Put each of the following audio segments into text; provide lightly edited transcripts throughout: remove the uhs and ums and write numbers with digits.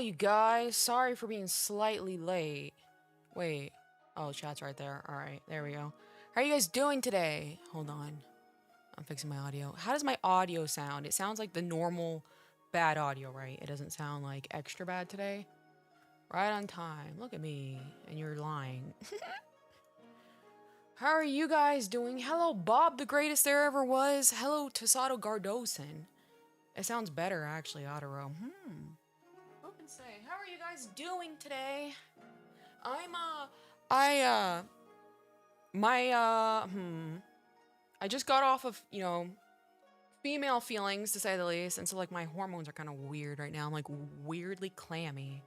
you guys. Sorry for being slightly late. Wait. Oh, chat's right there. Alright, there we go. How are you guys doing today? Hold on. I'm fixing my audio. How does my audio sound? It sounds like the normal bad audio, right? It doesn't sound like extra bad today. Right on time. Look at me. And you're lying. How are you guys doing? Hello, Bob, the greatest there ever was. Hello, Tasato Gardosin. It sounds better, actually, Otero. Who can say? How are you guys doing today? I just got off of, female feelings, to say the least, and so, like, my hormones are kind of weird right now. I'm, like, weirdly clammy.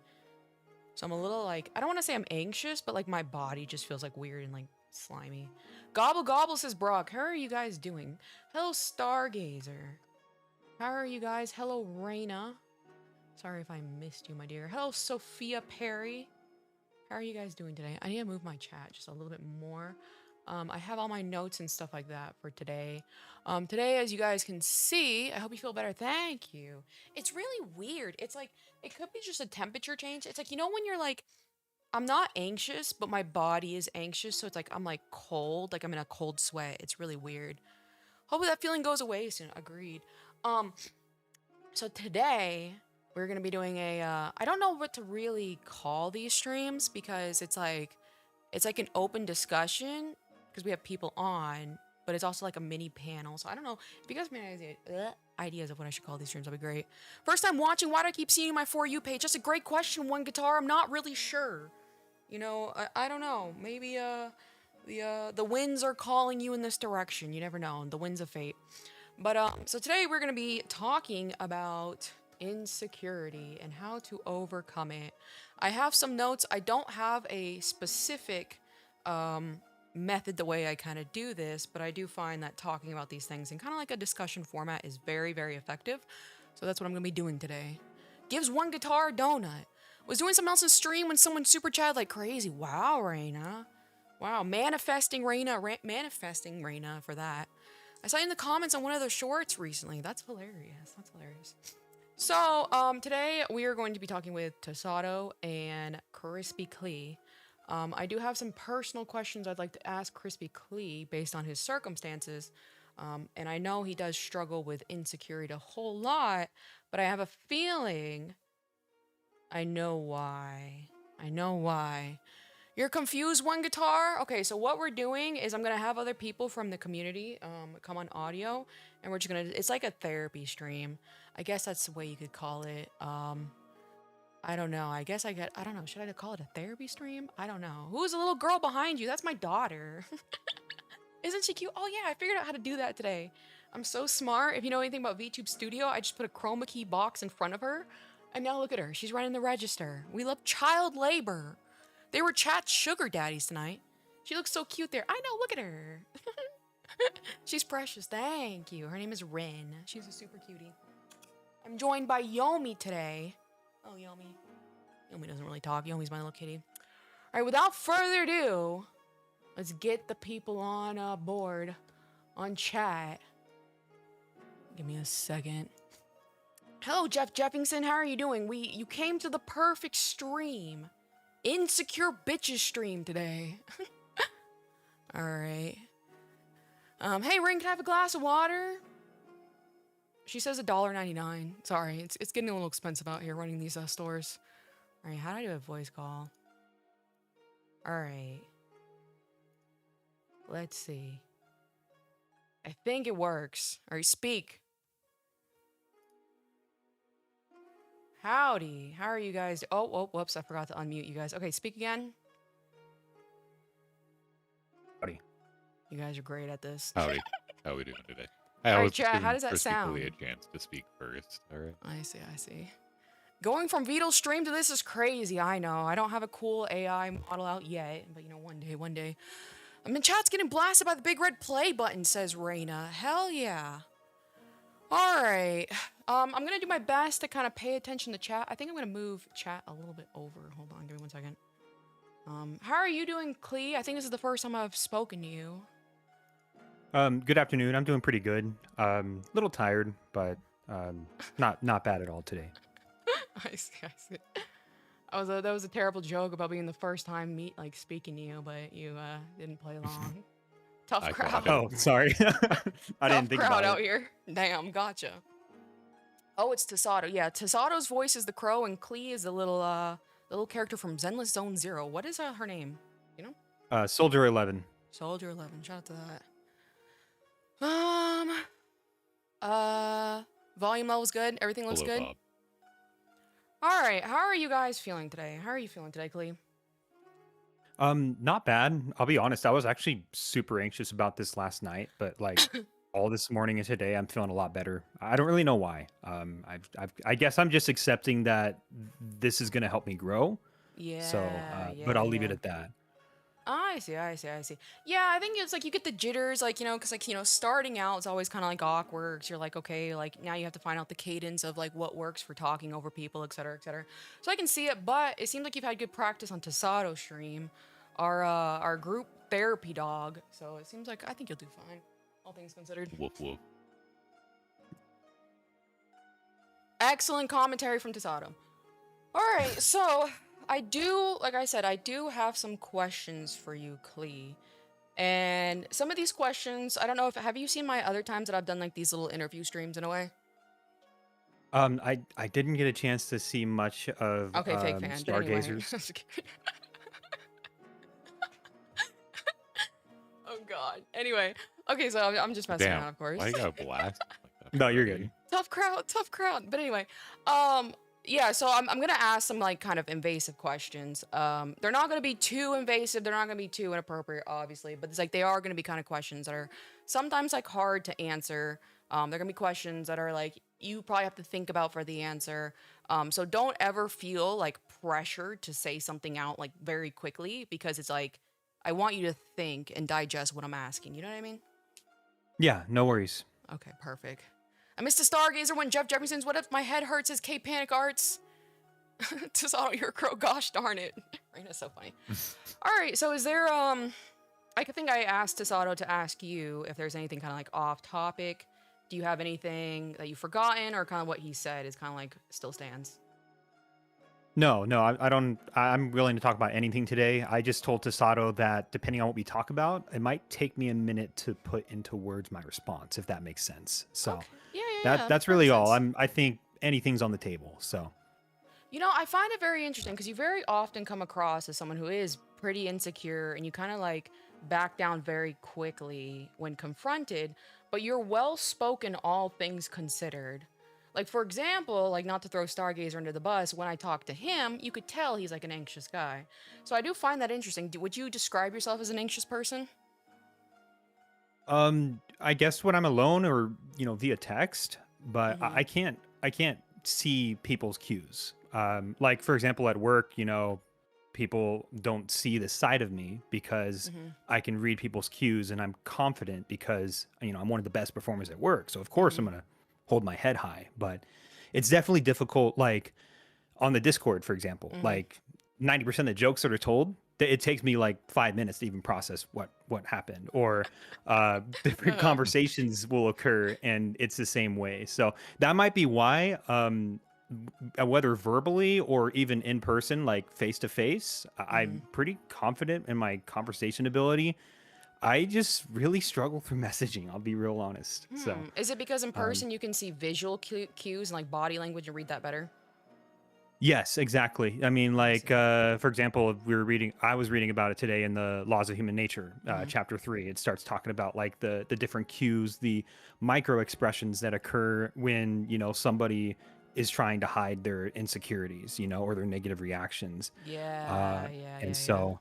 So I'm a little, like, I don't want to say I'm anxious, but, like, my body just feels, like, weird and, like, slimy. Gobble Gobble says, Brock, how are you guys doing? Hello, Stargazer. How are you guys? Hello, Raina. Sorry if I missed you, my dear. Hello, Sophia Perry. How are you guys doing today? I need to move my chat just a little bit more. I have all my notes and stuff like that for today. Today, as you guys can see, I hope you feel better. Thank you. It's really weird. It's like, it could be just a temperature change. It's like, you know, when you're like, I'm not anxious, but my body is anxious. So it's like, I'm like cold, like I'm in a cold sweat. It's really weird. Hopefully that feeling goes away soon. Agreed. So today we're going to be doing a, I don't know what to really call these streams because it's like an open discussion because we have people on, but it's also like a mini panel. So I don't know if you guys have any ideas of what I should call these streams. That'd be great. First time watching, why do I keep seeing my For You page? That's a great question, One Guitar. I'm not really sure. You know, I don't know. Maybe, the winds are calling you in this direction. You never know. The winds of fate. But, so today we're going to be talking about insecurity and how to overcome it. I have some notes. I don't have a specific, method the way I kind of do this, but I do find that talking about these things in kind of like a discussion format is very, very effective. So that's what I'm going to be doing today. Gives One Guitar a donut. Was doing something else in stream when someone super chatted like crazy. Wow, Raina. Wow, manifesting Raina for that. I saw you in the comments on one of their shorts recently. That's hilarious. That's hilarious. So, today we are going to be talking with Tasato and KrispyKlee. I do have some personal questions I'd like to ask KrispyKlee based on his circumstances. And I know he does struggle with insecurity a whole lot, but I have a feeling I know why. You're confused, One Guitar? Okay, so what we're doing is I'm going to have other people from the community come on audio, and we're just going to, it's like a therapy stream. I guess that's the way you could call it. I don't know. I don't know. Should I call it a therapy stream? I don't know. Who's the little girl behind you? That's my daughter. Isn't she cute? Oh yeah, I figured out how to do that today. I'm so smart. If you know anything about Vtube Studio, I just put a chroma key box in front of her. And now look at her. She's running the register. We love child labor. They were chat sugar daddies tonight. She looks so cute there. I know, look at her. She's precious. Thank you. Her name is Rin. She's a super cutie. I'm joined by Yomi today. Oh, Yomi. Yomi doesn't really talk. Yomi's my little kitty. All right, without further ado, let's get the people on board on chat. Give me a second. Hello, Jeff Jeffingson. How are you doing? You came to the perfect stream. Insecure bitches stream today. All right. Hey, Ring, can I have a glass of water? She says $1.99. Sorry, it's getting a little expensive out here running these stores. All right, how do I do a voice call? All right. Let's see. I think it works. All right, speak. Howdy. How are you guys? Oh, whoops. I forgot to unmute you guys. Okay, speak again. Howdy. You guys are great at this. Howdy. How are we doing today? All right, chat, how does that sound? A chance to speak first. All right. I see. Going from Vito's stream to this is crazy. I know. I don't have a cool AI model out yet, but you know, one day. I mean, chat's getting blasted by the big red play button, says Raina. Hell yeah. All right. I'm going to do my best to kind of pay attention to chat. I think I'm going to move chat a little bit over. Hold on. Give me 1 second. How are you doing, Klee? I think this is the first time I've spoken to you. Good afternoon. I'm doing pretty good. Little tired, but not bad at all today. I see. That was a terrible joke about being the first time speaking to you, but you didn't play along. Tough I crowd. caught it. Oh, sorry. I Tough didn't think crowd about out it. here. Damn, gotcha. Oh, it's Tasato. Yeah, Tasato's voice is the crow, and Klee is the little character from Zenless Zone Zero. What is her name? You know? Soldier 11. Soldier 11. Shout out to that. Volume level's good. Everything looks Hello, good. Bob. All right. How are you guys feeling today? How are you feeling today, Klee? Not bad. I'll be honest. I was actually super anxious about this last night, but like all this morning and today, I'm feeling a lot better. I don't really know why. I guess I'm just accepting that this is going to help me grow. Yeah. So, but I'll leave it at that. I see. Yeah, I think it's like you get the jitters, because starting out is always kind of like awkward. 'Cause you're like, okay, like now you have to find out the cadence of like what works for talking over people, et cetera, et cetera. So I can see it, but it seems like you've had good practice on Tasato's stream, our group therapy dog. So it seems like I think you'll do fine, all things considered. Woof woof. Excellent commentary from Tasato. All right, so like I said, I do have some questions for you, Klee. And some of these questions, I don't know have you seen my other times that I've done like these little interview streams in a way? I didn't get a chance to see much of Okay, fake fan. But anyway. Stargazers. Oh God. Anyway, okay, so I'm just messing around, Damn. of course. Why you got blast like that? No, you're good. Tough crowd. But anyway, yeah, so I'm gonna ask some like kind of invasive questions. They're not gonna be too invasive, they're not gonna be too inappropriate, obviously, but it's like they are gonna be kind of questions that are sometimes like hard to answer. They're gonna be questions that are like you probably have to think about for the answer. So don't ever feel like pressured to say something out like very quickly because it's like I want you to think and digest what I'm asking. You know what I mean? Yeah, no worries. Okay, perfect. I missed a Stargazer when Jeff Jefferson's What If My Head Hurts His Cape Panic Arts. Tasato, you're a crow. Gosh darn it. Right, that's so funny. All right, so is there, I think I asked Tasato to ask you if there's anything kind of like off topic. Do you have anything that you've forgotten or kind of what he said is kind of like still stands? No, I don't. I'm willing to talk about anything today. I just told Tasato that depending on what we talk about, it might take me a minute to put into words my response, if that makes sense. So Okay. Yeah. that's really all. I think anything's on the table. So You know, I find it very interesting because you very often come across as someone who is pretty insecure and you kind of like back down very quickly when confronted, but you're well spoken, all things considered. Like, for example, like not to throw Stargazer under the bus, when I talk to him, you could tell he's like an anxious guy. So I do find that interesting. Would you describe yourself as an anxious person? I guess when I'm alone or via text, but Mhm. I can't see people's cues. Like for example, at work, people don't see the side of me because Mhm. I can read people's cues and I'm confident because I'm one of the best performers at work. So of course I'm Mhm. gonna hold my head high. But it's definitely difficult. Like on the Discord, for example, Mhm. like 90% of the jokes that are told, it takes me like 5 minutes to even process what happened. Or different conversations will occur, and it's the same way. So that might be why, whether verbally or even in person, like face to face, I'm Mhm. pretty confident in my conversation ability. I just really struggle through messaging. I'll be real honest. So. Is it because in Um, person you can see visual cues and like body language and read that better? Yes, exactly. I mean, I like, see. for example, I was reading about it today in the Laws of Human Nature, Mhm. chapter 3. It starts talking about like the different cues, the micro expressions that occur when, somebody is trying to hide their insecurities, or their negative reactions. Yeah. And so,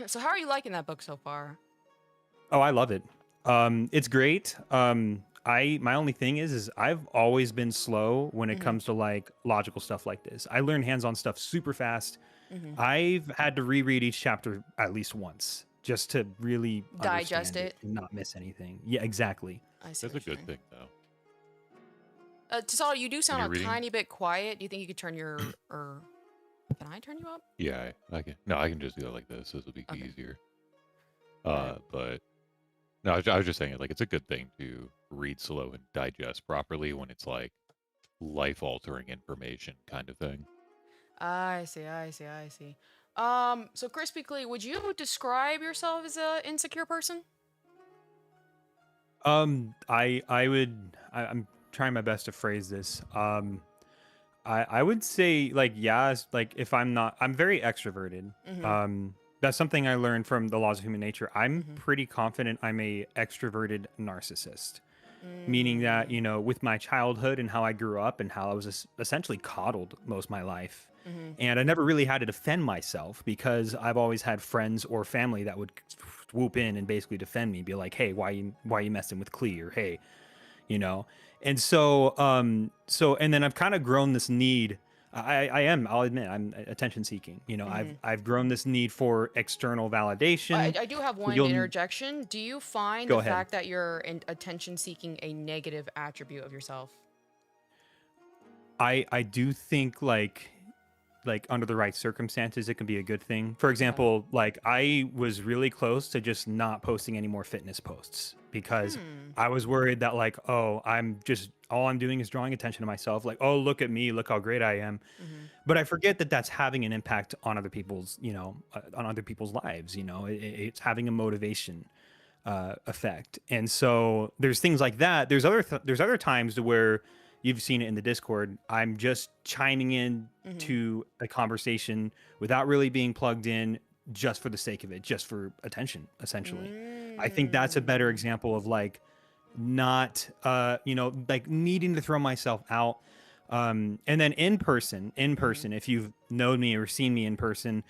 So how are you liking that book so far? oh, I love it. It's great. My only thing is I've always been slow when it Mhm. comes to like logical stuff like this. I learn hands-on stuff super fast. Mhm. I've had to reread each chapter at least once just to really Digest understand it it. and not miss anything. Yeah, exactly. I see That's a what you're good saying. thing, though. Tasal, you do When sound you're a reading, tiny bit quiet. Do you think you could turn your or can I turn you up? yeah, I can. No, I can just do it like this. This will be Okay. easier. Right. But no, I was just saying it. Like, it's a good thing to read slow and digest properly when it's like life-altering information kind of thing. I see, I see, I see. So KrispyKlee, would you describe yourself as a insecure person? I'm trying my best to phrase this. I would say like yeah, like if I'm very extroverted. Mm-hmm. That's something I learned from the laws of human nature. I'm Mm-hmm. pretty confident I'm a extroverted narcissist, meaning that Mm, with my childhood and how I grew up and how I was essentially coddled most of my life, mm-hmm. and I never really had to defend myself because I've always had friends or family that would swoop in and basically defend me, be like, "Hey, why you messing with Klee?" or "Hey, you know." And so and then I've kind of grown this need. I'll admit I'm attention seeking. Mm-hmm. I've grown this need for external validation. I do have So one you'll interjection. Do you find go the ahead. fact that you're attention seeking a negative attribute of yourself? I do think like under the right circumstances it can be a good thing. For Okay. example, like I was really close to just not posting any more fitness posts because Hmm. I was worried that like, oh, I'm just all I'm doing is drawing attention to myself, like, oh, look at me, look how great I am. Mm-hmm. But I forget that that's having an impact on other people's on other people's lives. It's having a motivation effect. And so there's things like that. There's other times to where you've seen it in the Discord. I'm just chiming in Mm-hmm. to a conversation without really being plugged in, just for the sake of it, just for attention, essentially. I think that's a better Mm. example of like not like needing to throw myself out. And then Mm-hmm. if you've known me or seen me in person,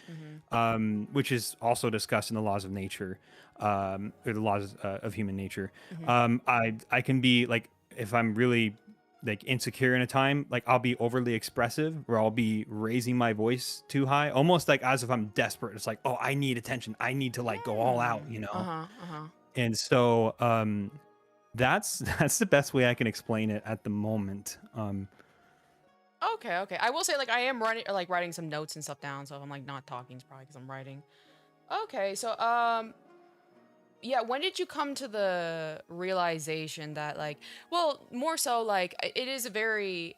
Mm-hmm. which is also discussed in the laws of nature, or the laws of human nature. Mm-hmm. I can be like, if I'm really like insecure in a time, like I'll be overly expressive, where I'll be raising my voice too high, almost like as if I'm desperate. It's like, oh, I need attention. I need to like go all out, Mm. Uh-huh. Uh-huh. And so that's that's the best way I can explain it at the moment. Okay, okay. I will say, like, I am writing some notes and stuff down, so if I'm like not talking, it's probably because I'm writing. Okay, so yeah, when did you come to the realization that like, well, more so like it is a very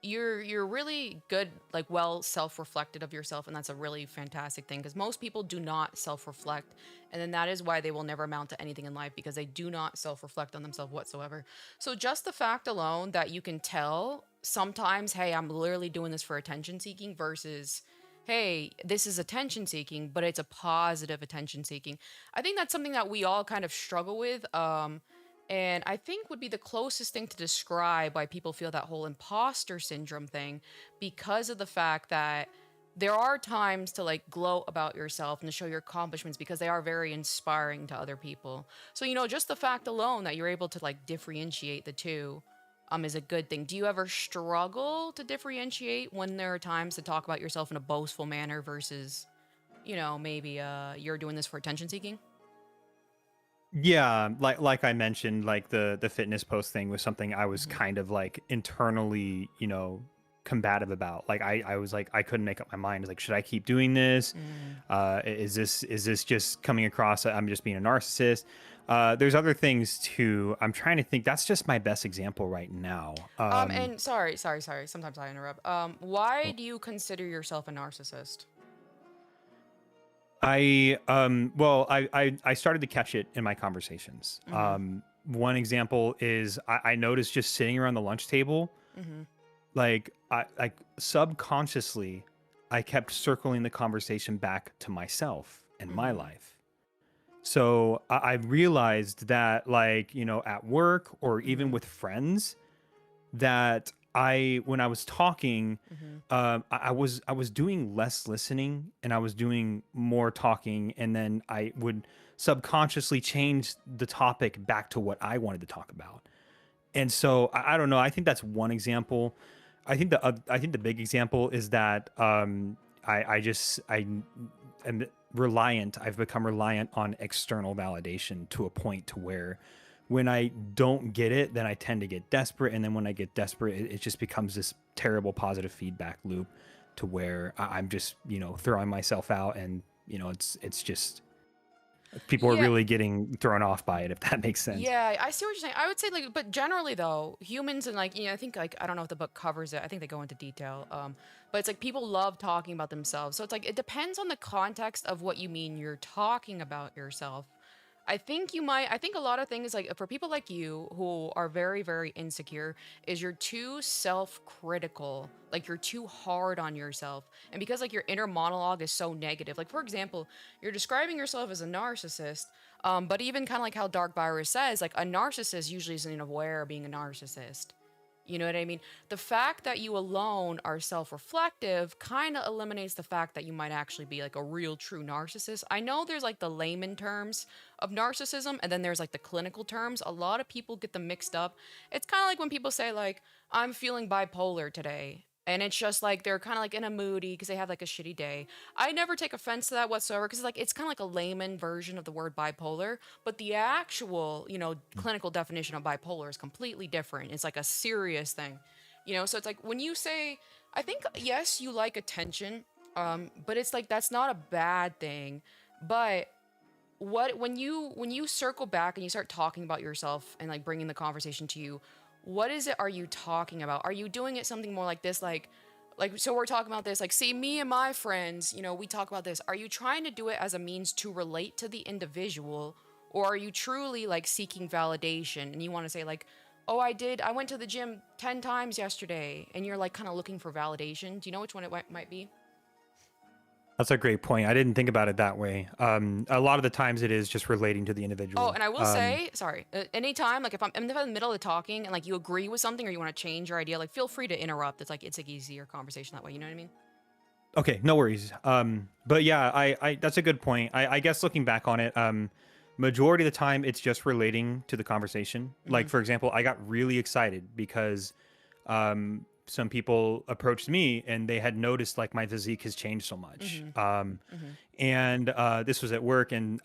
you're really good, like well self-reflected of yourself, and that's a really fantastic thing because most people do not self-reflect, and then that is why they will never amount to anything in life because they do not self-reflect on themselves whatsoever. So just the fact alone that you can tell sometimes, hey, I'm literally doing this for attention seeking versus hey, this is attention seeking, but it's a positive attention seeking. I think that's something that we all kind of struggle with. And I think would be the closest thing to describe why people feel that whole imposter syndrome thing because of the fact that there are times to like gloat about yourself and to show your accomplishments because they are very inspiring to other people. So, just the fact alone that you're able to like differentiate the two is a good thing. Do you ever struggle to differentiate when there are times to talk about yourself in a boastful manner versus, maybe you're doing this for attention seeking? Yeah, like I mentioned, like the fitness post thing was something I was Mm-hmm. kind of like internally, combative about. Like I was like I couldn't make up my mind. Like, should I keep doing this? Mm. Is this just coming across that I'm just being a narcissist? There's other things too. I'm trying to think. That's just my best example right now. And sorry. Sometimes I interrupt. Why do you consider yourself a narcissist? I started to catch it in my conversations. Mm-hmm. One example is I noticed just sitting around the lunch table, Mm-hmm. like I subconsciously I kept circling the conversation back to myself and my Mm-hmm. life. So I realized that, like, at work or even Mm-hmm. with friends, that when I was talking, Mm-hmm. I was doing less listening and I was doing more talking, and then I would subconsciously change the topic back to what I wanted to talk about. And so I don't know. I think that's one example. I think the big example is that I am reliant. I've become reliant on external validation to a point to where when I don't get it, then I tend to get desperate, and then when I get desperate, it just becomes this terrible positive feedback loop to where I'm just throwing myself out, and it's just People are Yeah, really getting thrown off by it, if that makes sense. yeah, I see what you're saying. I would say like, but generally though, humans and like, I think like I don't know if the book covers it. I think they go into detail. But it's like people love talking about themselves. So it's like it depends on the context of what you mean you're talking about yourself. I think a lot of things like for people like you who are very, very insecure is you're too self-critical. Like you're too hard on yourself. And because like your inner monologue is so negative. Like for example, you're describing yourself as a narcissist. But even kind of like how Dark Virus says, like a narcissist usually isn't aware of being a narcissist. You know what I mean? The fact that you alone are self reflective kind of eliminates the fact that you might actually be like a real true narcissist. I know there's like the layman terms of narcissism and then there's like the clinical terms. A lot of people get them mixed up. It's kind of like when people say, like, I'm feeling bipolar today. And it's just like they're kind of like in a moody because they have like a shitty day. I never take offense to that whatsoever because like it's kind of like a layman version of the word bipolar, but the actual, clinical definition of bipolar is completely different. It's like a serious thing. So it's like when you say, I think yes, you like attention, but it's like that's not a bad thing. But when you circle back and you start talking about yourself and like bringing the conversation to you, what is it are you talking about? Are you doing it something more like this, like so we're talking about this, like, see, me and my friends, we talk about this. Are you trying to do it as a means to relate to the individual, or are you truly like seeking validation and you want to say like, oh, I went to the gym 10 times yesterday, and you're like kind of looking for validation? Do you know which one it might be? That's a great point. I didn't think about it that way. A lot of the times it is just relating to the Oh, individual. and I will say, sorry, anytime, like if I'm in the middle of talking and like you agree with something or you want to change your idea, like feel free to interrupt. It's like easier conversation that way. You know what I mean? Okay, no worries. But yeah, I that's a good point. I guess looking back on it, majority of the time it's just relating to the conversation. Mm-hmm. Like for example, I got really excited because some people approached me and they had noticed like my physique has changed so much. Mm-hmm. Mm-hmm. And this was at work, and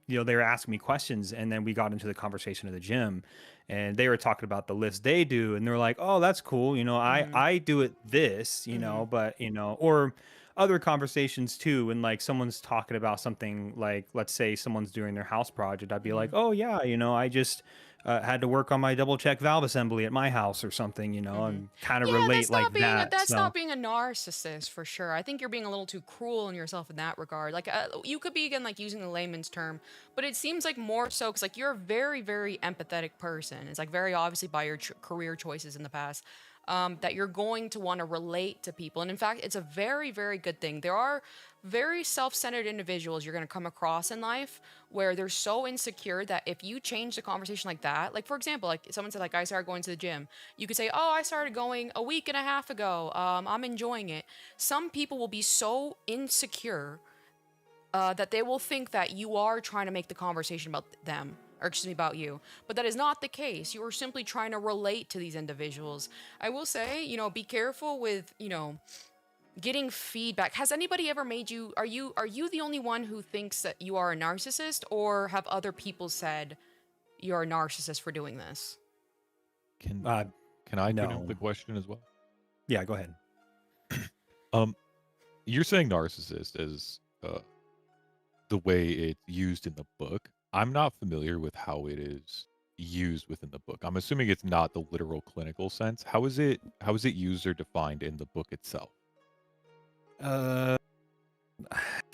they were asking me questions, and then we got into the conversation of the gym, and they were talking about the lifts they do, and they were like, "Oh, that's cool. Mm-hmm. I do it this, Mm-hmm. but or other conversations too, and like someone's talking about something like, let's say someone's doing their house project, I'd be Mm-hmm. like, "Oh yeah, I just had to work on my double check valve assembly at my house or something, Mm-hmm. and kind of Yeah, relate like that." that's So not being a narcissist for sure. I think you're being a little too cruel on yourself in that regard. Like you could be again like using the layman's term, but it seems like more so because like you're a very very empathetic person. It's like very obviously by your career choices in the past. That you're going to want to relate to people. And in fact, it's a very, very good thing. There are very self centered individuals you're going to come across in life where they're so insecure that if you change the conversation like that, like for example, like someone said, like, I started going to the gym, you could say, oh, I started going a week and a half ago. I'm enjoying it. Some people will be so insecure that they will think that you are trying to make the conversation about them, or excuse me, about you. But that is not the case. You are simply trying to relate to these individuals. I will say, be careful with, getting feedback. Has anybody ever made you, are you the only one who thinks that you are a narcissist, or have other people said you're a narcissist for doing this? Can uh, can I put in no, the question as well? yeah, go ahead. You're saying narcissist as the way it's used in the book. I'm not familiar with how it is used within the book. I'm assuming it's not the literal clinical sense. How is it used or defined in the book itself? Uh,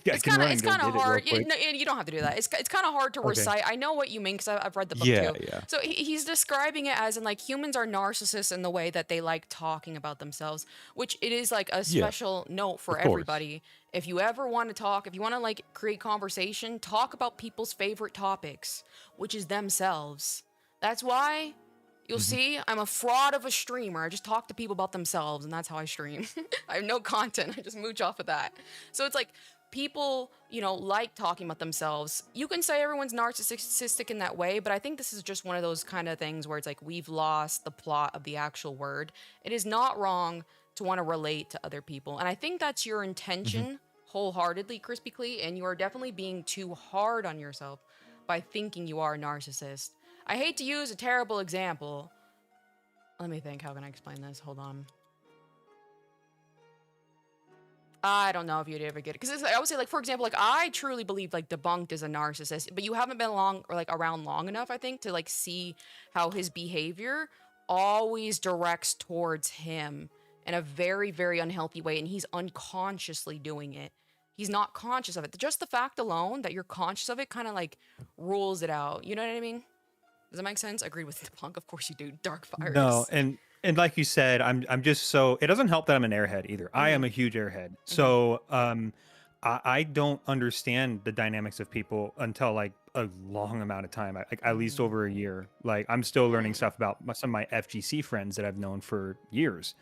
yeah, I It's can kind of run it's and go kind of get it real hard. quick. No, you don't have to do that. It's kind of hard to Okay. recite. I know what you mean because I've read the book Yeah, too. yeah. So he's describing it as in like humans are narcissists in the way that they like talking about themselves, which it is like a Yeah, special note for of course. everybody. If you ever want to talk, if you want to like create conversation, talk about people's favorite topics, which is themselves. That's why you'll Mhm. see I'm a fraud of a streamer. I just talk to people about themselves, and that's how I stream. I have no content. I just mooch off of that. So it's like people, like talking about themselves. You can say everyone's narcissistic in that way, but I think this is just one of those kind of things where it's like we've lost the plot of the actual word. It is not wrong to want to relate to other people. And I think that's your Mhm. intention wholeheartedly, KrispyKlee, and you are definitely being too hard on yourself by thinking you are a narcissist. I hate to use a terrible example. Let me think. How can I explain this? Hold on. I don't know if you'd ever get it because I would say, like, for example, like I truly believe like Debunked is a narcissist, but you haven't been around long enough, I think, to like see how his behavior always directs towards him in a very, very unhealthy way, and he's unconsciously doing it. He's not conscious of it. Just the fact alone that you're conscious of it kind of like rules it out. You know what I mean? Does that make sense? Agree with Debunk? Of course you do. Dark No, virus. and like you said, I'm just so it doesn't help that I'm an airhead either. I am a huge airhead. So I don't understand the dynamics of people until like a long amount of time, like at least over a year. Like I'm still learning stuff about some of my FGC friends that I've known for years.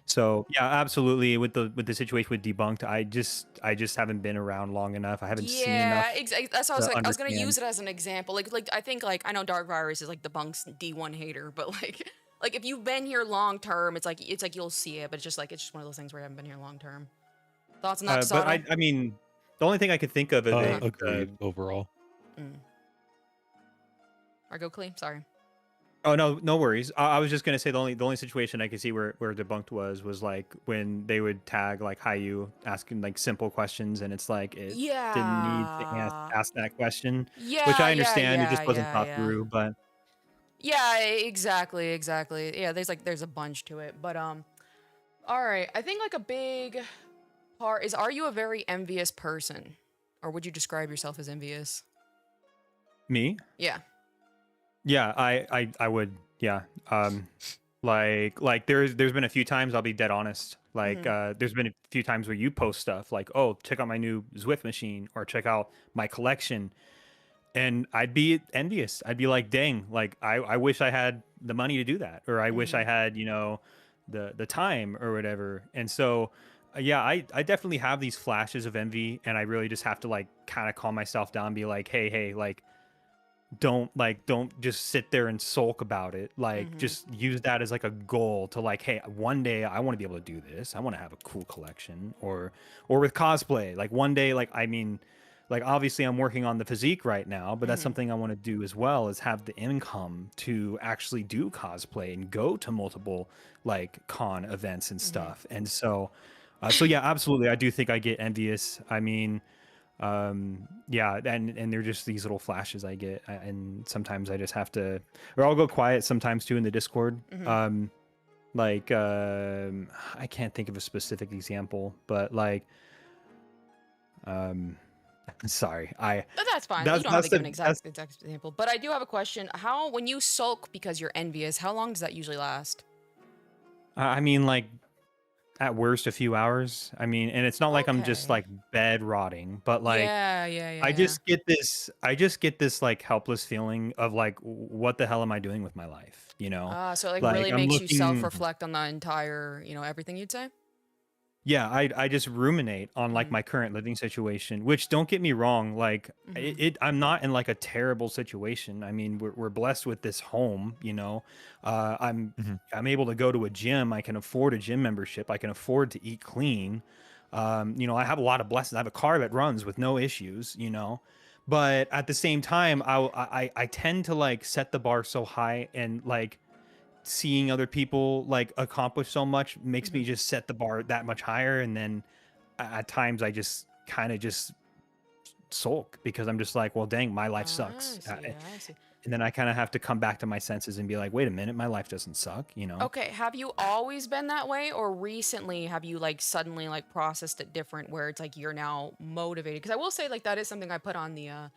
So yeah, absolutely. With the situation with Debunked, I just haven't been around long enough. I haven't seen Yeah, enough that's what I was to like. I was gonna use understand. it as an example. Like I think like I know Dark Virus is like Debunk's D1 hater, but like if you've been here long term, it's like you'll see it, but it's just one of those things where you haven't been here long term. Thoughts on that, But Sato? I mean, the only thing I could think of is Uh-huh. Agreed overall. Or go clean. Sorry. oh no worries. I was just gonna say the only situation I could see where Debunked was like when they would tag like hi you asking like simple questions and it's like it didn't need to Yeah. ask that question, which Yeah, I yeah, understand. It yeah, just wasn't yeah, thought yeah. through. But Yeah, exactly. Yeah, there's a bunch to it, but all right. I think like a big part is, are you a very envious person, or would you describe yourself as envious? me, Yeah. yeah, I would, yeah. Like there's been a few times I'll be dead honest. Like there's been a few times where you post stuff like, oh, check out my new Zwift machine or check out my collection. And I'd be envious. I'd be like, dang, like I wish I had the money to do that, or I wish I had, the time or whatever. And so, yeah, I definitely have these flashes of envy, and I really just have to like kind of calm myself down, be like, hey, like don't just sit there and sulk about it. Like just use that as like a goal to like, hey, one day I want to be able to do this. I want to have a cool collection, or with cosplay, like one day, like I mean, like obviously I'm working on the physique right now, but that's something I want to do as well, is have the income to actually do cosplay and go to multiple like con events and stuff. And so so yeah, absolutely, I do think I get envious. I mean, yeah, and they're just these little flashes I get, and sometimes I just have to, or I'll go quiet sometimes too in the Discord. Like I can't think of a specific example, but like sorry, But that's fine. You don't have to give an exact example. But I do have a question. When you sulk because you're envious, how long does that usually last? I mean, like at worst a few hours. I mean, and it's not like I'm just Okay. like bed rotting, but like Yeah. I just get this like helpless feeling of like what the hell am I doing with my life, So it like like really I'm makes you looking. self-reflect on the entire, everything you'd say? Yeah, I just ruminate on like Mm-hmm. my current living situation, which don't get me wrong, like I'm not in like a terrible situation. I mean, we're blessed with this home, Mhm. I'm able to go to a gym. I can afford a gym membership. I can afford to eat clean. I have a lot of blessings. I have a car that runs with no issues, but at the same time, I tend to like set the bar so high, and like seeing other people like accomplish so much makes me just set the bar that much higher, and then at times I just kind of just sulk because I'm just like, well dang, my life I sucks. see. I see. And then I kind of have to come back to my senses and be like, wait a minute, my life doesn't suck. Okay, have you always been that way, or recently have you like suddenly like processed it different where it's like you're now motivated? Because I will say like that is something I put on the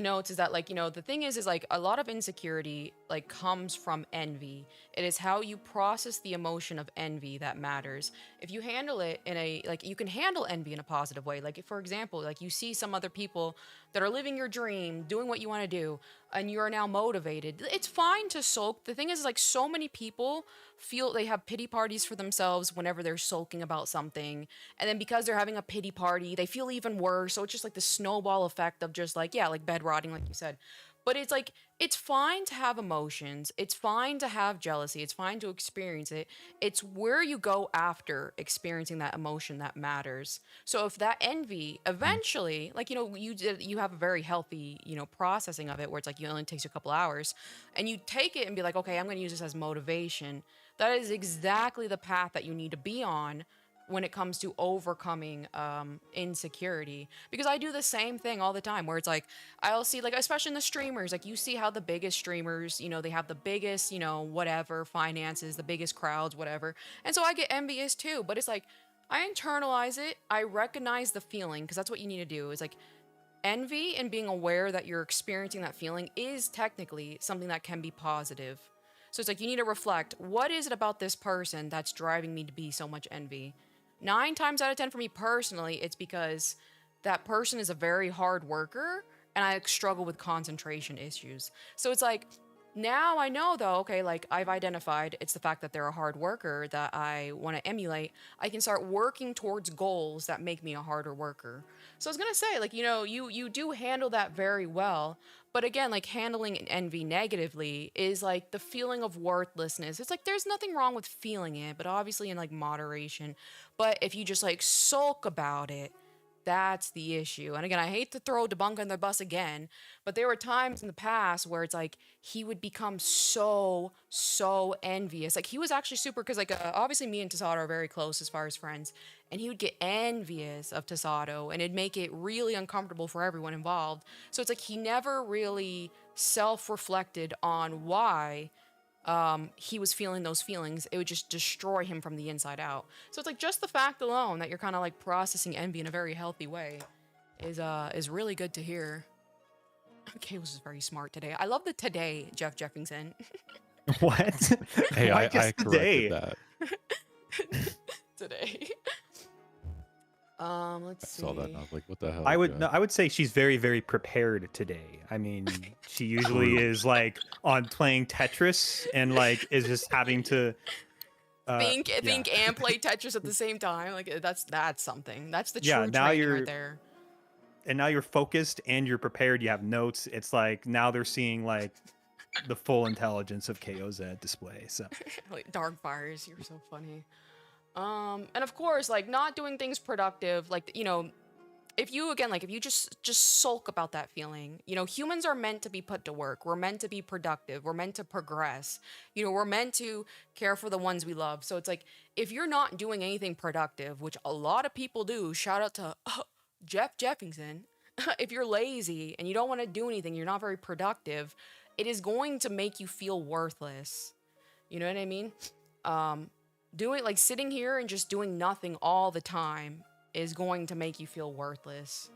notes, is that like, the thing is like a lot of insecurity like comes from envy. It is how you process the emotion of envy that matters. If you handle it in a like, you can handle envy in a positive way. Like, if, for example, like you see some other people that are living your dream, doing what you want to do, and you are now motivated, it's fine to sulk. The thing is like, so many people feel they have pity parties for themselves whenever they're sulking about something, and then because they're having a pity party they feel even worse, so it's just like the snowball effect of just like, yeah, like bed rotting, like you said. But it's like, it's fine to have emotions, it's fine to have jealousy, it's fine to experience it. It's where you go after experiencing that emotion that matters. So if that envy eventually, like, you have a very healthy, processing of it, where it's like, it only takes you a couple hours, and you take it and be like, okay, I'm going to use this as motivation. That is exactly the path that you need to be on, when it comes to overcoming insecurity, because I do the same thing all the time where it's like I'll see, like, especially in the streamers, like you see how the biggest streamers, they have the biggest, whatever finances, the biggest crowds, whatever, and so I get envious too. But it's like I internalize it, I recognize the feeling, because that's what you need to do, is like envy and being aware that you're experiencing that feeling is technically something that can be positive. So it's like you need to reflect, what is it about this person that's driving me to be so much envy? 9 times out of 10 for me personally, it's because that person is a very hard worker and I struggle with concentration issues. So it's like, now I know though, okay, like I've identified it's the fact that they're a hard worker that I want to emulate. I can start working towards goals that make me a harder worker. So I was going to say, like, you do handle that very well. But again, like handling envy negatively is like the feeling of worthlessness. It's like there's nothing wrong with feeling it, but obviously in like moderation. But if you just like sulk about it, that's the issue. And again, I hate to throw Debunk on the bus again, but there were times in the past where it's like he would become so envious. Like he was actually super, because like obviously me and Tasato are very close as far as friends, and he would get envious of Tasato, and it'd make it really uncomfortable for everyone involved. So it's like he never really self-reflected on why he was feeling those feelings. It would just destroy him from the inside out. So it's like just the fact alone that you're kind of like processing envy in a very healthy way is really good to hear. Okay, this is very smart today. I love the today, Jeff Jeffington. What? Hey, Why I just today? corrected that. Today. Let's see. I saw that and I was like, what the hell? I would Jeff? no, I would say she's very, very prepared today. I mean, she usually is like on playing Tetris and like is just having to think yeah. and play Tetris at the same time. Like that's something. That's the Yeah, true now training you're right there. and now you're focused and you're prepared. You have notes. It's like now they're seeing like the full intelligence of KOZ display. So Like dark fires, you're so funny. And of course, like not doing things productive, like if you again, like if you just sulk about that feeling, humans are meant to be put to work. We're meant to be productive. We're meant to progress. We're meant to care for the ones we love. So it's like if you're not doing anything productive, which a lot of people do, shout out to Jeff Jeffington. If you're lazy and you don't want to do anything, you're not very productive, it is going to make you feel worthless. You know what I mean? Doing like sitting here and just doing nothing all the time is going to make you feel worthless.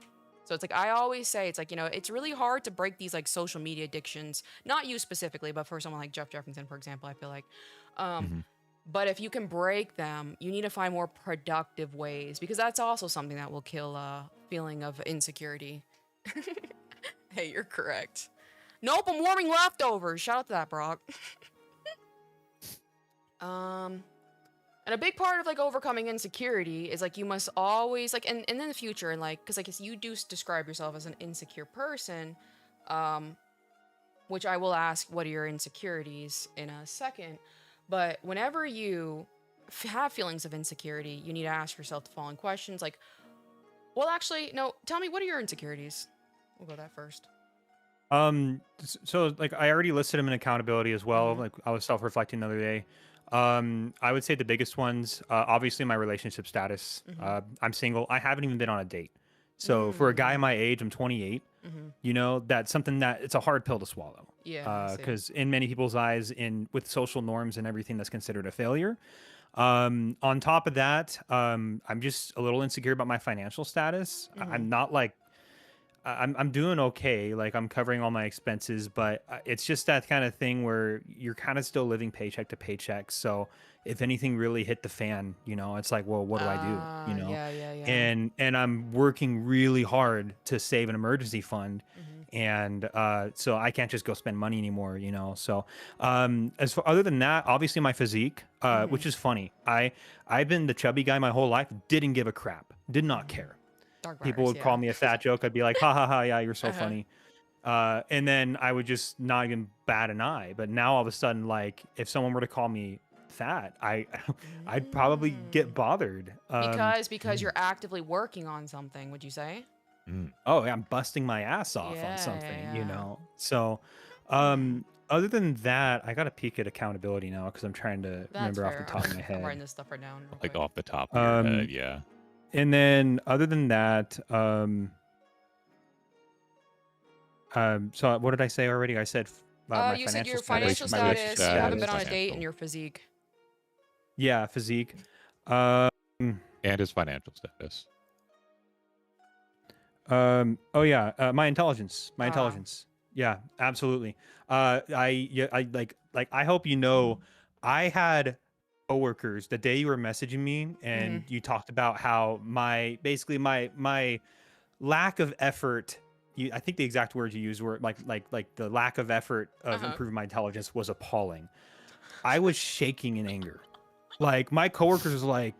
So it's like I always say, it's like it's really hard to break these like social media addictions. Not you specifically, but for someone like Jeff Jeffington, for example, I feel like. But if you can break them, you need to find more productive ways, because that's also something that will kill a feeling of insecurity. Hey, you're correct. Nope, I'm warming leftovers. Shout out to that, Brock. And a big part of like overcoming insecurity is like you must always like, and in the future, and like, because like you do describe yourself as an insecure person, which I will ask what are your insecurities in a second. But whenever you have feelings of insecurity, you need to ask yourself the following questions. Like, well, actually, no, tell me, what are your insecurities? We'll go that first. So like I already listed them in accountability as well. Like I was self-reflecting the other day. I would say the biggest ones, obviously my relationship status. I'm single. I haven't even been on a date. So for a guy my age, I'm 28. That's something that it's a hard pill to swallow. Yeah. Because in many people's eyes, with social norms and everything, that's considered a failure. On top of that, I'm just a little insecure about my financial status. I'm not like, I'm doing okay. Like I'm covering all my expenses, but it's just that kind of thing where you're kind of still living paycheck to paycheck. So if anything really hit the fan, it's like, well, what do I do? Yeah. And I'm working really hard to save an emergency fund. And so I can't just go spend money anymore, So as for other than that, obviously my physique, which is funny. I've been the chubby guy my whole life, didn't give a crap, did not care. People would call me a fat joke. I'd be like, ha ha ha, yeah, you're so funny. And then I would just not even bat an eye. But now all of a sudden, like if someone were to call me fat, I'd probably get bothered. Because you're actively working on something, would you say? Oh, yeah, I'm busting my ass off on something, Yeah. So other than that, I got to peek at accountability now because I'm trying to That's remember off the fair. top of my I'm head. writing this stuff right down. Real Like quick. off the top of your head, Um, yeah. And then other than that, so what did I say already? I said my You said financial your status, financial my status, you haven't been on a financial. date, and your physique. Yeah, physique. Um, And his financial status. oh yeah, my intelligence. My Ah. intelligence. Yeah, absolutely. I I hope you know, I had coworkers the day you were messaging me and you talked about how my lack of effort. I think the exact words you used were like the lack of effort of improving my intelligence was appalling. I was shaking in anger. Like my coworkers was like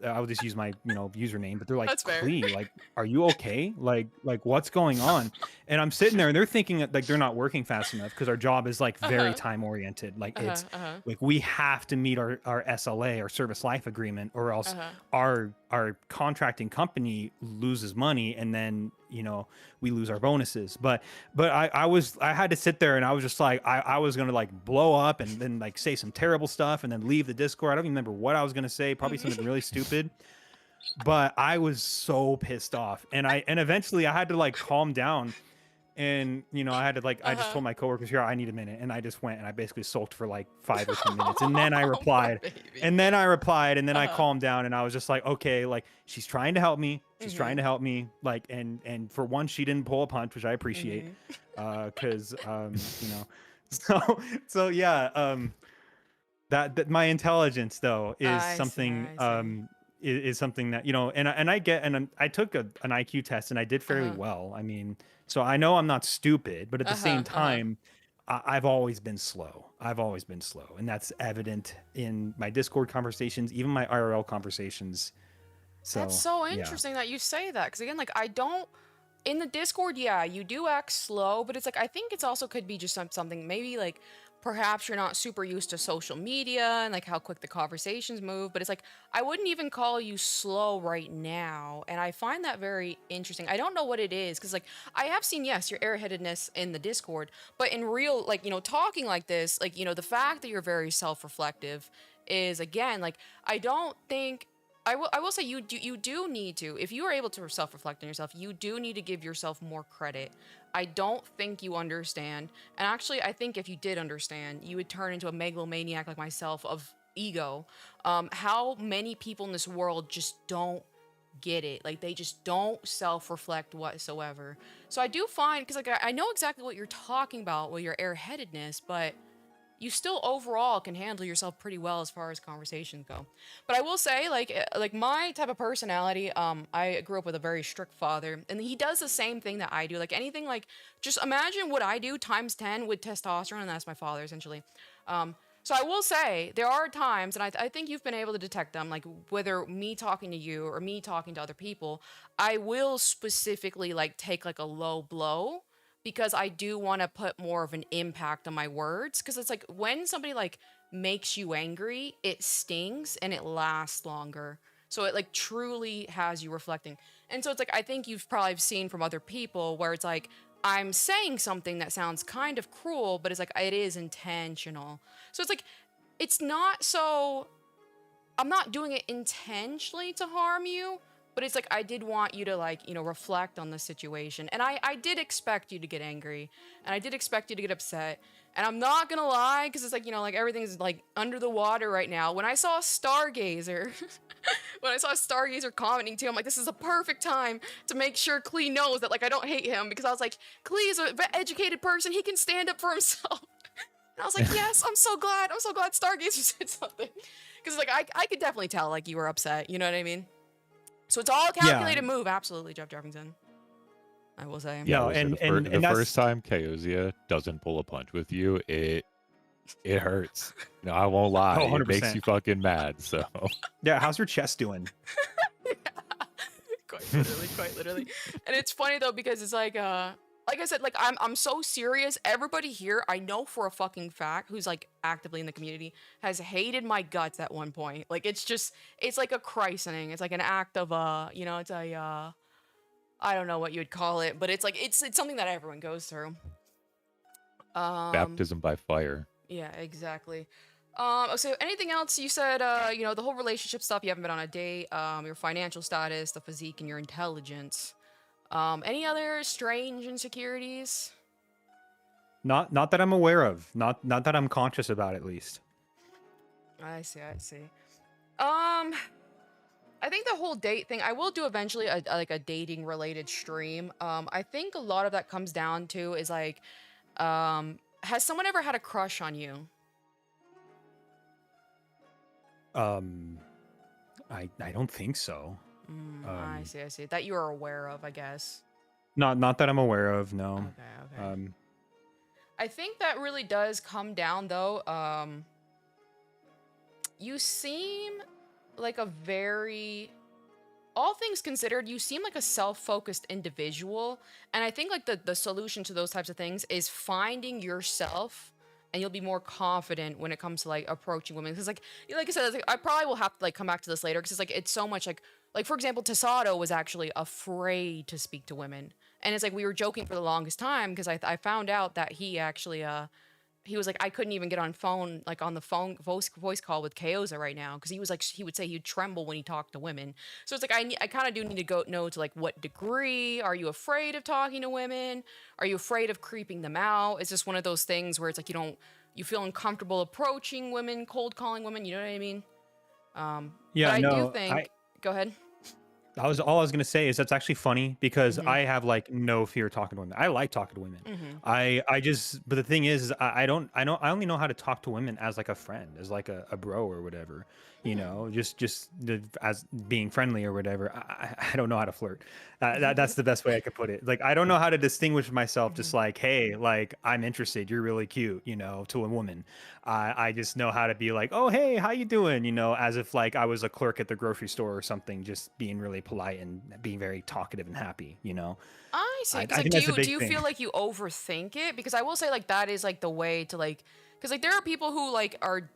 I'll just use my username, but they're like, That's fair. Klee, like, are you okay? Like what's going on? And I'm sitting there and they're thinking that, like, they're not working fast enough because our job is like very time oriented. Like it's like we have to meet our SLA, our service life agreement, or else our contracting company loses money and then we lose our bonuses. But I had to sit there and I was just like I was gonna like blow up and then like say some terrible stuff and then leave the Discord. I don't even remember what I was gonna say, probably something really stupid. But I was so pissed off. And eventually I had to like calm down. And I had to like I just told my coworkers, here, I need a minute. And I just went and I basically sulked for like 5 or 10 minutes. And then I replied. And then I calmed down and I was just like, okay, like she's trying to help me. She's trying to help me. Like and for once she didn't pull a punch, which I appreciate. Cause so yeah, that my intelligence though is something is something that I took an IQ test and I did fairly well. I mean, so I know I'm not stupid, but at the same time, I've always been slow. And that's evident in my Discord conversations, even my IRL conversations. So that's so interesting that you say that, because again, like I don't in the Discord, yeah, you do act slow, but it's like I think it's also could be just something maybe like perhaps you're not super used to social media and like how quick the conversations move, but it's like I wouldn't even call you slow right now, and I find that very interesting. I don't know what it is, because like I have seen, yes, your airheadedness in the Discord, but in real, like, talking like this, like, the fact that you're very self-reflective is, again, like I don't think I will say you do need to, if you are able to self-reflect on yourself, you do need to give yourself more credit. I don't think you understand. And actually, I think if you did understand, you would turn into a megalomaniac like myself of ego. How many people in this world just don't get it. Like, they just don't self-reflect whatsoever. So I do find, because like I know exactly what you're talking about with your airheadedness, but you still overall can handle yourself pretty well as far as conversations go. But I will say, like my type of personality, I grew up with a very strict father, and he does the same thing that I do. Like anything, like just imagine what I do times 10 with testosterone, and that's my father essentially. So I will say there are times, and I think you've been able to detect them, like whether me talking to you or me talking to other people, I will specifically like take like a low blow, because I do want to put more of an impact on my words. Because it's like when somebody like makes you angry, it stings and it lasts longer. So it like truly has you reflecting. And so it's like, I think you've probably seen from other people where it's like, I'm saying something that sounds kind of cruel, but it's like, it is intentional. So it's like, it's not so, I'm not doing it intentionally to harm you, but it's like I did want you to like, reflect on the situation. And I did expect you to get angry, and I did expect you to get upset. And I'm not gonna lie, because it's like, like everything's like under the water right now. When I saw a Stargazer, commenting to him, like, this is a perfect time to make sure Klee knows that like I don't hate him, because I was like, Klee is an educated person, he can stand up for himself. And I was like, yes, I'm so glad Stargazer said something. Because like I could definitely tell like you were upset, you know what I mean? So it's all a calculated move, absolutely, Jeff Jeffington. I will say. Yeah, the first time Kaozia doesn't pull a punch with you, it hurts. No, I won't lie. Oh, it makes you fucking mad. So yeah, how's your chest doing? Quite literally. And it's funny though, because it's like I said, like I'm so serious. Everybody here, I know for a fucking fact, who's like actively in the community, has hated my guts at one point. Like it's like a christening. It's like an act of it's a I don't know what you would call it, but it's like it's something that everyone goes through. Um, Baptism by fire. yeah, exactly. So anything else you said, the whole relationship stuff, you haven't been on a date, your financial status, the physique, and your intelligence. Any other strange insecurities? Not that I'm aware of. Not that I'm conscious about, at least. I see, I see. Um, I think the whole date thing, I will do eventually like a dating related stream. I think a lot of that comes down to is like, has someone ever had a crush on you? Um, I don't think so. I see, I see. That you are aware of, I guess. Not that I'm aware of. No. Okay, okay. Um, I think that really does come down though. You seem like a very, all things considered, you seem like a self-focused individual. And I think like the solution to those types of things is finding yourself, and you'll be more confident when it comes to like approaching women. Because like I said, like, I probably will have to like come back to this later because it's like it's so much like for example, Tasado was actually afraid to speak to women. And it's like we were joking for the longest time because I found out that he actually he was like, I couldn't even get on phone, like on the phone voice call with Kaoza right now, because he was like, he would say he'd tremble when he talked to women. So it's like I kind of do need to go know to like what degree are you afraid of talking to women? Are you afraid of creeping them out? It's just one of those things where it's like you feel uncomfortable approaching women, cold calling women. You know what I mean? yeah, but I do no, think. Go ahead. all I was gonna say is that's actually funny because Mm-hmm. I have like no fear talking to women. I like talking to women. Mm-hmm. But the thing is I only know how to talk to women as like a friend, as like a bro or whatever. You know, as being friendly or whatever. I don't know how to flirt. That's the best way I could put it. Like I don't know how to distinguish myself. Just like, hey, like I'm interested. You're really cute. You know, to a woman. I just know how to be like, oh hey, how you doing? You know, as if like I was a clerk at the grocery store or something, just being really polite and being very talkative and happy. You know, I see. I Because like, think that's a do big you thing. feel like you overthink it? Because I will say like that is like the way to like, because like there are people who like are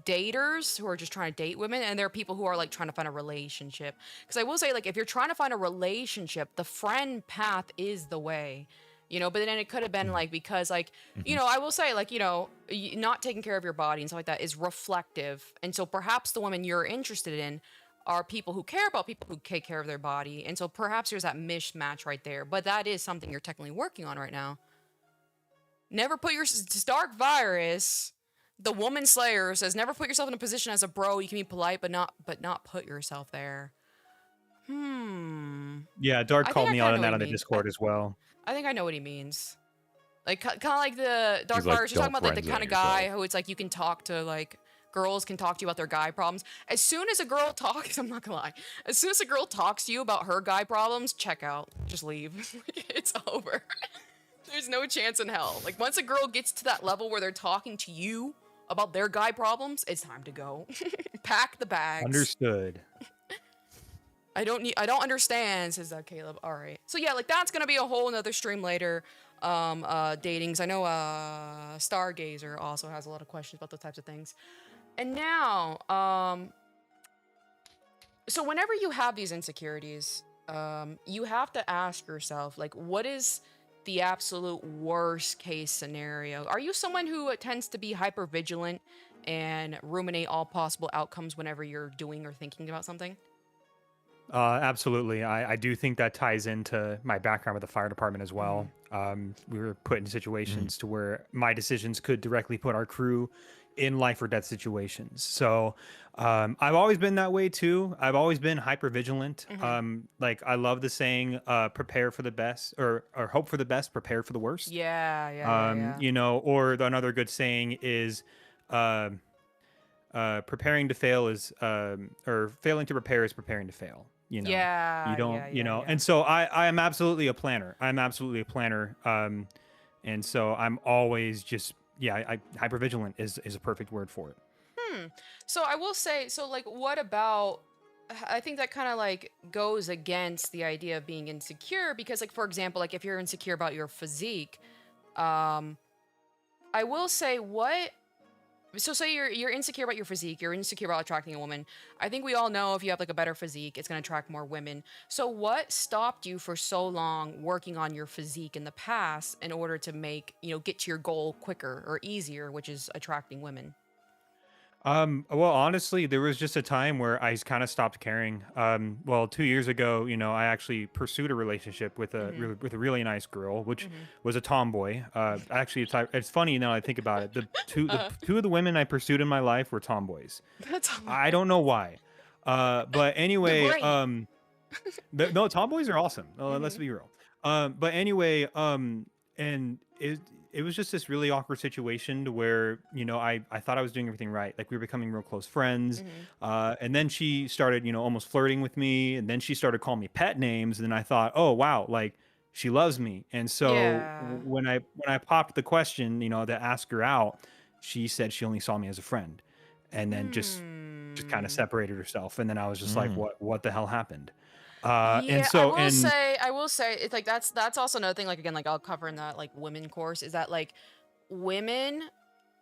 daters who are just trying to date women, and there are people who are like trying to find a relationship. Because I will say like if you're trying to find a relationship, the friend path is the way. But then it could have been like because like Mhm. I will say like not taking care of your body and stuff like that is reflective, and so perhaps the women you're interested in are people who care about people who take care of their body, and so perhaps there's that mismatch right there. But that is something you're technically working on right now. Never put your Stark Virus, the woman slayer, says never put yourself in a position as a bro. You can be polite, but not put yourself there. Yeah, Dark I think called I me kind out of on know what that he on the means. Discord as well. I think I know what he means. Like kind of like the Dark He's like, Virus. You're talking don't about like the friend kind zone of guy yourself. who it's like you can talk to like girls can talk to you about their guy problems. As soon as a girl talks, I'm not gonna lie. As soon as a girl talks to you about her guy problems, check out. Just leave. It's over. There's no chance in hell. Like once a girl gets to that level where they're talking to you about their guy problems, it's time to go. Pack the bags. Understood. I don't understand, says Caleb. All right. So yeah, like that's gonna be a whole nother stream later. Datings. I know Stargazer also has a lot of questions about those types of things. And now, so whenever you have these insecurities, you have to ask yourself, like, what is the absolute worst case scenario? Are you someone who tends to be hyper vigilant and ruminate all possible outcomes whenever you're doing or thinking about something? Absolutely. I do think that ties into my background with the fire department as well. We were put in situations to where my decisions could directly put our crew in life or death situations. So I've always been that way too. I've always been hyper vigilant. Like I love the saying, prepare for the best or hope for the best, prepare for the worst. Yeah. You know, or another good saying is, uh, preparing to fail is or failing to prepare is preparing to fail. You know, you don't, you know, Yeah. and so I am absolutely a planner. I'm absolutely a planner. And so I'm always just, yeah, hypervigilant is a perfect word for it. So I will say, so like, what about? I think that kind of like goes against the idea of being insecure because, like, for example, like if you're insecure about your physique, I will say, what So say you're insecure about your physique, you're insecure about attracting a woman. I think we all know if you have like a better physique, it's going to attract more women. So what stopped you for so long working on your physique in the past in order to make, get to your goal quicker or easier, which is attracting women? Well, honestly, there was just a time where I kind of stopped caring. Well, 2 years ago, I actually pursued a relationship with a Mhm. really nice girl, which Mhm. was a tomboy. Actually, it's funny now I think about it. The Uh, two of the women I pursued in my life were tomboys. that's I don't know why. But they're anyway, great. no, tomboys are awesome. Let's Mhm. be real. But anyway, and it was just this really awkward situation to where I thought I was doing everything right, like we were becoming real close friends, Mhm. and then she started almost flirting with me, and then she started calling me pet names, and then I thought, oh wow, like she loves me, and so Yeah. when I popped the question, to ask her out, she said she only saw me as a friend, and then just kind of Hmm. separated herself, and then I was just like, Mm. what the hell happened? And Yeah, so and I will say it's like that's also another thing. Like again, like I'll cover in that like women course is that like women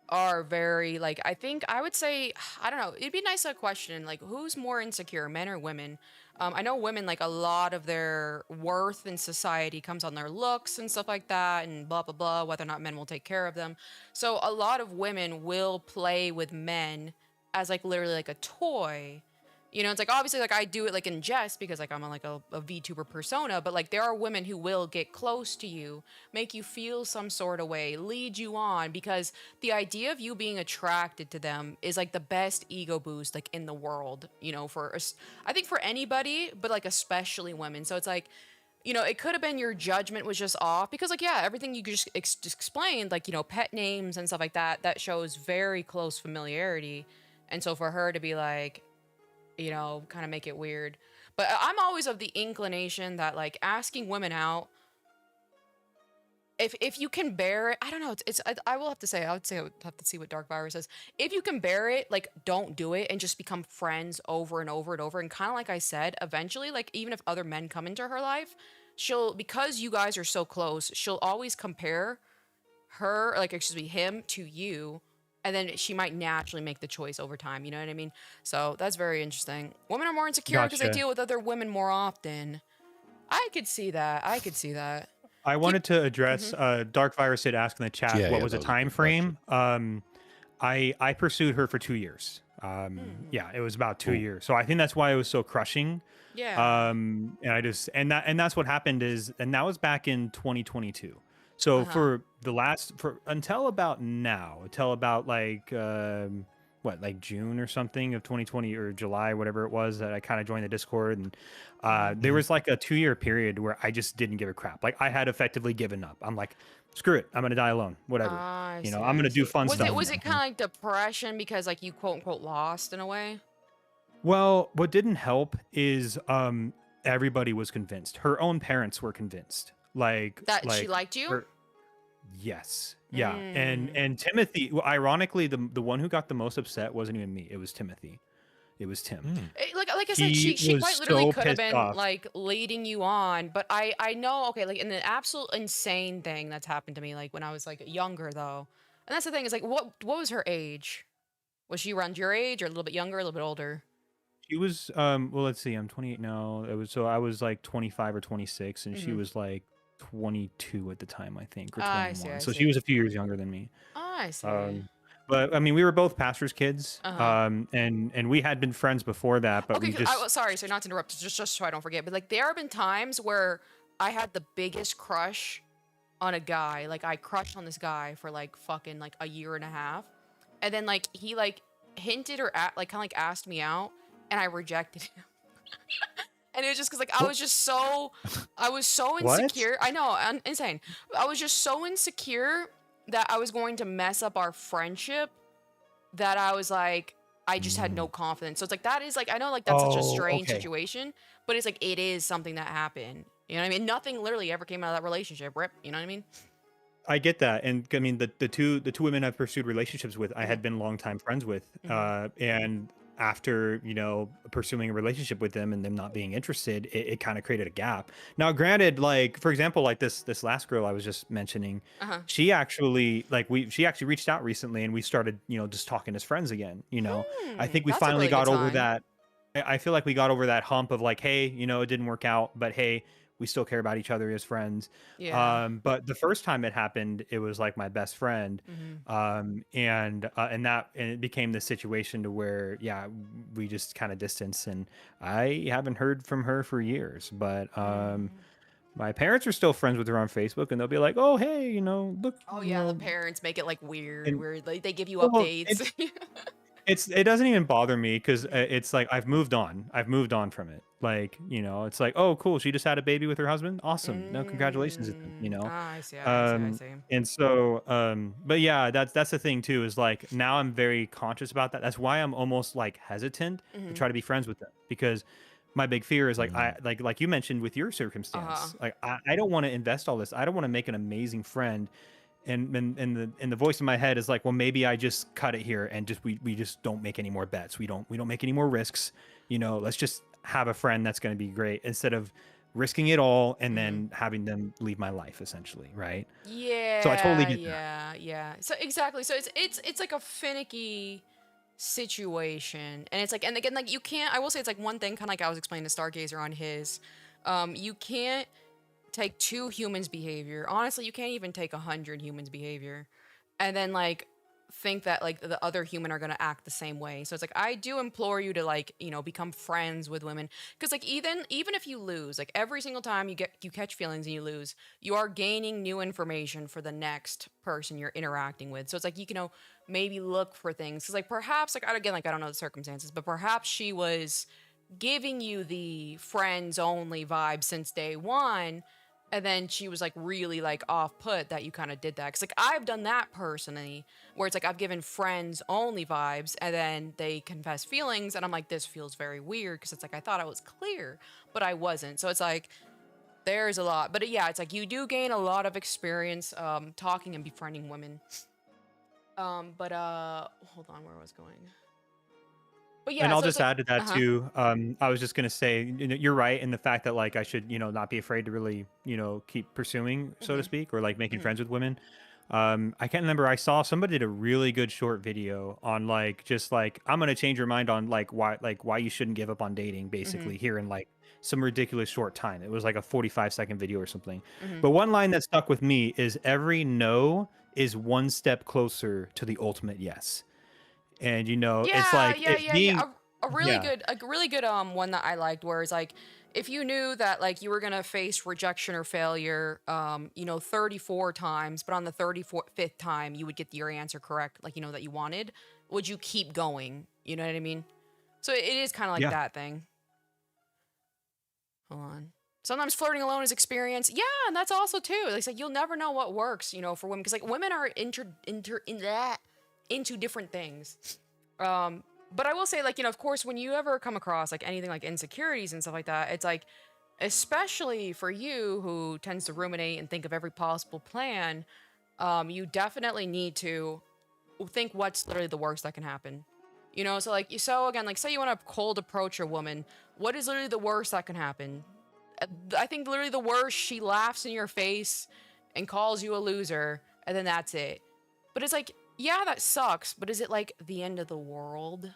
are very like I think I would say I don't know. It'd be nice to question like who's more insecure, men or women. I know women like a lot of their worth in society comes on their looks and stuff like that, and blah blah blah. Whether or not men will take care of them. So a lot of women will play with men as like literally like a toy. It's like obviously like I do it like in jest because like I'm like a VTuber persona, but like there are women who will get close to you, make you feel some sort of way, lead you on because the idea of you being attracted to them is like the best ego boost like in the world, I think for anybody, but like especially women. So it's like, it could have been your judgment was just off because like yeah, everything you just explained like, pet names and stuff like that, that shows very close familiarity. And so for her to be like, kind of make it weird. But I'm always of the inclination that like asking women out, if you can bear it, I don't know. I will have to say, I would have to see what Dark Virus says. If you can bear it, like don't do it and just become friends over and over and over. And kind of like I said, eventually, like even if other men come into her life, because you guys are so close, she'll always compare her, like excuse me, him to you, and then she might naturally make the choice over time. You know what I mean? So that's very interesting. Women are more insecure because they gotcha. deal with other women more often. I could see that. I could see that. I Keep. wanted to address Mhm. Dark Virus did ask in the chat Yeah, what yeah, was the that was a time good question. frame. I pursued her for 2 years. Hmm. Yeah, it was about two Ooh. years. So I think that's why it was so crushing. Yeah. And I just and that's what happened is, and that was back in 2022. Uh So huh. for the last for until about now, until about like what, like June or something of 2020 or July, whatever it was, that I kind of joined the Discord, and Hmm. there Mhm. was like a 2 year period where I just didn't give a crap. Like I had effectively given up. I'm like, screw it, I'm gonna die alone, whatever. I see. I'm I gonna do see. fun Was it stuff was now. it kind of like depression because like you quote unquote lost in a way? Well, what didn't help is everybody was convinced. Her own parents were convinced. That she liked you? Her yes. Yeah. Mm. And Timothy, well, ironically, the one who got the most upset wasn't even me. It was Timothy. It was Tim. Mm. Like I said, He she quite was literally so could have pissed been off. like leading you on, but I know okay, like in an absolute insane thing that's happened to me like when I was like younger though. And that's the thing is like what was her age? Was she around your age or a little bit younger, a little bit older? She was well, let's see. I'm 28 now. It was so I was like 25 or 26, and she Mm-hmm. was like 22 at the time, I think, or I see, 21. I So she see. was a few years younger than me. I see. Um, but I mean, we were both pastors' kids, Uh-huh. and we had been friends before that, but Okay, we just sorry, so not to interrupt, just so I don't forget, but like there have been times where I had the biggest crush on a guy. Like I crushed on this guy for like fucking like a year and a half. And then like he like hinted or like kind of like asked me out and I rejected him. And it was just cuz like what? I was so What? insecure. I know, I'm insane. I was just so insecure that I was going to mess up our friendship that I was like I just had no Mm. confidence. So it's like that is like I know like that's such a Oh, strange okay. situation, but it's like it is something that happened. You know what I mean? Nothing literally ever came out of that relationship. Rip. You know what I mean? I get that, and I mean the two women I've pursued relationships with, I Hmm. had been longtime friends with, Hmm. and after, pursuing a relationship with them and them not being interested, it kind of created a gap. Now, granted, like, for example, like this last girl I was just mentioning, Uh-huh. she actually reached out recently and we started, just talking as friends again. I think we That's a finally really good got over sign. that. I feel like we got over that hump of like, hey, it didn't work out, but hey, we still care about each other as friends. Yeah. But the first time it happened, it was like my best friend. Mm-hmm. And it became the situation to where, yeah, we just kind of distance, and I haven't heard from her for years, but my parents are still friends with her on Facebook, and they'll be like, oh, hey, look, Oh yeah, the parents make it like weird, and where like they give you well, updates. it doesn't even bother me because it's like I've moved on. I've moved on from it. Like, it's like, oh, cool. She just had a baby with her husband. Awesome. No, congratulations to them. I see, I see. And so, but yeah, that's the thing too, is like now I'm very conscious about that. That's why I'm almost like hesitant to try to be friends with them, because my big fear is like like you mentioned with your circumstance, like I don't want to invest all this. I don't want to make an amazing friend. And the voice in my head is like, well, maybe I just cut it here and just we just don't make any more bets. We don't make any more risks. Let's just have a friend that's going to be great instead of risking it all and then having them leave my life, essentially, right? Yeah, So I totally get that. yeah. So exactly. So it's like a finicky situation, and it's like, and again, like you can't. I will say it's like one thing, kind of like I was explaining to Stargazer on his. You can't take 2 humans' behavior. Honestly, you can't even take 100 humans' behavior, and then like think that like the other human are gonna act the same way. So it's like I do implore you to like become friends with women, because like even if you lose, like every single time you catch feelings and you lose, you are gaining new information for the next person you're interacting with. So it's like you maybe look for things, because like perhaps like I don't know the circumstances, but perhaps she was giving you the friends only vibe since day one, and then she was like really like off put that you kind of did that. Because like I've done that personally, where it's like I've given friends only vibes and then they confess feelings and I'm like, this feels very weird, because it's like I thought I was clear but I wasn't. So it's like there's a lot, but yeah, it's like you do gain a lot of experience talking and befriending women. But hold on, where was I going? But yeah, And I'll so it's just like, add to that too. I was just gonna say, you're right in the fact that like I should, not be afraid to really, keep pursuing, so to speak, or like making friends with women. I can't remember. I saw somebody did a really good short video on like just like I'm gonna change your mind on like why you shouldn't give up on dating, basically, here in like some ridiculous short time. It was like a 45-second video or something. But one line that stuck with me is every no is one step closer to the ultimate yes. And it's like if being A really good one that I liked, where it's like if you knew that like you were gonna face rejection or failure 34 times, but on the 35th time you would get your answer correct, like that you wanted, would you keep going? You know what I mean? So it is kind of like that thing. Hold on. Sometimes flirting alone is experience. Yeah, and that's also too. It's like you'll never know what works, for women, because like women are into different things. But I will say, like, of course, when you ever come across like anything like insecurities and stuff like that, it's like, especially for you who tends to ruminate and think of every possible plan, you definitely need to think what's literally the worst that can happen. So like, again, like, say you want to cold approach a woman, what is literally the worst that can happen? I think literally the worst, she laughs in your face and calls you a loser, and then that's it. But it's like, yeah, that sucks, but is it like the end of the world?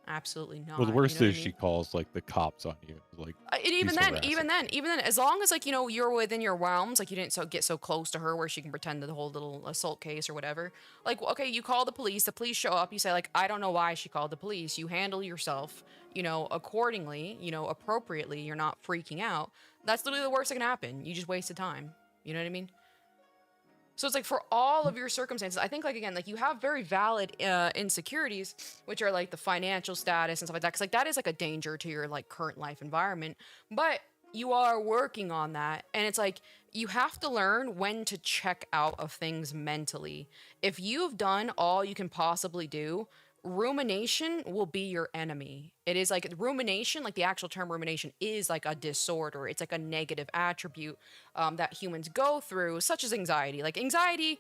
Absolutely not. Well, the worst you know is what I she mean? calls like the cops on you, like And even she's then, harassing. as long as like you're within your realms, like you didn't get so close to her where she can pretend the whole little assault case or whatever. Like, okay, you call the police show up, you say like, I don't know why she called the police. You handle yourself, accordingly, appropriately. You're not freaking out. That's literally the worst that can happen. You just wasted time. You know what I mean? So it's like for all of your circumstances, I think like, again, like you have very valid insecurities, which are like the financial status and stuff like that. Because like that is like a danger to your like current life environment. But you are working on that. And it's like you have to learn when to check out of things mentally. If you've done all you can possibly do, rumination will be your enemy. It is like rumination, like the actual term rumination is like a disorder. It's like a negative attribute that humans go through, such as anxiety. Like anxiety,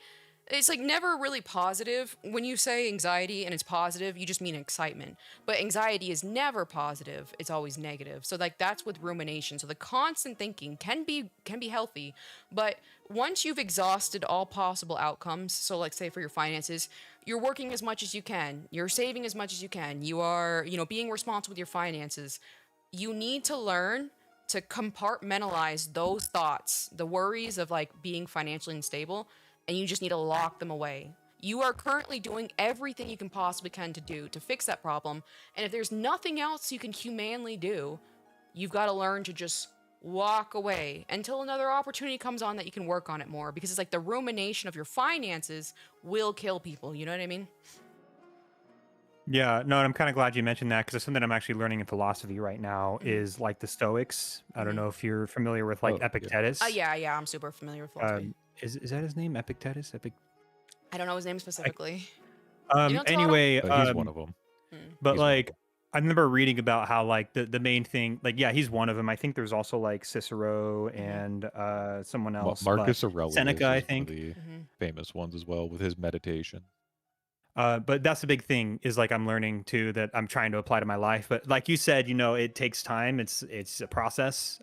it's like never really positive. When you say anxiety and it's positive, you just mean excitement. But anxiety is never positive. It's always negative. So like that's with rumination. So the constant thinking can be healthy, but once you've exhausted all possible outcomes, so like say for your finances, you're working as much as you can, you're saving as much as you can, you are, being responsible with your finances. You need to learn to compartmentalize those thoughts, the worries of like being financially unstable, and you just need to lock them away. You are currently doing everything you can possibly can to do to fix that problem. And if there's nothing else you can humanly do, you've got to learn to just walk away until another opportunity comes on that you can work on it more, because it's like the rumination of your finances will kill people. You know what I mean? Yeah, no, and I'm kind of glad you mentioned that because it's something I'm actually learning in philosophy right now is like the Stoics. I don't know if you're familiar with like Oh, yeah. Epictetus. Yeah, I'm super familiar with philosophy. Is that his name? Epictetus? I don't know his name specifically. You don't, Todd? Anyway, He's one of them. but He's one of like them. I remember reading about how like the main thing, like yeah, he's one of them. I think there's also like Cicero and someone else, Marcus but Aurelius Seneca, I is one think. of the famous ones as well with his meditation. But that's the big thing is like I'm learning too that I'm trying to apply to my life. But like you said, it takes time. It's a process.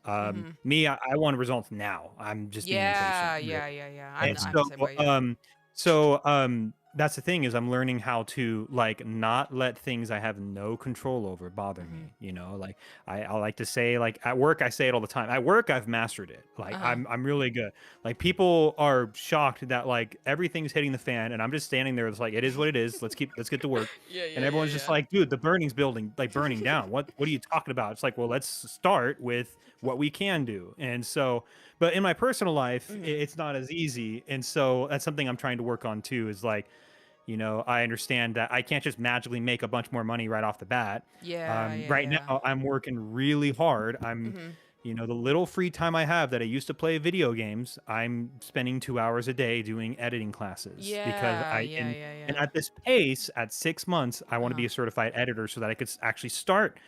Me, I want results now. I'm just being impatient. Yeah. I'm And the same way. Yeah. That's the thing is I'm learning how to like not let things I have no control over bother me. Like I like to say like at work I say it all the time. At work I've mastered it. Like I'm really good. Like people are shocked that like everything's hitting the fan and I'm just standing there. It's like it is what it is. Let's get to work. And everyone's just like, dude, the burning down. What are you talking about? It's like, well, let's start with what we can do. And so, but in my personal life, it's not as easy. And so that's something I'm trying to work on too, is like, I understand that I can't just magically make a bunch more money right off the bat. Right now I'm working really hard. I'm, the little free time I have that I used to play video games, I'm spending 2 hours a day doing editing classes because and at this pace, at 6 months, I want to be a certified editor so that I could actually start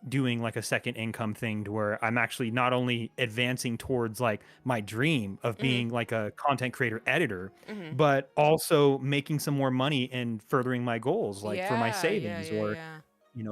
doing like a second income thing to where I'm actually not only advancing towards like my dream of being like a content creator editor, but also making some more money and furthering my goals, like for my savings or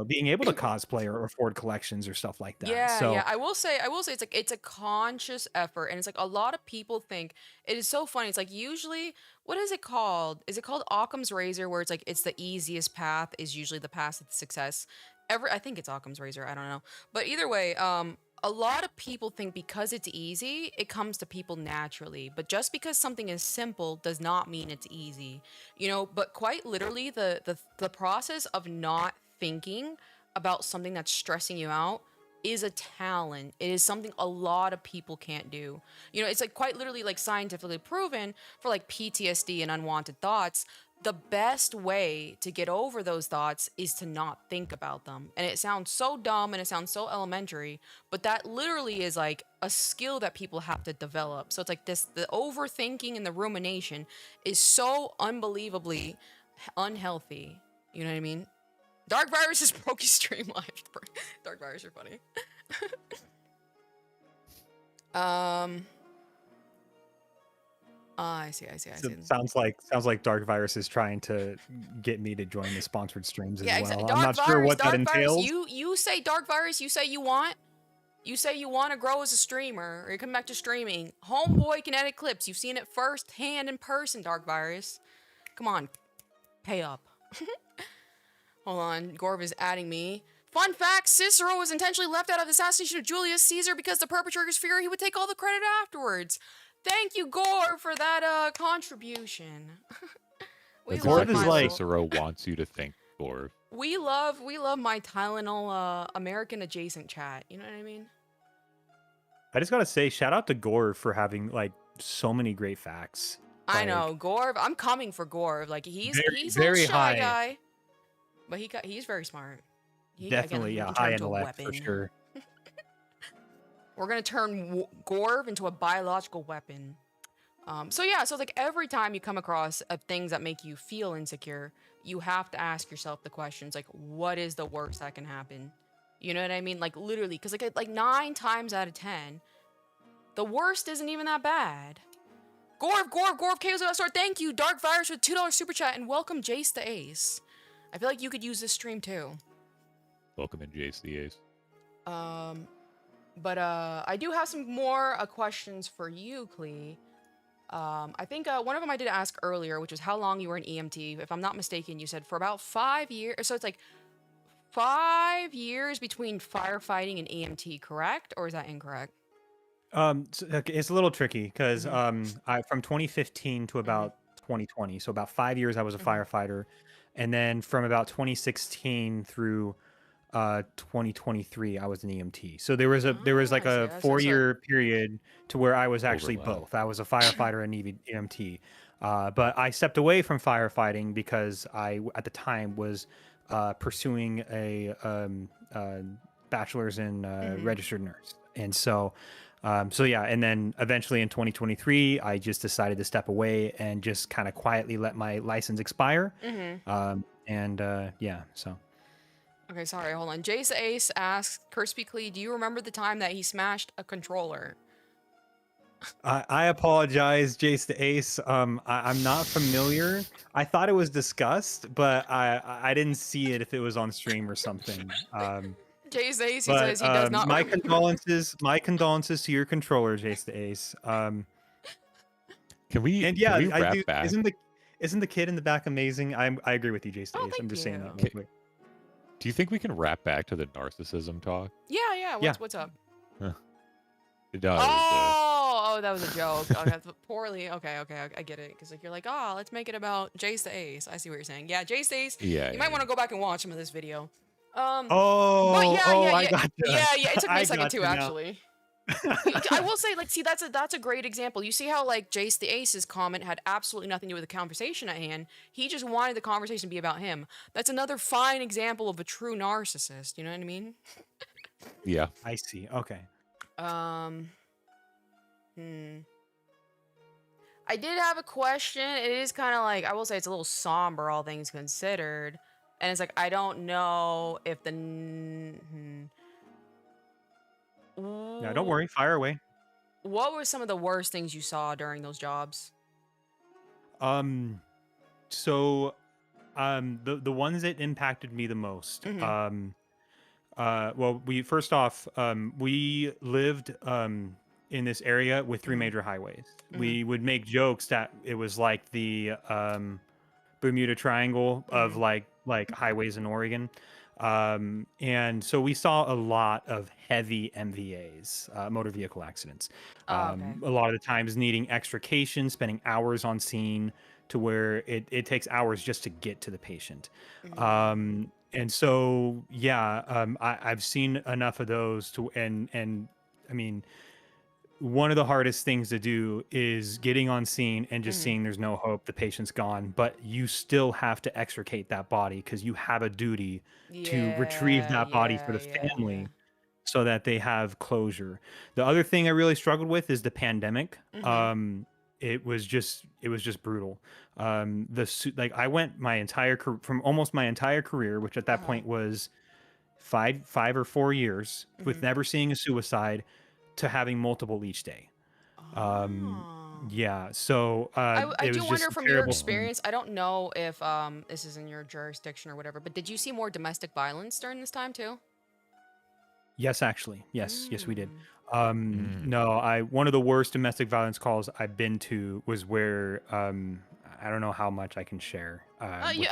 being able to cosplay or afford collections or stuff like that. Yeah. I will say it's like it's a conscious effort, and it's like a lot of people think it is so funny. It's like usually, what is it called? Is it called Occam's razor, where it's like it's the easiest path is usually the path to success? I think it's Occam's razor. I don't know, but either way, a lot of people think because it's easy, it comes to people naturally. But just because something is simple does not mean it's easy, But quite literally, the process of not thinking about something that's stressing you out is a talent. It is something a lot of people can't do. It's like quite literally like scientifically proven for like PTSD and unwanted thoughts. The best way to get over those thoughts is to not think about them. And it sounds so dumb and it sounds so elementary, but that literally is like a skill that people have to develop. So it's like the overthinking and the rumination is so unbelievably unhealthy. You know what I mean? Dark Virus is broke his stream live. Dark Virus are funny. I see. So sounds like Dark Virus is trying to get me to join the sponsored streams as well. Dark I'm not Virus, sure what Dark that entails. Virus, you say Dark Virus, you say you want to grow as a streamer, or you come back to streaming. Homeboy can edit clips. You've seen it firsthand in person, Dark Virus. Come on, pay up. Hold on, Gorb is adding me. Fun fact, Cicero was intentionally left out of the assassination of Julius Caesar because the perpetrators feared he would take all the credit afterwards. Thank you, Gore, for that contribution. That's exactly what Cicero wants you to think, Gore. We love my Tylenol American adjacent chat. You know what I mean? I just gotta say, shout out to Gore for having like so many great facts. I know, Gorb. I'm coming for Gorb. Like he's very a shy high guy, but he's very smart. Definitely, again, high intellect for sure. We're gonna turn Gorb into a biological weapon. So like every time you come across things that make you feel insecure, you have to ask yourself the questions like, what is the worst that can happen? You know what I mean? Like literally, because like 9 times out of 10, the worst isn't even that bad. Gorv, Chaos Store, thank you. Dark Virus with $2 super chat, and welcome Jace the Ace. I feel like you could use this stream too. Welcome in, Jace the Ace. But I do have some more questions for you, Klee. I think one of them I did ask earlier, which was how long you were an EMT. If I'm not mistaken, you said for about 5 years. So it's like 5 years between firefighting and EMT, correct? Or is that incorrect? So, okay, it's a little tricky because I from 2015 to about 2020, so about 5 years I was a firefighter, and then from about 2016 through 2023 I was an EMT. So there was like I see. a So 4-year period to where I was actually Overlap. both. I was a firefighter and EMT, but I stepped away from firefighting because I at the time was pursuing a bachelor's in registered nurse, and so yeah, and then eventually in 2023 I just decided to step away and just kind of quietly let my license expire. Yeah, so Okay, sorry, hold on. Jace Ace asks, KrispyKlee, do you remember the time that he smashed a controller? I apologize, Jace the Ace. I'm not familiar. I thought it was discussed, but I didn't see it if it was on stream or something. Jace Ace, he But says he does not my remember. condolences to your controller, Jace the Ace. Can we And yeah, can we I wrap do. back? Isn't the kid in the back amazing? I agree with you, Jace the Oh, Ace. I'm thank just saying that you. real quick. Do you think we can wrap back to the narcissism talk? Yeah, what's up? It does. Oh, that was a joke. Okay, poorly. Okay, I get it. Because like you're like, oh, let's make it about Jace the Ace. I see what you're saying. Yeah, Jace the Ace. Yeah. You might want to go back and watch some of this video. I got you. Yeah, it took me I a second got too, you now. actually. I will say, like, see, that's a great example. You see how like Jace the Ace's comment had absolutely nothing to do with the conversation at hand. He just wanted the conversation to be about him. That's another fine example of a true narcissist. You know what I mean? Yeah. I see. Okay. I did have a question. It is kind of like, I will say it's a little somber, all things considered. And it's like, I don't know if the... Yeah, don't worry. Fire away. What were some of the worst things you saw during those jobs? So the ones that impacted me the most, well, we lived in this area with 3 major highways. We would make jokes that it was like the Bermuda Triangle of like highways in Oregon. And so we saw a lot of heavy MVAs, motor vehicle accidents. A lot of the times needing extrication, spending hours on scene to where it takes hours just to get to the patient. And so, yeah, I've seen enough of those and I mean, one of the hardest things to do is getting on scene and just seeing there's no hope, the patient's gone, but you still have to extricate that body because you have a duty to retrieve that body for the family so that they have closure. The other thing I really struggled with is the pandemic. It was just brutal. Like I went from almost my entire career, which at that point was five or 4 years, with never seeing a suicide, to having multiple each day. Yeah, so I do wonder from your terrible. experience, I don't know if this is in your jurisdiction or whatever, but did you see more domestic violence during this time too? Yes, actually. Yes, we did. No, one of the worst domestic violence calls I've been to was where I don't know how much I can share. You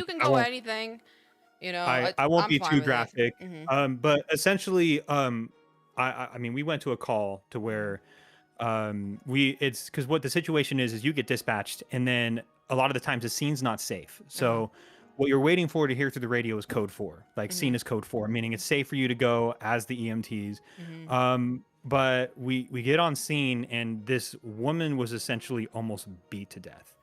can go anything. You know, I won't I'm be fine too with it. graphic. But essentially, I mean, we went to a call to where it's because what the situation is you get dispatched, and then a lot of the times the scene's not safe. So what you're waiting for to hear through the radio is code 4. Like scene is code 4, meaning it's safe for you to go as the EMTs. But we get on scene, and this woman was essentially almost beat to death.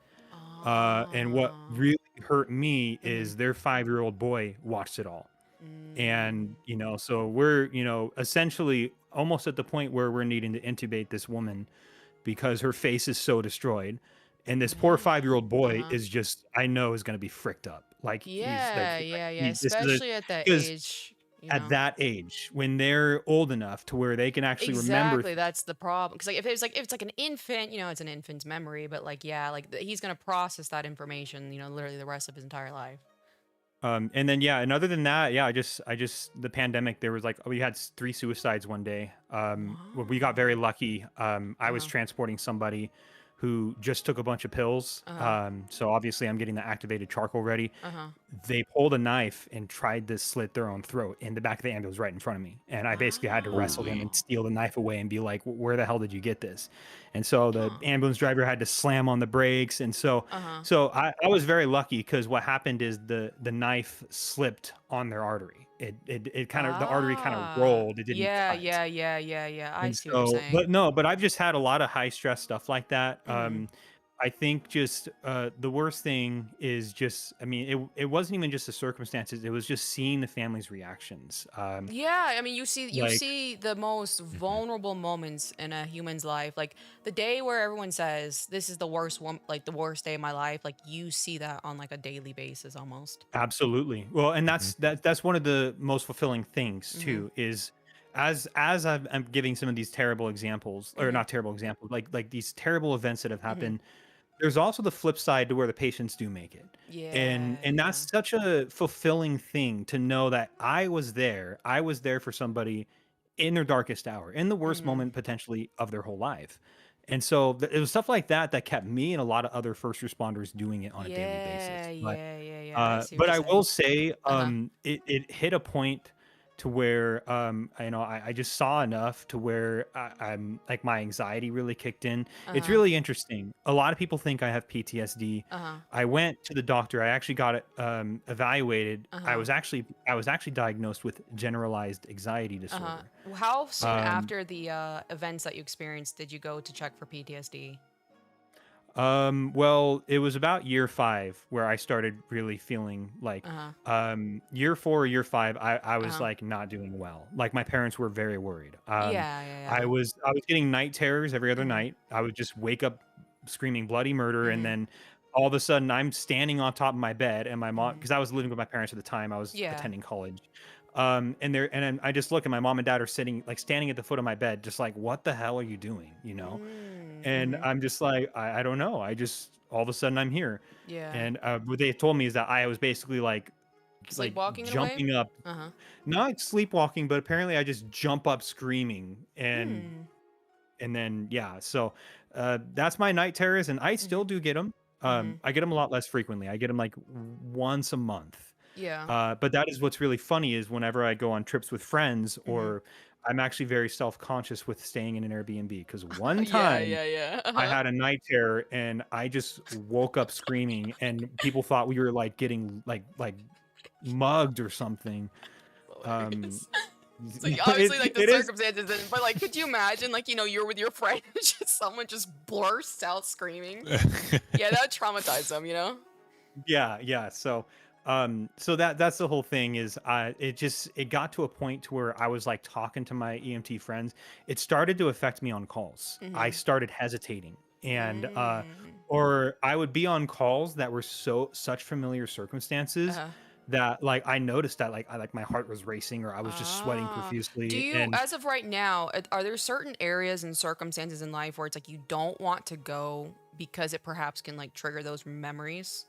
And what really hurt me is their 5-year-old boy watched it all. And, so we're, essentially almost at the point where we're needing to intubate this woman because her face is so destroyed. And this poor 5-year-old boy is just, I know, is going to be fricked up. Like, especially at that because age. you at know? that age, when they're old enough to where they can actually remember Exactly, that's the problem. Because like, if it's like an infant, you know, it's an infant's memory, but, like, yeah, like, he's gonna process that information, you know, literally the rest of his entire life. And then yeah, and other than that, yeah, I just the pandemic. There was like we had 3 suicides one day. We got very Wow. lucky. I was Uh-huh. transporting somebody who just took a bunch of pills. Uh-huh. So obviously I'm getting the activated charcoal ready. Uh-huh. They pulled a knife and tried to slit their own throat in the back of the ambulance right in front of me, and I basically had to Oh wrestle him Wow. and wow. steal the knife away and be like, "Where the hell did you get this?" And so the Huh. ambulance driver had to slam on the brakes, and so Uh-huh. so I was very lucky because what happened is the knife slipped on their artery. It kind of the artery kind of Ah. rolled. It didn't Yeah, cut. yeah, yeah, yeah, yeah, I And see what you're so, saying. but no, but I've just had a lot of high stress stuff like that. Mhm. I think just the worst thing is just, I mean, it wasn't even just the circumstances. It was just seeing the family's reactions. Yeah, I mean, you Like, see the most Mhm. vulnerable moments in a human's life, like the day where everyone says this is the worst one, like the worst day of my life. Like you see that on like a daily basis almost. absolutely. Well, and Mhm. that's one of the most fulfilling things Mhm. too, is I'm giving some of these terrible examples, or Mhm. not terrible examples, like these terrible events that have Mhm. happened. There's also the flip side to where the patients do make it. Yeah, And yeah. that's such a fulfilling thing to know that I was there. I was there for somebody in their darkest hour, in the worst Mhm. moment potentially of their whole life. And so it was stuff like that that kept me and a lot of other first responders doing it on a daily basis. Yeah, But yeah, yeah, yeah. I see what but you're I will saying. say, Uh-huh. it hit a point to where, I just saw enough to where I'm like my anxiety really kicked in. It's Uh-huh. really interesting. A lot of people think I have PTSD. Uh-huh. I went to the doctor. I actually got it evaluated. Uh-huh. I was actually diagnosed with generalized anxiety Uh-huh. disorder. How soon Um, after the events that you experienced did you go to check for PTSD? well, it was about year 5 where I started really feeling like, Uh-huh. year 4, year 5, I was Uh-huh. like not doing well. Like my parents were very worried. Yeah, yeah, yeah. I was getting night terrors every other Mhm. night. I would just wake up screaming bloody murder, and Mhm. then all of a sudden I'm standing on top of my bed, and my mom, Mhm. because I was living with my parents at the time, I was Yeah. attending college. And then I just look, and my mom and dad are sitting like standing at the foot of my bed, just like, what the hell are you doing? You know? Mm. And Mhm. I'm just like, I don't know. I just all of a sudden I'm here. Yeah. And what they told me is that I was basically like Sleepwalking in a way? jumping up, Uh-huh. not sleepwalking, but apparently I just jump up screaming, Hmm. and then yeah. So that's my night terrors, and I still Mhm. do get them. Mhm. I get them a lot less frequently. I get them like once a month. Yeah. But that is what's really funny is whenever I go on trips with friends, Mhm. or I'm actually very self-conscious with staying in an Airbnb, because one Yeah, time yeah, yeah. I Uh-huh. had a night terror and I just woke up screaming, and people thought we were like getting like mugged or something. Um, Hilarious. So no, obviously like the it is. circumstances didn't, but like could you imagine like, you know, you're with your friend and just someone just bursts out screaming? Yeah, that would traumatize them, you know? Yeah, yeah. So that's the whole thing is, it got to a point to where I was like talking to my EMT friends. It started to affect me on calls. I Mhm. started hesitating, and Mm. or I would be on calls that were such familiar circumstances Uh-huh. that like I noticed that like my heart was racing, or I was just sweating Ah, do profusely. you, And as of right now, are there certain areas and circumstances in life where it's like you don't want to go because it perhaps can like trigger those memories?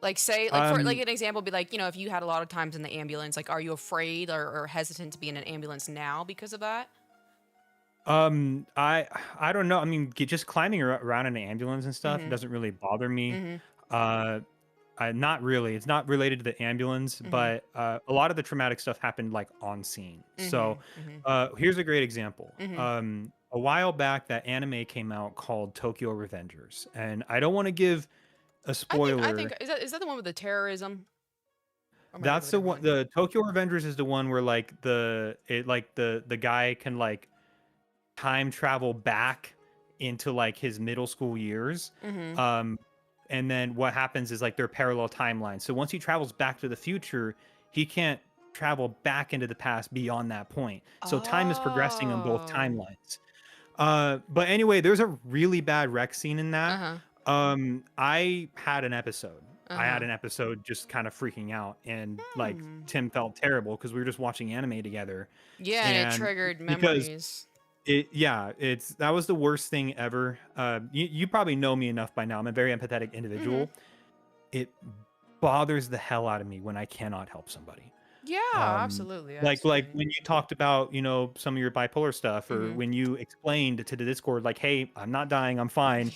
Like say, like for like um an example, be like, you know, if you had a lot of times in the ambulance, like, are you afraid or hesitant to be in an ambulance now because of that? I don't know. I mean, just climbing around in an ambulance and stuff Mm-hmm. doesn't really bother me. Mm-hmm. Uh, not really. It's not related to the ambulance, Mm-hmm. but a lot of the traumatic stuff happened like on scene. So, Mm-hmm. here's a great example. Mm-hmm. A while back, that anime came out called Tokyo Revengers, and I don't want to give a I think spoiler. is that the one with the terrorism? Or am I thinking of That's a the different one. one? The Tokyo Revengers is the one where like the guy can like time travel back into like his middle school years. Mm-hmm. Um, and then what happens is like they're parallel timelines. So once he travels back to the future, he can't travel back into the past beyond that point. So time is progressing on both Oh. timelines. But anyway, there's a really bad wreck scene in that. Uh-huh. I had an episode. I had Uh-huh. an episode just kind of freaking out, and like Hmm. Tim felt terrible because we were just watching anime together, Yeah, and it and triggered because memories. it's that was the worst thing ever. You probably know me enough by now. I'm a very empathetic Hmm. individual. It bothers the hell out of me when I cannot help somebody. Yeah, Um, absolutely, like absolutely. when you talked about, some of your bipolar stuff, or Hmm. when you explained to the Discord, like, "Hey, I'm not dying, I'm fine."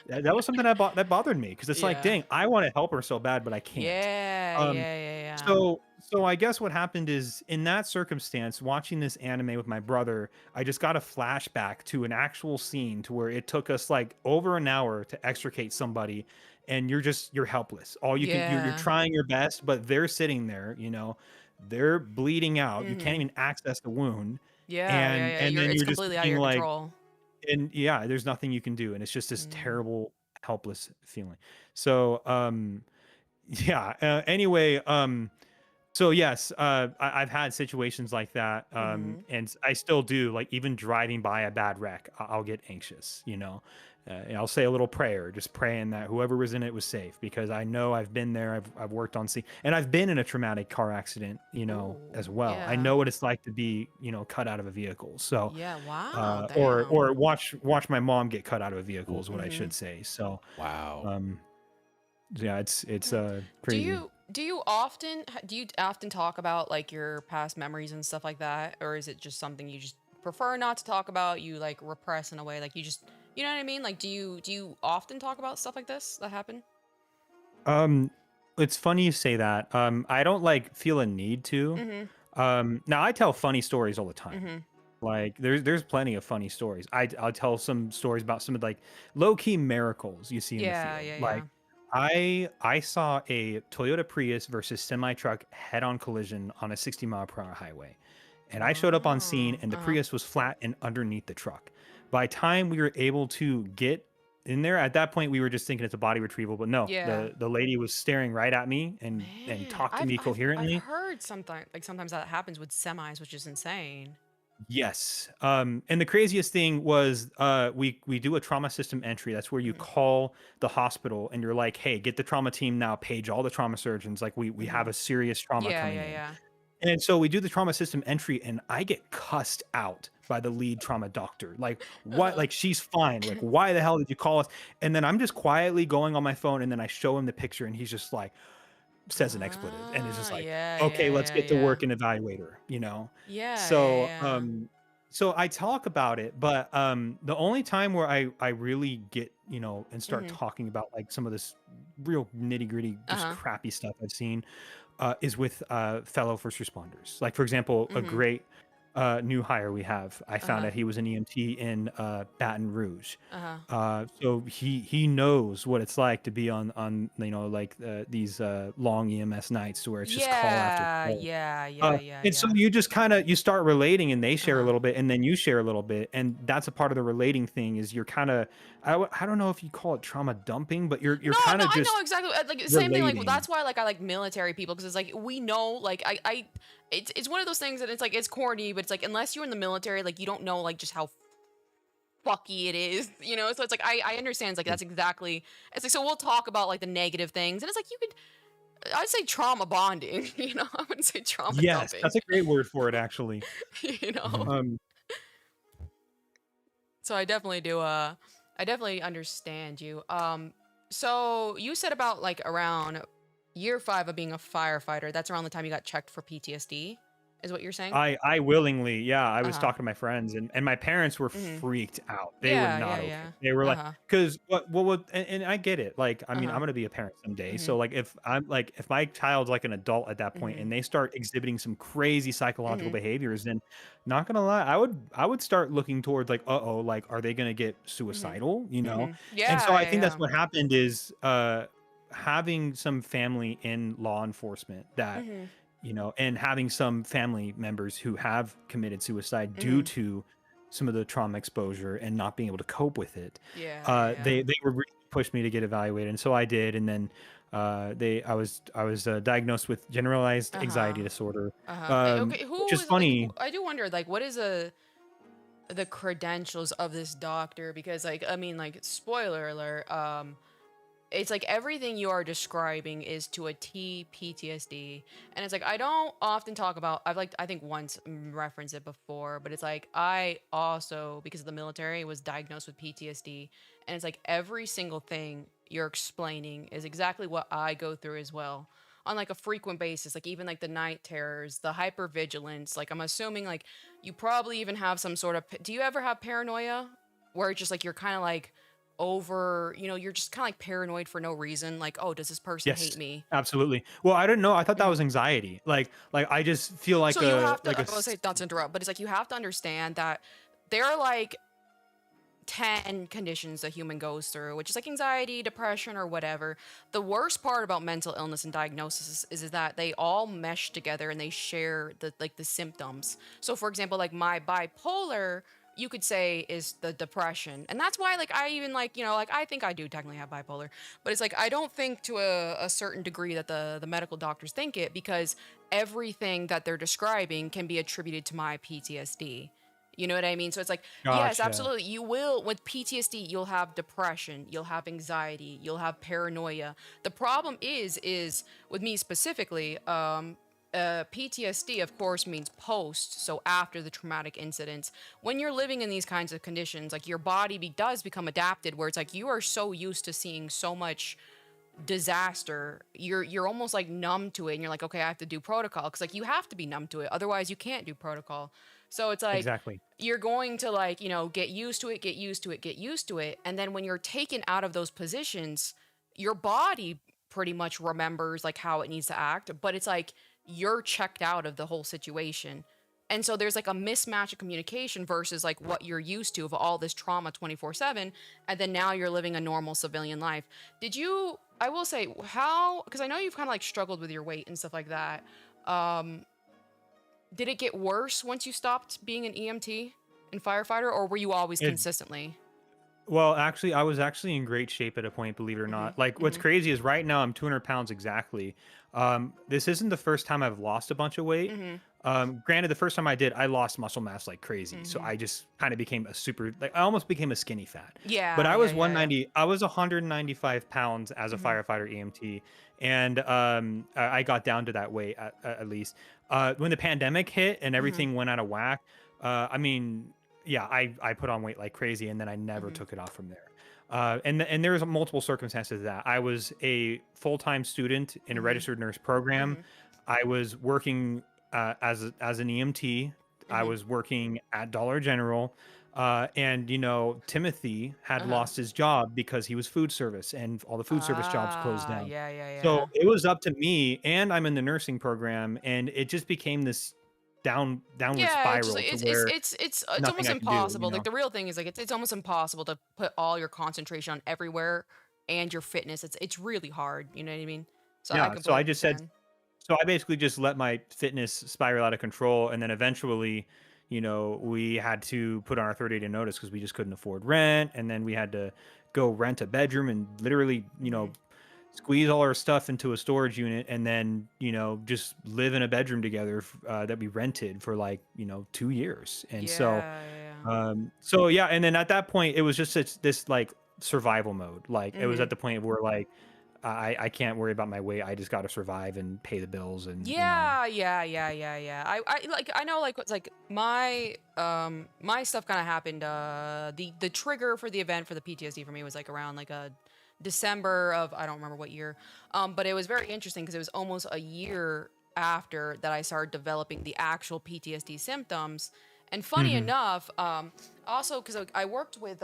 Yeah. That was something that bothered me because it's like, Yeah. dang, I want to help her so bad, but I can't. Yeah, Um, yeah, yeah, yeah. so I guess what happened is in that circumstance, watching this anime with my brother, I just got a flashback to an actual scene to where it took us like over an hour to extricate somebody, and you're helpless. All you can you're Yeah. trying your best, but they're sitting there, they're bleeding out. You can't Hmm. even access the wound, Yeah, yeah, and yeah. and then It's you're just completely out of thinking your like, control. and yeah, there's nothing you can do, and it's just this Mm. terrible, helpless feeling. So yeah. Anyway, so yes, I've had situations like that, Hmm. and I still do. Like even driving by a bad wreck, I'll get anxious. And I'll say a little prayer, just praying that whoever was in it was safe, because I know I've been there. I've worked on scene, and I've been in a traumatic car accident, Ooh, as well. I yeah. know what it's like to be, cut out of a vehicle. So, Yeah, wow, or damn. watch my mom get cut out of a vehicle Ooh, is what I Hmm. should say. So, wow. um, yeah, it's Hmm. Do crazy. you often talk about like your past memories and stuff like that, or is it just something you just prefer not to talk about? You like repress in a way, like you know what I mean? Like, do you often talk about stuff like this that happen? Um, it's funny you say that. I don't like feel a need to. Mm-hmm. Now I tell funny stories all the time. Mm-hmm. Like there's plenty of funny stories. I'll tell some stories about some of like low key miracles you see in the Yeah, field. yeah, yeah. Like I saw a Toyota Prius versus semi truck head on collision on a 60-mile-per-hour highway, and I showed up on scene, Oh, and the uh-huh. Prius was flat and underneath the truck. By the time we were able to get in there, at that point we were just thinking it's a body retrieval, but no, Yeah. the lady was staring right at me and Man, talked to I've me I've I've coherently. heard sometimes that happens with semis, which is insane. Yes. And the craziest thing was we do a trauma system entry. That's where you Hmm. call the hospital and you're like, hey, get the trauma team now, page all the trauma surgeons. Like we Hmm. have a serious trauma Yeah, coming yeah, in. yeah. And so we do the trauma system entry, and I get cussed out by the lead trauma doctor. Like, what? Like, she's fine. Like, why the hell did you call us? And then I'm just quietly going on my phone, and then I show him the picture, and he's just like, says an expletive, and it's just like, Yeah, okay, yeah, let's yeah, get to yeah. work and evaluate her. Yeah, yeah, So, yeah. so I talk about it, but the only time where I really get, and start Mhm. talking about like some of this real nitty gritty, just Uh-huh. crappy stuff I've seen, is with fellow first responders. Like, for example, a Mhm. great new hire we have. I found Uh-huh. out he was an EMT in Baton Rouge. Uh-huh. So he knows what it's like to be on like these long EMS nights where it's just call after Yeah, call. yeah, yeah, yeah, And so yeah. you just kind of you start relating, and they share a Uh-huh. little bit, and then you share a little bit, and that's a part of the relating thing. Is you're kind of I don't know if you call it trauma dumping, but you're No, kind no, of I know just exactly. Like same thing. Like relating. that's why like I like military people because it's like we know. Like it's one of those things that it's like it's corny, but it's like unless you're in the military, like you don't know like just how fucky it is, you know. So it's like I understand. It's like that's exactly. It's like so we'll talk about like the negative things, and it's like you could. I'd say trauma bonding. You know, I wouldn't say trauma Yes, dumping. that's a great word for it, actually. You know. Mhm. Um, So I definitely do. I definitely understand you. So you said about like around year 5 of being a firefighter. That's around the time you got checked for PTSD, is what you're saying? I willingly, yeah, I Uh was huh. talking to my friends, and my parents were Mhm. freaked out. They were Yeah, not yeah, okay. yeah. They were Uh like, huh. because what, and I get it. Like, I Uh mean, I'm huh. gonna be a parent someday, so Mhm. like, if my child's like an adult at that point, Mhm. and they start exhibiting some crazy psychological Mhm. behaviors, then not gonna lie, I would start looking towards like, uh-oh, like, are they gonna get Mhm. suicidal? Mhm. And so Yeah, I yeah, think that's yeah. what happened is having some family in law enforcement that Mhm. and having some family members who have committed suicide due Mhm. to some of the trauma exposure and not being able to cope with it. Yeah, yeah, yeah. They were really pushed me to get evaluated, and so I did. And then I was diagnosed with generalized Uh huh. anxiety disorder, Uh huh. Okay. which Who is is like? funny. I do wonder. Like, what is the credentials of this doctor? Because like, I mean, like, spoiler alert. it's like everything you are describing is to a T PTSD. And it's like I don't often talk about, I think once referenced it before, but it's like I also, because of the military, was diagnosed with PTSD. And it's like every single thing you're explaining is exactly what I go through as well on like a frequent basis, like even like the night terrors, the hypervigilance. Like I'm assuming like you probably even have some sort of, do you ever have paranoia where it's just like you're kind of like over, you're just kind of like paranoid for no reason, like, oh, does this person hate Yes, me? absolutely. Well, I didn't know. I thought that Mhm. was anxiety. Like I just feel like So you have to, I will say, s- not to interrupt, but it's like you have to understand that there are like 10 conditions a human goes through, which is like anxiety, depression, or whatever. The worst part about mental illness and diagnosis is that they all mesh together and they share the symptoms. So for example, like my bipolar, you could say, is the depression. And that's why like I even like, like I think I do technically have bipolar, but it's like I don't think to a certain degree that the medical doctors think it, because everything that they're describing can be attributed to my PTSD. You know what I mean? So it's like, yes, Gotcha. absolutely. You will, with PTSD, you'll have depression, you'll have anxiety, you'll have paranoia. The problem is with me specifically, PTSD, of course, means post, so after the traumatic incidents. When you're living in these kinds of conditions, like your body does become adapted, where it's like you are so used to seeing so much disaster, you're almost like numb to it, and you're like, okay, I have to do protocol, because like you have to be numb to it, otherwise you can't do protocol. So it's like Exactly. you're going to like, get used to it, get used to it, get used to it, and then when you're taken out of those positions, your body pretty much remembers like how it needs to act, but it's like you're checked out of the whole situation. And so there's like a mismatch of communication versus like what you're used to of all this trauma 24/7, and then now you're living a normal civilian life. Did you, I will say, how, because I know you've kind of like struggled with your weight and stuff like that. Um, did it get worse once you stopped being an EMT and firefighter, or were you always It consistently? Well, actually, I was actually in great shape at a point, believe it or Mm-hmm. not. Like, what's Mm-hmm. crazy is right now I'm 200 pounds exactly. This isn't the first time I've lost a bunch of weight. Mm-hmm. Granted, the first time I did, I lost muscle mass like crazy. So Mm-hmm. I just kind of became a super, like, I almost became a skinny fat. But Yeah, I yeah, was yeah, yeah. 190, I was 195 pounds as a Mm-hmm. firefighter EMT. And I got down to that weight at least. When the pandemic hit and Mm-hmm. everything went out of whack, I mean, yeah, I put on weight like crazy and then I never Mm-hmm. took it off from there. And there's multiple circumstances to that. I was a full-time student in a Mm-hmm. registered nurse program. Mm-hmm. I was working as an EMT. I Mm-hmm. was working at Dollar General. And Timothy had Uh-huh. lost his job because he was food service and all the food service jobs closed Ah, down. yeah, yeah, yeah. So it was up to me, and I'm in the nursing program, and it just became this downward Yeah, it's just spiral like to it's where it's it's it's nothing almost I could do, impossible. Like the real thing is like it's almost impossible to put all your concentration on everywhere and your fitness. It's really hard. You know what I mean? So I Yeah, so completely I just said understand. so I basically just let my fitness spiral out of control, and then eventually, we had to put on our 30-day notice because we just couldn't afford rent, and then we had to go rent a bedroom and literally, Hmm. squeeze all our stuff into a storage unit, and then, just live in a bedroom together that we rented for like, 2 years. And so, Yeah, yeah, so yeah, and then at that point, it was just this like survival mode. Like yeah. it was Hmm. at the point where like I can't worry about my weight. I just got to survive and pay the bills and Yeah, yeah, yeah, yeah, yeah. I like I know like what's like my stuff kind of happened. The trigger for the event for the PTSD for me was like around like a December of, I don't remember what year. But it was very interesting because it was almost a year after that I started developing the actual PTSD symptoms. And funny Mhm. enough, also because I worked with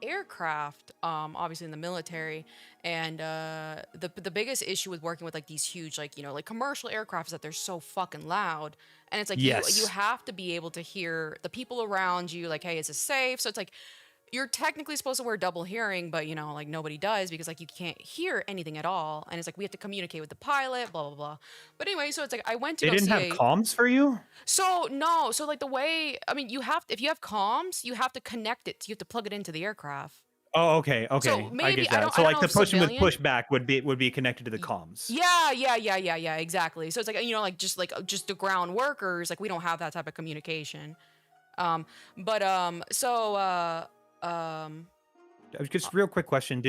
aircraft, obviously in the military, and the biggest issue with working with like these huge like commercial aircraft is that they're so fucking loud, and it's like you Yes. have to be able to hear the people around you, like, hey, is this safe? So it's like you're technically supposed to wear double hearing, but like nobody does, because like you can't hear anything at all, and it's like we have to communicate with the pilot, blah blah blah. But anyway, so it's like I went to They go didn't see have a, comms for you? so no, so like the way, I mean, you have to, if you have comms, you have to connect it, you have to plug it into the aircraft. Oh, okay, So okay. I maybe get I that. don't So I don't like know the if pushing with civilian. pushback would be connected to the comms. Yeah, yeah, yeah, yeah, yeah, exactly. So it's like just the ground workers, like we don't have that type of communication. Um, but so um Just real quick question.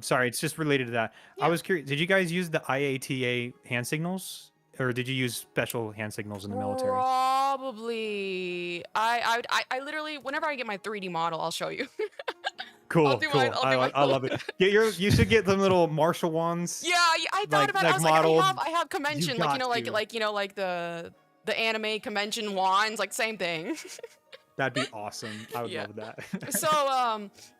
Sorry, it's just related to that. Yeah. I was curious. Did you guys use the IATA hand signals, or did you use special hand signals in the military? Probably. I literally, whenever I get my 3D model, I'll show you. Cool, do cool. mine- I'll do mine. I love it. You should get them little Marshall wands. Yeah, I thought about it. I was modeled. like, I have convention, like, you know, got to. like the anime convention wands, like same thing. That'd be awesome. I would Yeah. love that. So,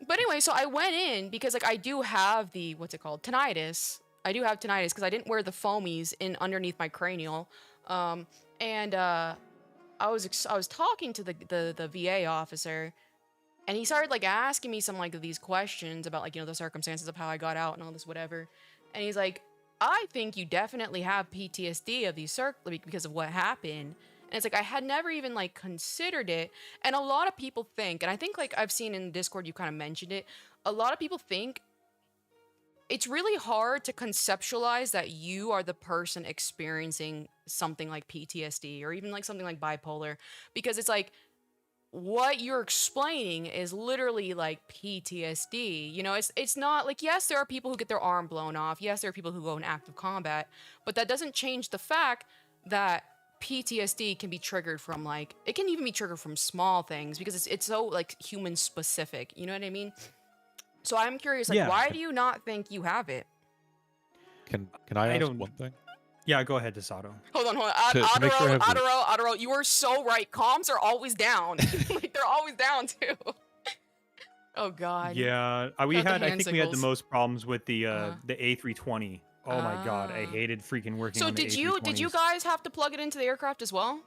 but anyway, so I went in because like I do have the, what's it called? Tinnitus. I do have tinnitus because I didn't wear the foamies in underneath my cranial. And I was talking to the VA officer, and he started like asking me some like these questions about like, you know, the circumstances of how I got out and all this whatever. And he's like, I think you definitely have PTSD of these because of what happened. And it's like, I had never even like considered it. And a lot of people think, and I think like I've seen in Discord, you kind of mentioned it. A lot of people think it's really hard to conceptualize that you are the person experiencing something like PTSD or even like something like bipolar, because it's like, what you're explaining is literally like PTSD. You know, it's not like, yes, there are people who get their arm blown off. Yes, there are people who go in active combat, but that doesn't change the fact that PTSD can be triggered from like, it can even be triggered from small things because it's so like human specific. You know what I mean? So I'm curious, like, Yeah. why do you not think you have it? Can I ask one thing? Yeah, go ahead, Desato. Hold on. To make sure I have the- Adoro, you are so right. Comms are always down. Like, they're always down, too. Oh, God. Yeah, Got the I hand think we had the signals. most problems with the A320. Oh my God, I Ah. hated freaking working So on the did you A320s. guys have to plug it into the aircraft as well?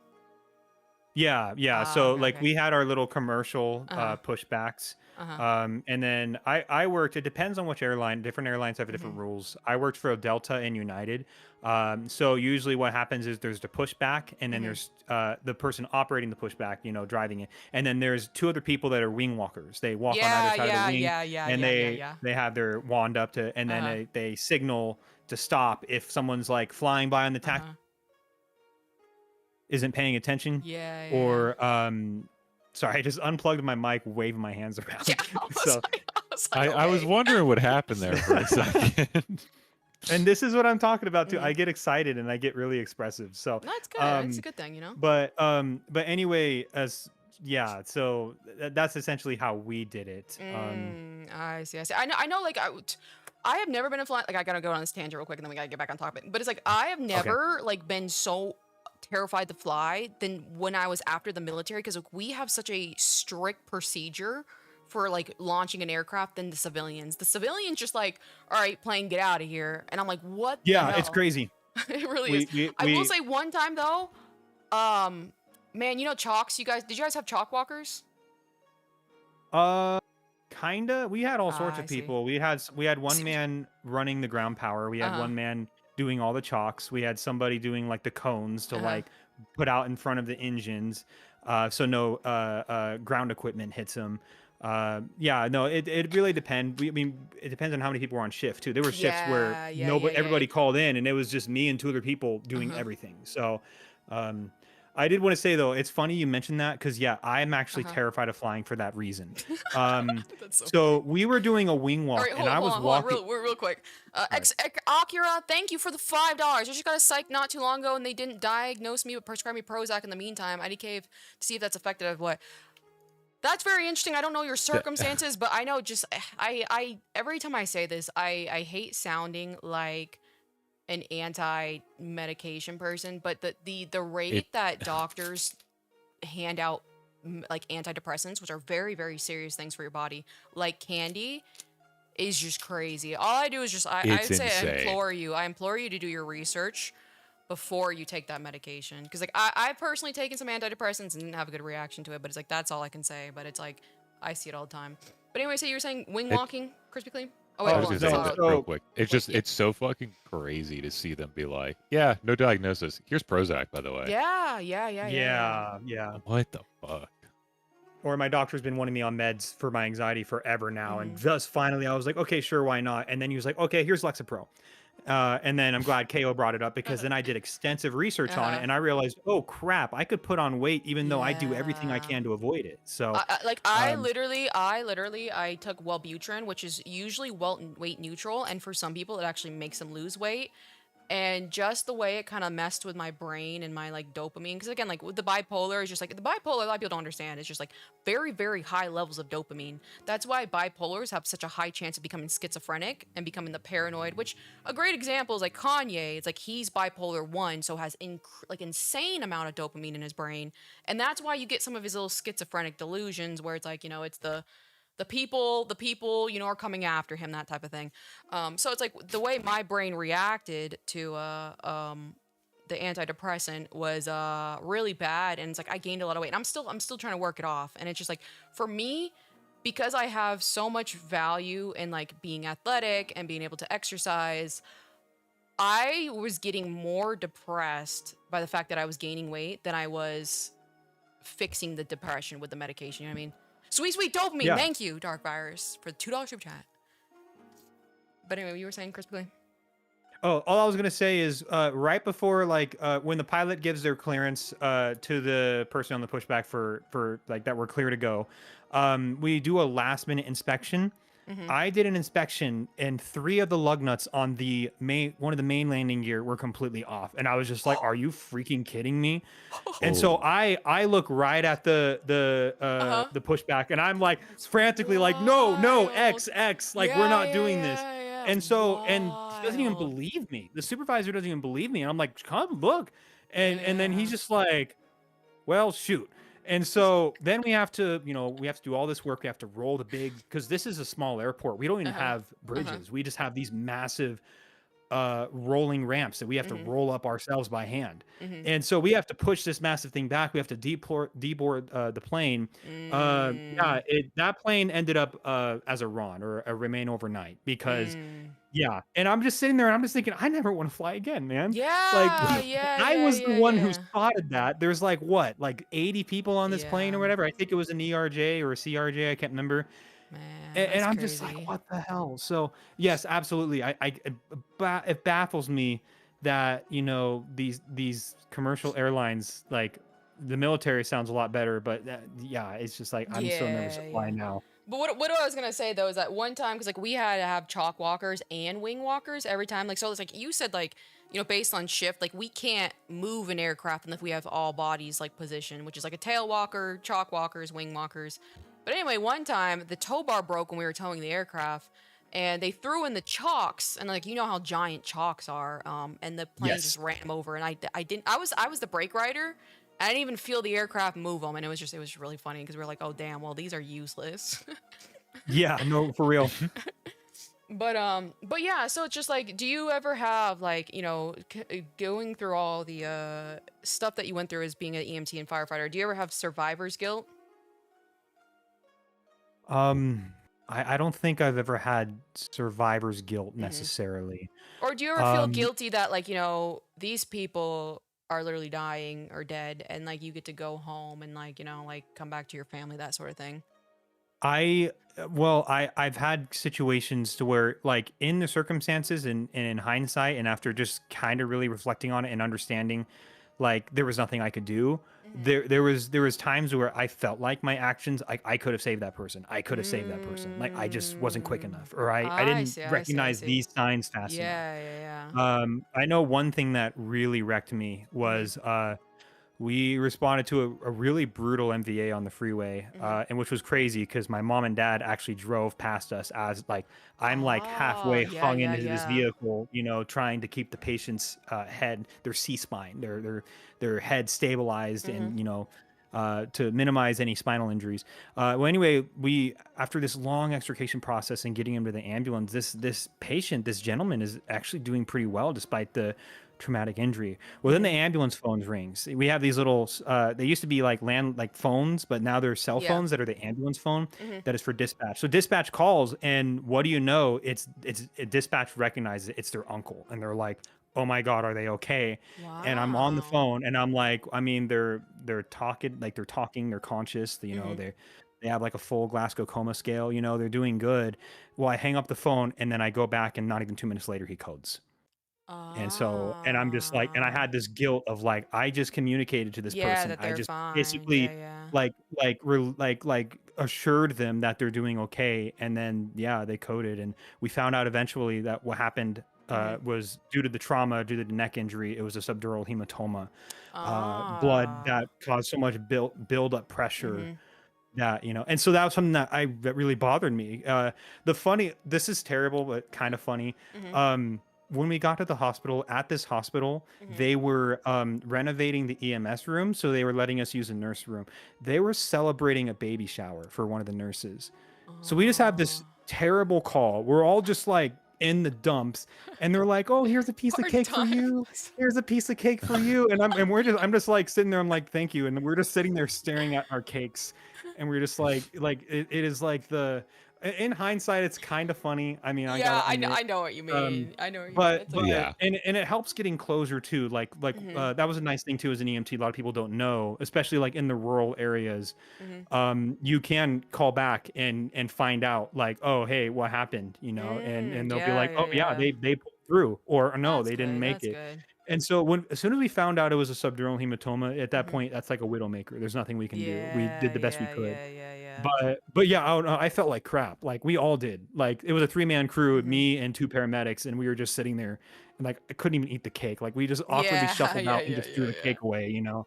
Yeah. Ah, So okay, like okay. we had our little commercial Uh-huh. pushbacks. Uh-huh. And then I worked, it depends on which airline, different airlines have different rules. I worked for Delta and United. So usually what happens is there's the pushback, and then there's the person operating the pushback, you know, driving it. And then there's two other people that are wing walkers. They walk on either side of the wing, and they have their wand up to, and then they signal to stop if someone's like flying by on the tack isn't paying attention. Or sorry, I just unplugged my mic, waving my hands around. Yeah, I was wondering what happened there for a second. And this is what I'm talking about too. I get excited and I get really expressive. So that's good. It's a good thing, you know. But anyway, so that's essentially how we did it. I see. I know. Like I have never been a flight. Like I gotta go on this tangent real quick, and then we gotta get back on topic. But it's like I have never like been so terrified to fly than when I was after the military, because like, we have such a strict procedure for like launching an aircraft than the civilians. The civilians just like, all right, plane, get out of here. And I'm like, what? Yeah, it's crazy. It really is. I will say one time though, man, you know chalks. Did you guys have chalk walkers? Kinda. We had all sorts of people. We had one man running the ground power. We had one man doing all the chalks. We had somebody doing like the cones to like put out in front of the engines, so no ground equipment hits them. It really depends. It depends on how many people were on shift too. There were shifts where everybody called in, and it was just me and two other people doing everything. So, I did want to say though, it's funny you mentioned that, because I'm actually terrified of flying for that reason. So we were doing a wing walk, and I was walking. Hold on, real quick. Akira, thank you for the $5. I just got a psych not too long ago, and they didn't diagnose me but prescribe me Prozac in the meantime. IDK to see if that's effective. What? That's very interesting. I don't know your circumstances, but I know just I every time I say this, I hate sounding like an anti-medication person, but the rate that doctors hand out like antidepressants, which are very, very serious things for your body, like candy, is just crazy. All I do is just I implore you to do your research before you take that medication, because like I've personally taken some antidepressants and didn't have a good reaction to it, but it's like that's all I can say. But it's like I see it all the time. But anyway, so you were saying wing walking, KrispyKlee? Oh wait, I was gonna say real quick. It's so fucking crazy to see them be like, yeah, no diagnosis. Here's Prozac, by the way. Yeah. What the fuck? Or my doctor's been wanting me on meds for my anxiety forever now, and just finally I was like, okay, sure, why not? And then he was like, okay, here's Lexapro. And then I'm glad KO brought it up, because then I did extensive research on it, Uh-huh. and I realized, oh crap, I could put on weight even though I do everything I Yeah. can to avoid it. So I um, literally, I took Wellbutrin, which is usually weight neutral, and for some people, it actually makes them lose weight. And just the way it kind of messed with my brain and my like dopamine, because again, like with the bipolar, it's just like the bipolar, a lot of people don't understand. It's just like very, very high levels of dopamine. That's why bipolars have such a high chance of becoming schizophrenic and becoming the paranoid. Which a great example is like Kanye. It's like he's bipolar 1, so has like insane amount of dopamine in his brain, and that's why you get some of his little schizophrenic delusions where it's like, it's the people, are coming after him, that type of thing. So it's like the way my brain reacted to the antidepressant was really bad, and it's like I gained a lot of weight, and I'm still trying to work it off. And it's just like, for me, because I have so much value in like being athletic and being able to exercise, I was getting more depressed by the fact that I was gaining weight than I was fixing the depression with the medication. You know what I mean? Sweet, sweet dopamine. yeah. Thank you, Dark Virus, for the $2 super chat. But anyway, you were saying, CrispyKlee? Oh, all I was gonna say is right before, like, when the pilot gives their clearance to the person on the pushback for like that we're clear to go, we do a last minute inspection. Mm-hmm. I did an inspection, and 3 of the lug nuts on one of the main landing gear were completely off, and I was just like, "Are you freaking kidding me?" And so Oh. I look right at Uh-huh. the pushback, and I'm like frantically like, "No, no, Wild. X, like we're Yeah, not yeah, doing this." yeah, yeah. And he doesn't even Wild. believe me. The supervisor doesn't even believe me, and I'm like, "Come look," and then Yeah. he's just like, "Well, shoot." And so then we have to, we have to do all this work. We have to roll because this is a small airport. We don't even Uh-huh. have Uh-huh. bridges. We just have these massive rolling ramps that we have to Mm-hmm. roll up ourselves by hand. Mm-hmm. And so we have to push this massive thing back. We have to deboard the plane. Mm. That plane ended up as a RON, or a remain overnight, because Mm. yeah. And I'm just sitting there, and I'm just thinking, I never want to fly again, man. Like, Yeah, yeah, I yeah, was the yeah, one who yeah. spotted that. There's like what, like 80 people on this plane Yeah. or whatever. I think it was an ERJ or a CRJ. I can't remember. Man, And that's I'm just like, crazy. what the hell? So yes, absolutely. It baffles me that, these commercial airlines, like the military sounds a lot better, but yeah, it's just like, I'm so nervous to Yeah, fly yeah. now. But what I was gonna say though is that one time, because like we had to have chalk walkers and wing walkers every time. Like, so it's like you said, like, based on shift, like we can't move an aircraft unless we have all bodies like positioned, which is like a tail walker, chalk walkers, wing walkers. But anyway, one time the tow bar broke when we were towing the aircraft, and they threw in the chalks, and like how giant chalks are, and the plane just Yes. ran them over, and I didn't I was the brake rider. I didn't even feel the aircraft move them, and it was really funny because we were like, oh damn, well these are useless. Yeah, no, for real. But yeah, so it's just like, do you ever have like, going through all the stuff that you went through as being an EMT and firefighter, do you ever have survivor's guilt? I don't think I've ever had survivor's guilt Hmm. necessarily. Or do you ever feel Um, guilty that like, these people are literally dying or dead, and like you get to go home and like, like come back to your family, that sort of thing? I've had situations to where, like, in the circumstances, and in hindsight, and after just kind of really reflecting on it and understanding, like, there was nothing I could do. Hmm. There was times where I felt like my actions, I could have saved that person. I could have saved that person. Like, I just wasn't quick Mm. enough, or I I didn't see, I see, I recognize see. these signs fast enough. Yeah, yeah, yeah. I know one thing that really wrecked me Hmm. was we responded to a really brutal MVA on the freeway, Hmm. and which was crazy because my mom and dad actually drove past us as, like, I'm like Oh, halfway yeah, hung yeah, into this yeah. vehicle, trying to keep the patient's head, their C-spine, their head stabilized, Hmm. and to minimize any spinal injuries. Well, anyway, we after this long extrication process and getting him to the ambulance, this gentleman is actually doing pretty well despite the traumatic injury. Well, then the Hmm. ambulance phones rings. We have these little they used to be like phones, but now they're cell Yeah. phones that are the ambulance phone Hmm. that is for dispatch. So dispatch calls, and what do you know? Dispatch recognizes it. It's their uncle, and they're like, "Oh my God, are they okay?" And I'm on the Wow. phone, and I'm like, I mean, they're talking, they're conscious, Hmm. they have like a full Glasgow coma scale, they're doing good. Well, I hang up the phone, and then I go back, and not even 2 minutes later, he codes. And I'm just like, and I Ah. had this guilt of like, I just communicated to this Yeah, person. that I they're just fine. basically Yeah. like assured them that they're doing okay. And then, yeah, they coded. And we found out eventually that what happened was due to the trauma, due to the neck injury. It was a subdural hematoma, blood that caused so much build up pressure that, you know, and so that was something that really bothered me. This is terrible, but kind of funny. When we got to the hospital, at this hospital, they were renovating the EMS room, so they were letting us use a nurse room. They were celebrating a baby shower for one of the nurses. So we just have this terrible call. We're all just like in the dumps, and they're like, "Oh, here's a piece of cake for you. Here's a piece of cake for you." And I'm just like sitting there. I'm like, "Thank you." And we're just sitting there staring at our cakes, and we're just like it is like the. In hindsight, it's kind of funny. I mean, I know what you mean. I know what you mean. It's like, yeah, and it helps getting closure too. That was a nice thing too as an EMT. A lot of people don't know, especially like in the rural areas. You can call back and find out like, oh, hey, what happened? You know, and they'll be like, oh yeah, they pulled through, or no, that's they didn't good, make that's it. good. And so as soon as we found out it was a subdural hematoma, at that point, that's like a widowmaker. There's nothing we can do. We did the best we could. But yeah, I felt like crap. Like we all did. Like it was a 3-man crew, me and 2 paramedics, and we were just sitting there, and like I couldn't even eat the cake. Like we just awkwardly shuffled out and just threw the cake away. You know.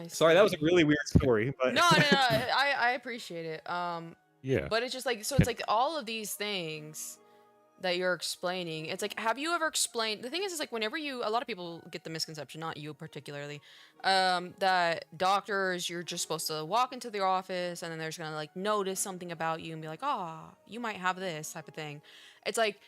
Sorry, that was a really weird story, but no, I appreciate it. yeah. But it's just like, so it's like all of these things that you're explaining, it's like, have you ever explained, the thing is like whenever a lot of people get the misconception, not you particularly, that doctors, you're just supposed to walk into the office and then they're just gonna like notice something about you and be like, oh, you might have this type of thing. It's like,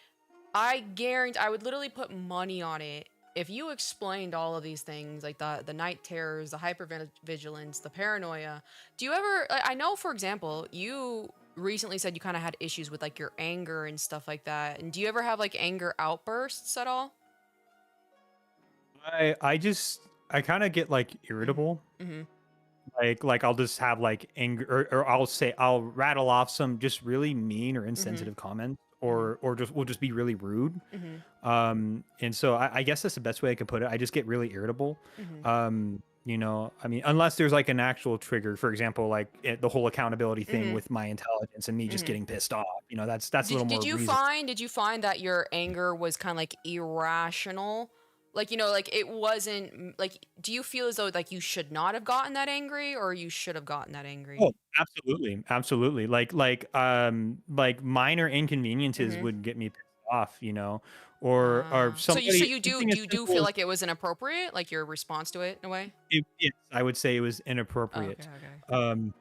I guarantee, I would literally put money on it. If you explained all of these things, like the night terrors, the hypervigilance, the paranoia, do you ever, I know, for example, you recently said you kind of had issues with like your anger and stuff like that. And do you ever have like anger outbursts at all? I kind of get like irritable. Like I'll just have like anger, or I'll rattle off some just really mean or insensitive comments, or we'll just be really rude. And so I guess that's the best way I can put it. I just get really irritable. You know, I mean, unless there's like an actual trigger, for example, like the whole accountability thing with my intelligence and me just getting pissed off. You know, that's a little more. Did you find that your anger was kind of like irrational? Like, you know, like it wasn't like, do you feel as though like you should not have gotten that angry, or you should have gotten that angry? Oh, absolutely. Like minor inconveniences would get me pissed off, you know, or somebody. So you do feel like it was inappropriate, like your response to it in a way? Yes, I would say it was inappropriate. Okay.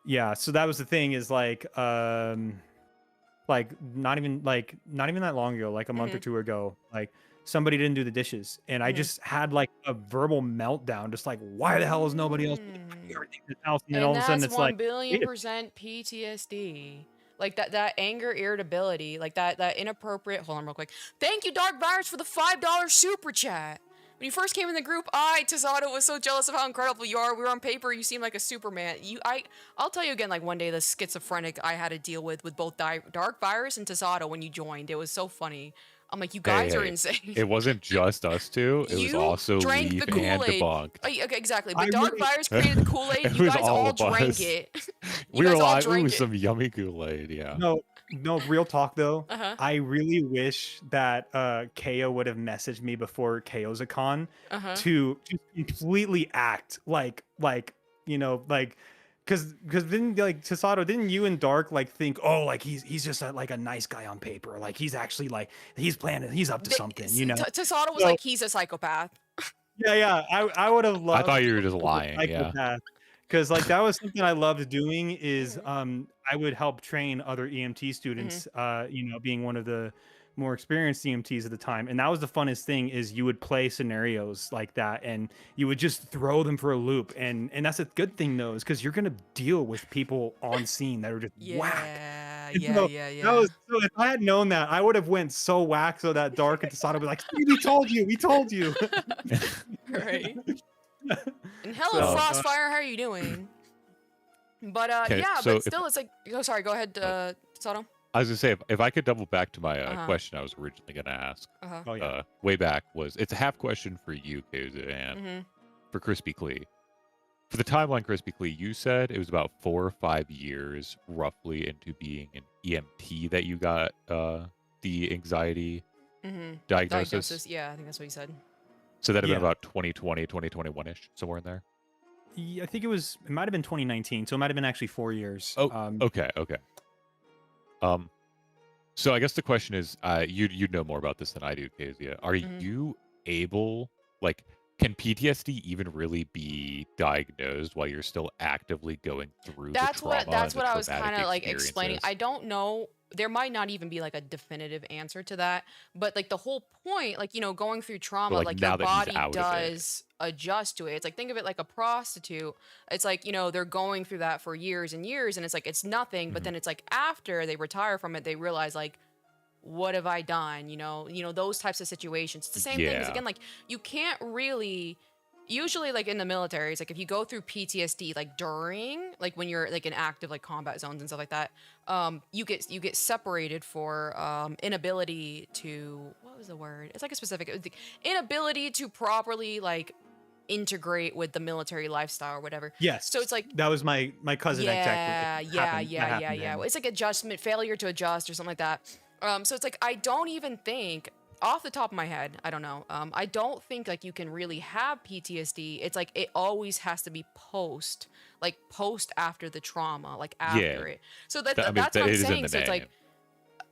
Yeah. So that was the thing, is like not even that long ago, like a month or two ago, like somebody didn't do the dishes, and I just had like a verbal meltdown, just like, why the hell is nobody else doing everything in this house? And then all of a sudden it's like 1,000,000,000% PTSD. Like that anger, irritability, like that inappropriate. Hold on real quick. Thank you, Dark Virus, for the $5 super chat. When you first came in the group, Tesado, was so jealous of how incredible you are. We were on paper, you seem like a Superman. I'll tell you again, like one day, the schizophrenic I had to deal with both Dark Virus and Tesado when you joined. It was so funny. I'm like, you guys are insane. It wasn't just us two. It was also Leaf and Debunked. Okay, exactly. But Dark Virus created the Kool-Aid. You guys all drank it. We were like, ooh, some yummy Kool-Aid, yeah. No, real talk though. I really wish that KO would have messaged me before KO's-a-con to completely act like you know, like, because then like Tesado, didn't you and Dark like think, oh, like he's just like a nice guy on paper, like he's actually like he's up to something, you know? Tesado was like, he's a psychopath. Yeah. I would have loved. I thought you were just lying. Yeah. Because like that was something I loved doing, is I would help train other EMT students, you know, being one of the more experienced EMTs at the time. And that was the funnest thing, is you would play scenarios like that and you would just throw them for a loop. And that's a good thing though, is because you're going to deal with people on scene that are just whack. Yeah. So if I had known that, I would have went so whack, so that Dark and Tesado would be like, we told you. Right. And hello, Frostfire, how are you doing? But Okay, yeah, so but still, it's like, oh, sorry, go ahead, Tesado. I was gonna say if I could double back to my Uh-huh. question I was originally gonna ask Uh-huh. Oh yeah. way back was it's a half question for you, Kayza, and Mm-hmm. for KrispyKlee. For the timeline, KrispyKlee, you said it was about 4 or 5 years roughly into being an EMT that you got the anxiety Mm-hmm. diagnosis. Diagnosis. Yeah, I think that's what you said. So that'd have been Yeah. about 2020, 2021-ish, somewhere in there. Yeah, I think it might have been 2019, so it might have been actually 4 years. Oh, okay. So I guess the question is, you'd know more about this than I do, Kezia. Are Mhm. you able, like, can PTSD even really be diagnosed while you're still actively going through the trauma That's and the what I was traumatic kind of like explaining. I experiences? don't know. There might not even be like a definitive answer to that, but like the whole point, like, going through But trauma, like like your now that he's body out of it, does adjust to it. It's like, think of it like a prostitute. It's like, they're going through that for years and years, and it's like it's nothing, but Mhm. then it's like after they retire from it, they realize like, what have I done? Those types of situations. It's the same thing, because Yeah, again, like, you can't really, usually, like in the military, it's like if you go through PTSD like during, like when you're like in active like combat zones and stuff like that, you get separated for inability to, what was the word? It's like a specific, it was the inability to properly like integrate with the military lifestyle or whatever. Yes, So it's like, that was my cousin exactly. yeah. Happened to him. It's like adjustment, failure to adjust or something like that. So it's like, I don't even think, off the top of my head, I don't know. I don't think like you can really have PTSD. It's like it always has to be post after the trauma, like yeah. after it. So I mean, that's what it I'm is in saying. the So it's like,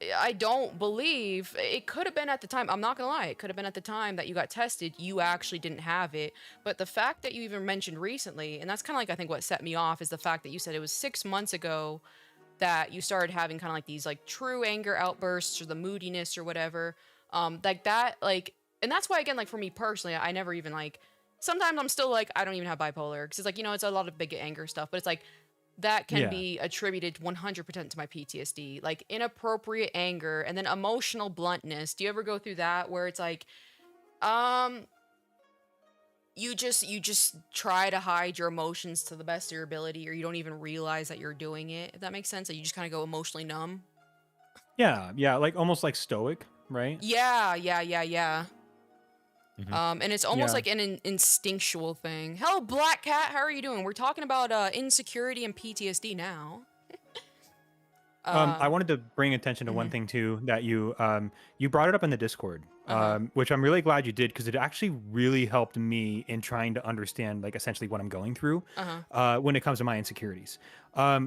name. I don't believe it could have been at the time. I'm not gonna lie, it could have been at the time that you got tested, you actually didn't have it. But the fact that you even mentioned recently, and that's kind of like I think what set me off, is the fact that you said it was 6 months ago that you started having kind of like these like true anger outbursts or the moodiness or whatever. Like that, like, and that's why again, like for me personally, I never even like. Sometimes I'm still like I don't even have bipolar because it's like it's a lot of big anger stuff, but it's like that can Yeah. be attributed 100% to my PTSD, like inappropriate anger and then emotional bluntness. Do you ever go through that where it's like, you just try to hide your emotions to the best of your ability, or you don't even realize that you're doing it, if that makes sense? Like you just kind of go emotionally numb. Yeah, like almost like stoic, right? Yeah. Mhm. And it's almost Yeah. like an instinctual thing. Hello, Black Cat. How are you doing? We're talking about insecurity and PTSD now. I wanted to bring attention to one Mhm. thing too that you brought it up in the Discord, Uh-huh. which I'm really glad you did because it actually really helped me in trying to understand like essentially what I'm going through Uh-huh. when it comes to my insecurities.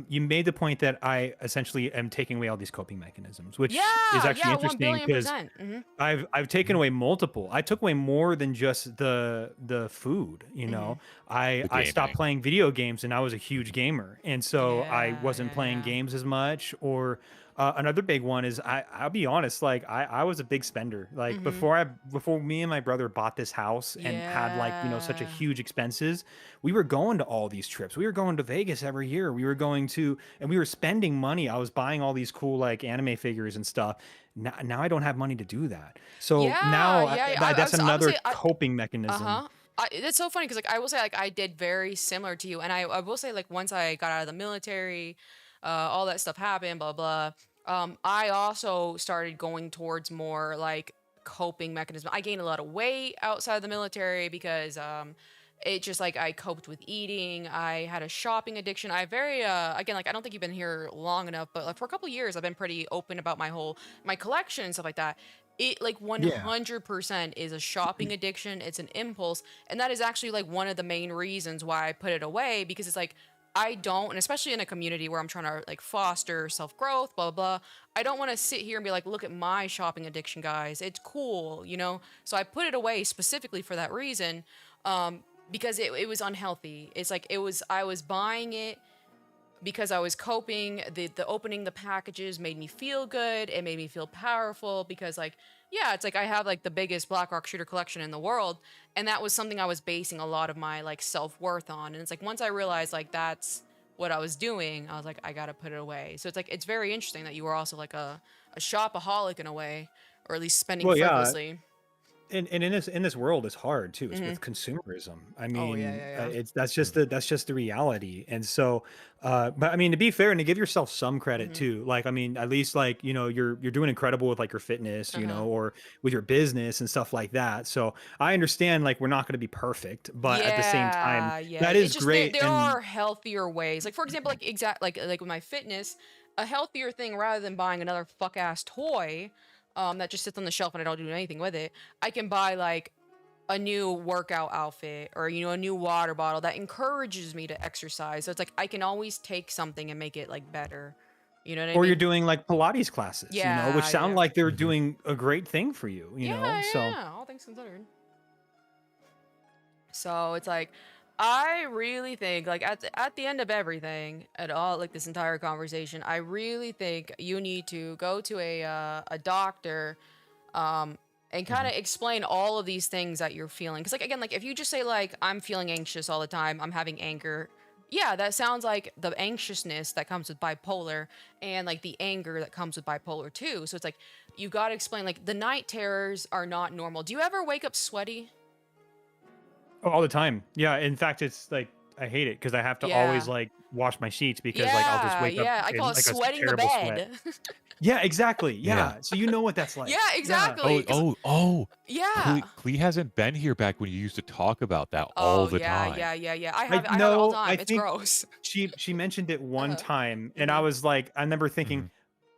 You made the point that I essentially am taking away all these coping mechanisms, which is actually Yeah, 1 interesting billion because percent. Mhm. I've taken away multiple. I took away more than just the food, Mhm. I stopped gaming. playing video games and I was a huge Mhm. gamer. And so I wasn't playing Yeah. games as much or another big one is I'll be honest, like I was a big spender. Like Mhm. before me and my brother bought this house and had like, such a Yeah. huge expenses, we were going to all these trips. We were going to Vegas every year. We were going to and we were spending money. I was buying all these cool like anime figures and stuff. Now I don't have money to do that. So Yeah, now yeah. that's I would another say coping mechanism. uh-huh. It's so funny because like I will say like I did very similar to you, and I will say like once I got out of the military, all that stuff happened, blah blah. I also started going towards more like coping mechanism. I gained a lot of weight outside of the military because it just like I coped with eating. I had a shopping addiction. I very again like I don't think you've been here long enough, but like for a couple years I've been pretty open about my collection and stuff like that. It like Yeah. 100% is a shopping addiction. It's an impulse, and that is actually like one of the main reasons why I put it away, because it's like I don't, and especially in a community where I'm trying to like foster self growth, blah blah blah. I don't want to sit here and be like, look at my shopping addiction, guys. It's cool, you know. So I put it away specifically for that reason, because it was unhealthy. It's like I was buying it because I was coping. The opening the packages made me feel good. It made me feel powerful because like yeah, it's like I have like the biggest BlackRock shooter collection in the world, and that was something I was basing a lot of my like self-worth on. And it's like once I realized like that's what I was doing, I was like I got to put it away. So it's like it's very interesting that you were also like a shopaholic in a way, or at least spending Well, yeah. frivolously. and in this world it's hard too. It's with consumerism. I Oh yeah, mean, yeah, yeah. it's that's just the reality. And so, but I mean, to be fair and to give yourself some credit Mm-hmm. too, like I mean, at least like you're doing incredible with like your fitness, Uh-huh. or with your business and stuff like that. So I understand like we're not going to be perfect, but at the same time, Yeah, yeah. that It's is just there, great. there And are healthier ways. Like for example, like with my fitness, a healthier thing rather than buying another fuck ass toy that just sits on the shelf and I don't do anything with it, I can buy like a new workout outfit or a new water bottle that encourages me to exercise. So it's like I can always take something and make it like better. You know what I or you're mean? doing like Pilates classes, which Yeah, sound yeah. like they're Mhm. doing a great thing for you, Yeah, So yeah, all things considered. So it's like, I really think, like, at the end of everything, at all, like, this entire conversation, I really think you need to go to a doctor, and kind Mhm. of explain all of these things that you're feeling. Because, like, again, like, if you just say, like, I'm feeling anxious all the time, I'm having anger, yeah, that sounds like the anxiousness that comes with bipolar and, like, the anger that comes with bipolar, too. So it's like, you got to explain, like, the night terrors are not normal. Do you ever wake up sweaty? Oh, all the time. Yeah. In fact, it's like I hate it because I have to always Yeah. like wash my sheets because like I'll just Yeah, wake up yeah. I call in it like a sweating the terrible sweat. bed. Yeah, exactly. Yeah. Yeah. So you know what that's Yeah, like. Yeah. exactly. Oh, 'Cause oh, oh. yeah. Klee hasn't been here back when you used to talk about that all Oh, the yeah, time. yeah, yeah, yeah. I I have it all the no, I time. It's think gross. she mentioned it one Uh-huh. time and I Mhm. was like, I remember thinking, Mhm.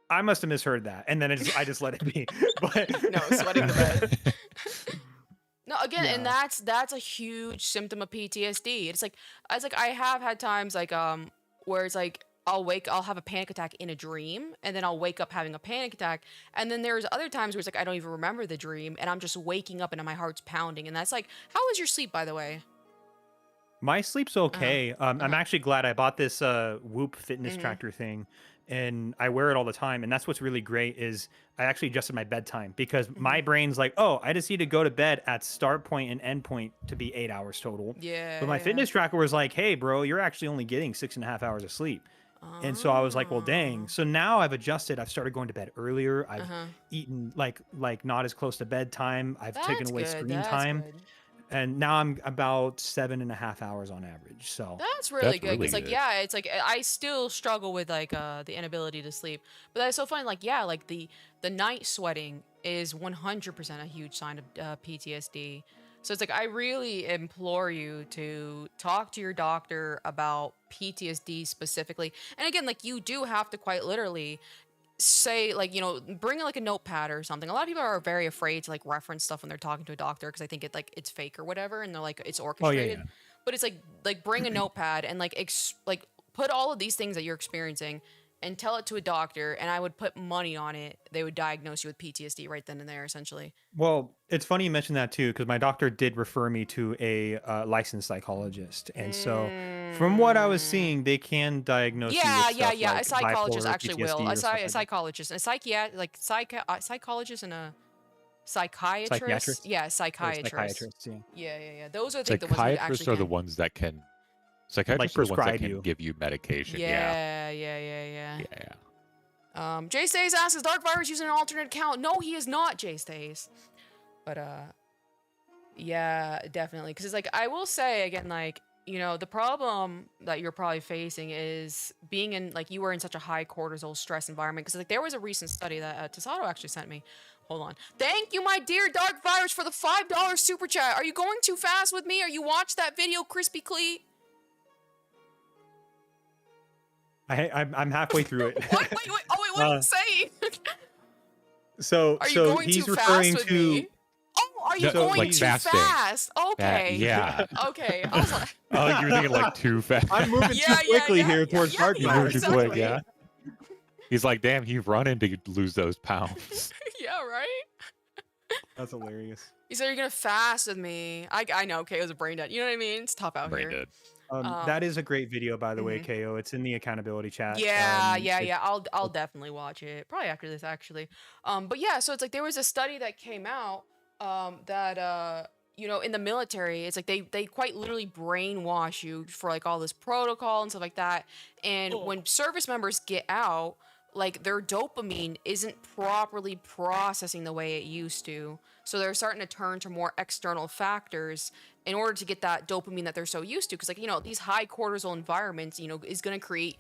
I must have misheard that. And then I just let it be. But No, sweating the bed. No, again, and yeah. that's a huge symptom of PTSD. It's like I have had times like where it's like I'll have a panic attack in a dream and then I'll wake up having a panic attack, and then there's other times where it's like I don't even remember the dream and I'm just waking up and my heart's pounding, and that's like, how is your sleep, by the way? My sleep's Uh-huh. okay. I'm Uh-huh. actually glad I bought this Whoop fitness Mhm. tracker thing, and I wear it all the time. And that's what's really great is I actually adjusted my bedtime because my Mhm. brain's like, oh, I just need to go to bed at start point and end point to be 8 hours total. But Yeah, my yeah. fitness tracker was like, hey, bro, you're actually only getting 6.5 hours of sleep. And so I was like, well, dang. Oh. So now I've adjusted. I've started going to bed earlier. I've Uh-huh. eaten like not as close to bedtime. I've taken That's away good. screen That's time, good. and now I'm about 7.5 hours on average. So That's really That's good really because, like, good. yeah, it's like I still struggle with like the inability to sleep, but that's so funny. Like, yeah, like the night sweating is 100% a huge sign of PTSD. So it's like I really implore you to talk to your doctor about PTSD specifically. And again, like you do have to quite literally say, like, bring like a notepad or something. A lot of people are very afraid to like reference stuff when they're talking to a doctor because I think it's fake or whatever, and they're like it's oh yeah, orchestrated. yeah. But it's like bring a notepad and like like put all of these things that you're experiencing and tell it to a doctor, and I would put money on it they would diagnose you with PTSD right then and there, essentially. Well, it's funny you mentioned that too, because my doctor did refer me to a licensed psychologist, and so from what I was Mm. seeing, they can diagnose you with Yeah, yeah, stuff yeah. A like psychologist bipolar, actually will. PTSD, or stuff A like that. psychologist, a psychologist, and a psychiatrist. Psychiatrist Yeah, or psychiatrist. psychiatrist, yeah, Yeah, yeah, yeah. Those are like the ones that actually Psychiatrists are the can. ones that can like psychiatrists are the ones that prescribe can you. give you medication. Yeah. Yeah, yeah, yeah, Yeah, yeah. yeah. Jay Stays asks, is Dark Virus using an alternate account? No, he is not, Jay Stays. But yeah, definitely. Because it's like, I will say again, like, the problem that you're probably facing is being in, like, you were in such a high cortisol stress environment. Because, like, there was a recent study that Tasato actually sent me. Hold on. Thank you, my dear Dark Virus, for the $5 super chat. Are you going too fast with me? Are you watched that video, KrispyKlee? I'm halfway through it. What? Wait, wait. Oh, wait, what are you saying? So Are you so going too he's fast referring with to me? Oh, are you No, so going like he's too fasting. fast? Okay. Yeah. Okay. I was like, Oh, you were thinking like too fast. I'm moving too yeah, yeah, quickly yeah, here yeah, towards yeah, Dark You yeah, moved Virus. too quick, exactly. yeah. He's like, damn, he's running to lose those pounds. Yeah, right? That's hilarious. You said you're gonna fast with me. I know, KO's a brain dead. You know what I mean? It's tough out Brain here. dead. That is a great video, by the way, Mhm. KO. It's in the accountability chat. Yeah, yeah, It, yeah. I'll definitely watch it. Probably after this, actually. But yeah, so it's like there was a study that came out that in the military, it's like they quite literally brainwash you for like all this protocol and stuff like that. And when service members get out, like their dopamine isn't properly processing the way it used to. So they're starting to turn to more external factors in order to get that dopamine that they're so used to. Because, like, you know, these high cortisol environments, you know, is going to create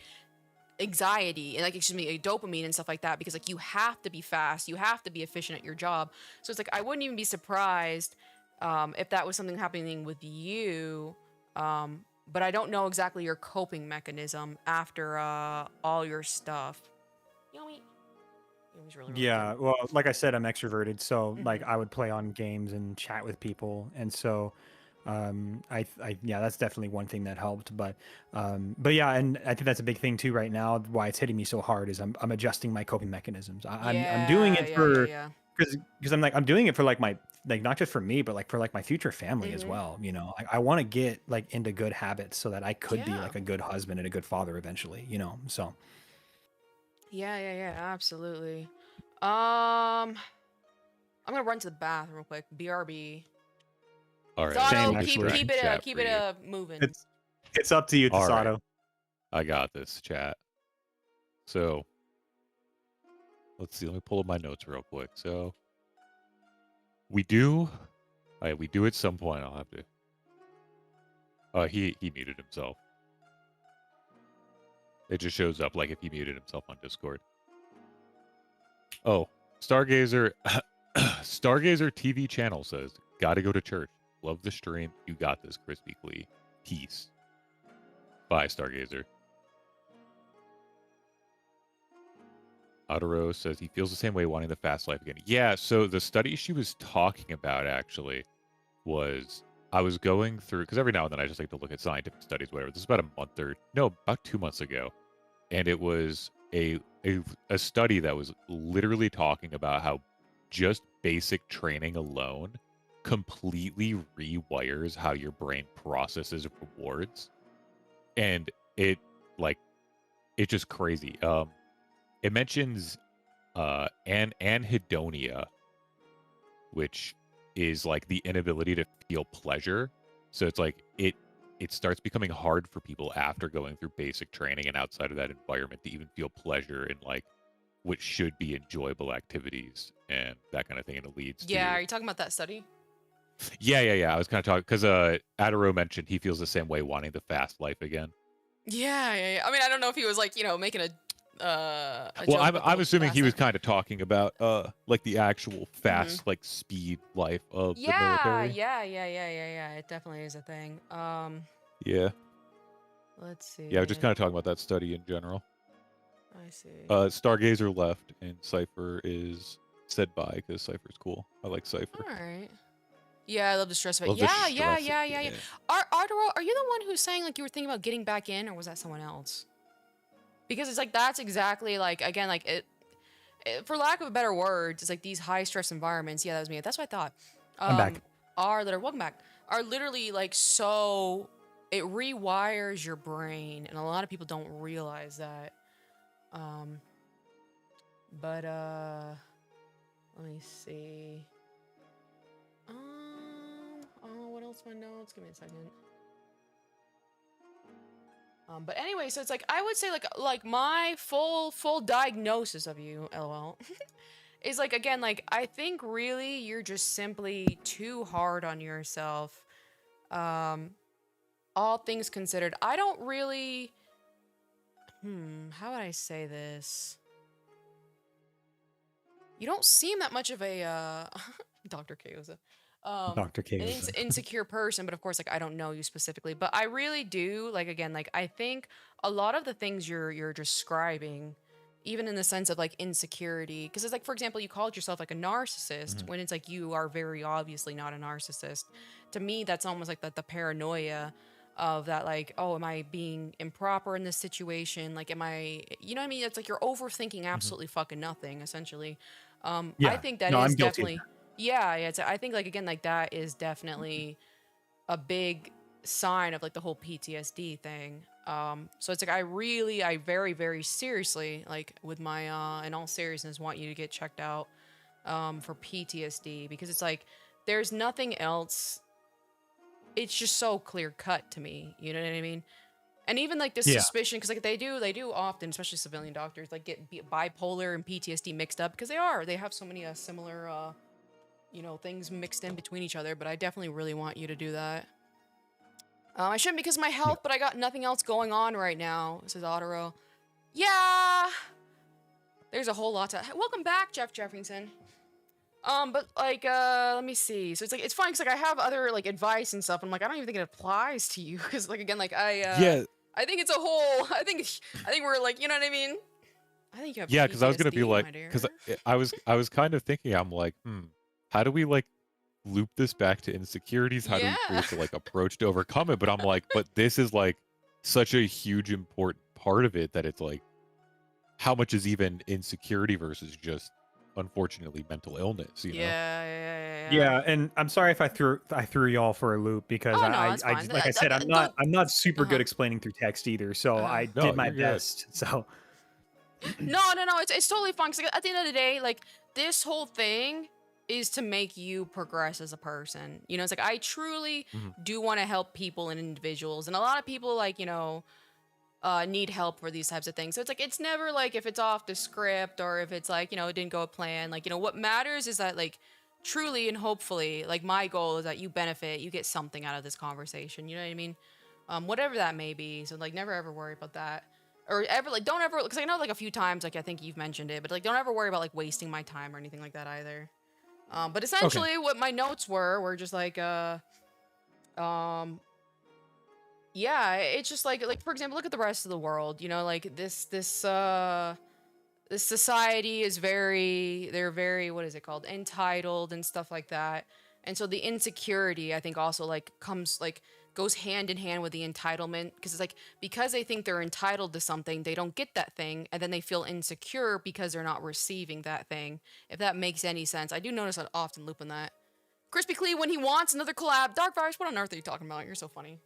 anxiety and, like, excuse me, dopamine and stuff like that, because, like, you have to be fast, you have to be efficient at your job. So it's like, I wouldn't even be surprised if that was something happening with you. But I don't know exactly your coping mechanism after all your stuff. Yomi. Yomi's really, really Yeah, good. well, like I said, I'm extroverted, so like Mhm. I would play on games and chat with people, and so yeah, that's definitely one thing that helped. But yeah, and I think that's a big thing too right now. Why it's hitting me so hard is I'm adjusting my coping mechanisms. I'm doing Yeah, it yeah, yeah, for yeah. because I'm doing it for like my like not just for me, but like for like my future family as Mhm. well. You know, I want to get like into good habits so that I could be Yeah. like a good husband and a good father eventually. You know, so. Yeah, yeah, yeah, absolutely. I'm gonna run to the bathroom real quick. BRB. All right, let's Same Zato, keep this keep actually. track keep in it chat keep for it you. moving. It's up to you, All right, Tasato. I got this, chat. So let's see. Let me pull up my notes real quick. So we do, all right, we do at some point. I'll have to. He muted himself. It just shows up like if he muted himself on Discord. Oh, Stargazer, Stargazer TV channel says, "Gotta go to church. Love the stream. You got this, KrispyKlee. Peace." Bye, Stargazer. Adoro says he feels the same way, wanting the fast life again. Yeah, so the study she was talking about actually was, I was going through, because every now and then I just like to look at scientific studies, whatever. This is about a month or no, about 2 months ago, and it was a study that was literally talking about how just basic training alone completely rewires how your brain processes rewards, and it like it's just crazy. It mentions anhedonia, which is like the inability to feel pleasure. So it's like it starts becoming hard for people after going through basic training and outside of that environment to even feel pleasure in like what should be enjoyable activities and that kind of thing. And it leads Yeah, to are you talking about that study? yeah. I was kind of talking because Adaro mentioned he feels the same way, wanting the fast life again. Yeah, yeah, yeah. I mean, I don't know if he was like, you know, making a Well, joke about the I'm whole assuming fast he was life. kind of talking about like the actual Mm-hmm. fast like speed life of the Yeah, military. yeah, yeah, yeah, yeah, yeah. It definitely is a thing. Yeah. Let's Yeah, I was just see. kind of talking about that study in general. I see. Stargazer left, and Cypher is said bye because Cypher's cool. I like Cypher. All right. Yeah, I love the stress of it. Love the Yeah, yeah, stress yeah, yeah, yeah. again. Ardero, are you the one who's saying like you were thinking about getting back in, or was that someone else? Because it's like that's exactly like, again, like for lack of a better words, it's like these high stress environments. Yeah, that was me. That's what I thought. I'm back. Are that are welcome back. Are literally like so it rewires your brain, and a lot of people don't realize that. Um, but let me see. Oh, what else? My notes. Give me a second. But anyway, so it's like I would say like my full diagnosis of you, lol, is like, again, like I think really you're just simply too hard on yourself. Um, all things considered, I don't really. How would I say this? You don't seem that much of a Dr. Chaos. Dr. An Chaos. insecure person, but of course, like I don't know you specifically, but I really do, like, again, like I think a lot of the things you're describing, even in the sense of like insecurity, because it's like, for example, you called yourself like a narcissist when it's like you are very obviously not a narcissist. To me, that's almost like the paranoia of that, like, oh, am I being improper in this situation? Like, am I, you know what I mean? It's like you're overthinking absolutely fucking nothing, essentially. I Yeah. think that No, is I'm guilty of definitely, yeah, yeah. I think, like, again, like that is definitely a big sign of like the whole PTSD thing. So it's like I very, very seriously, like with my in all seriousness, want you to get checked out for PTSD, because it's like there's nothing else. It's just so clear cut to me. You know what I mean? And even like this Yeah. suspicion, because like they do often, especially civilian doctors, like get bipolar and PTSD mixed up because they have so many similar things mixed in between each other. But I definitely really want you to do that. I shouldn't because of my health, but I got nothing else going on right now, says Otero. Yeah, there's a whole lot to. Welcome back, Jeff Jefferson. But like, let me see. So it's fine because like I have other like advice and stuff. I'm like, I don't even think it applies to you because like again, like Yeah, I think it's a whole. I think we're like, you know what I mean. I think you have yeah, because I was gonna be PTSD, like, my dear. because I was kind of thinking, I'm like, how do we like loop this back to insecurities? How do we Yeah. create the like approach to overcome it? But I'm like, but this is like such a huge important part of it that it's like, how much is even insecurity versus just unfortunately mental illness? You know? Yeah, and I'm sorry if I threw y'all for a loop because Oh, no, I that's I fine. just, like I said, I'm not super Uh-huh. good explaining through text either. So I No, did my you're good. best. So No, it's totally fine. 'Cause like, at the end of the day, like this whole thing is to make you progress as a person. You know, it's like I truly Mhm. do want to help people and individuals, and a lot of people like need help for these types of things. So it's like it's never like if it's off the script or if it's like it didn't go to plan. Like what matters is that like truly and hopefully like my goal is that you benefit, you get something out of this conversation. You know what I mean? Whatever that may be. So like never ever worry about that. Or ever like don't ever because I know like a few times like I think you've mentioned it, but like don't ever worry about like wasting my time or anything like that either. But essentially what my notes were just like yeah, it's just like for example, look at the rest of the world. Like this society is they're very what is it called? Entitled and stuff like that. And so the insecurity I think also like goes hand in hand with the entitlement because it's like because they think they're entitled to something, they don't get that thing and then they feel insecure because they're not receiving that thing. If that makes any sense. I do notice I often loop in that. KrispyKlee when he wants another collab. Dark Virus, what on earth are you talking about? You're so funny.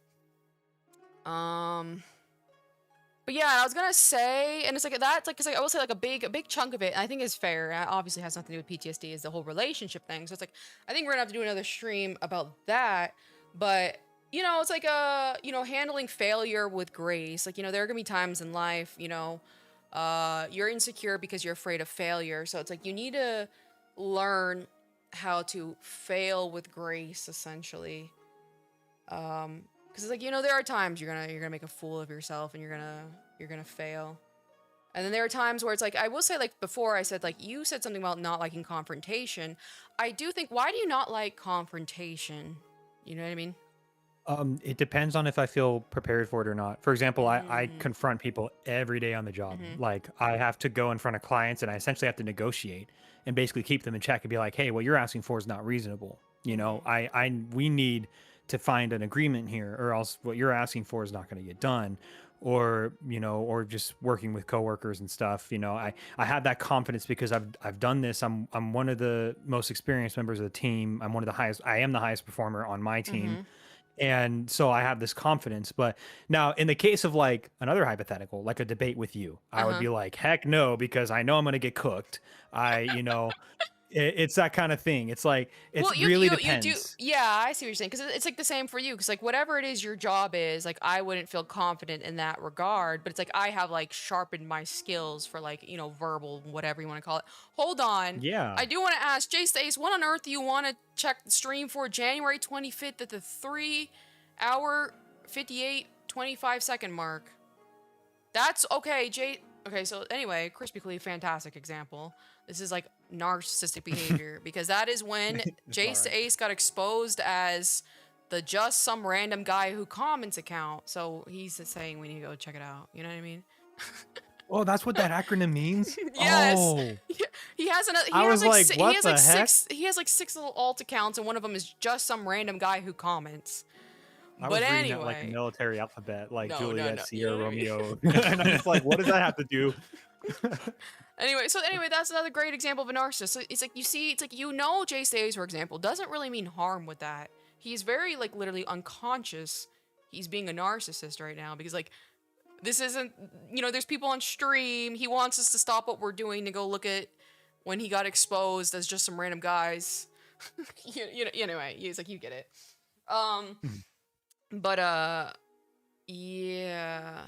But yeah, I was gonna say, and it's like that's like, cause like I will say like a big chunk of it, and I think is fair. And it obviously has nothing to do with PTSD, is the whole relationship thing. So it's like I think we're gonna have to do another stream about that. But it's like handling failure with grace. Like there are gonna be times in life, you're insecure because you're afraid of failure. So it's like you need to learn how to fail with grace, essentially. Because it's like there are times you're gonna make a fool of yourself and you're gonna fail, and then there are times where it's like I will say like before I said like you said something about not liking confrontation. I do think why do you not like confrontation? You know what I mean? it depends on if I feel prepared for it or not. For example, I confront people every day on the job. Like I have to go in front of clients and I essentially have to negotiate and basically keep them in check and be like, hey, what you're asking for is not reasonable. We need to find an agreement here or else what you're asking for is not going to get done. Or just working with coworkers and stuff. I have that confidence because I've done this. I'm one of the most experienced members of the team. I am the highest performer on my team. And so I have this confidence. But now in the case of like another hypothetical, like a debate with you, I would be like, heck no, because I know I'm going to get cooked. It's that kind of thing. It's like, really depends. You do, yeah, I see what you're saying. Because it's like the same for you. Because like whatever it is your job is, like I wouldn't feel confident in that regard. But it's like I have like sharpened my skills for like, verbal, whatever you want to call it. Hold on. Yeah. I do want to ask, Jay Stace, what on earth do you want to check the stream for January 25th at the 3 hour 58 25-second mark? That's okay, Jay. Okay, so anyway, KrispyKlee, fantastic example. This is like narcissistic behavior because that is when Jace Ace got exposed as the just some random guy who comments account. So he's saying we need to go check it out. You know what I mean? Oh, that's what that acronym means? Yes. Oh. He has another. I was like, what the heck? He has like 6 little alt accounts, and one of them is just some random guy who comments. I was reading that like a military alphabet, like No, Juliet, no. Sierra, Romeo. And I'm just like, what does that have to do? Anyway, that's another great example of a narcissist. So it's like Jay Stays, for example, doesn't really mean harm with that. He's very like literally unconscious. He's being a narcissist right now because like this isn't there's people on stream. He wants us to stop what we're doing to go look at when he got exposed as just some random guys. Anyway, he's like you get it. But Yeah.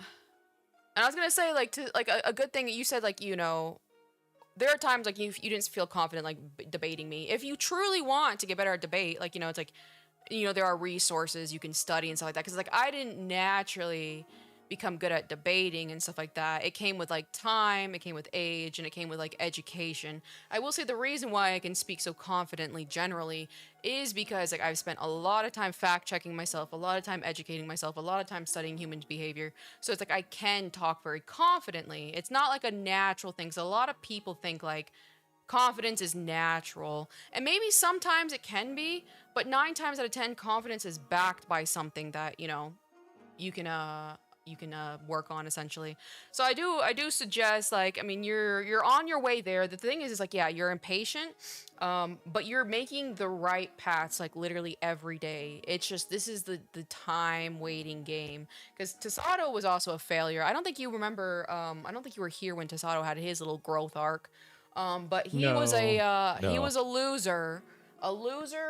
And I was gonna say, like, to like a good thing that you said, like, you know, there are times like you didn't feel confident like debating me. If you truly want to get better at debate, like, you know, it's like, you know, there are resources you can study and stuff like that. Because like I didn't naturally become good at debating and stuff like that. It came with like time, it came with age, and it came with like education. I will say the reason why I can speak so confidently generally is because like I've spent a lot of time fact checking myself, a lot of time educating myself, a lot of time studying human behavior. So it's like I can talk very confidently. It's not like a natural thing. So a lot of people think like confidence is natural, and maybe sometimes it can be, but 9 times out of 10 confidence is backed by something that, you know, you can work on essentially. So I do suggest, like, I mean, you're on your way there. The thing is like, yeah, you're impatient, but you're making the right paths like literally every day. It's just this is the time waiting game, because Tasato was also a failure. I don't think you remember. I don't think you were here when Tasato had his little growth arc. But he was No. he No. was a loser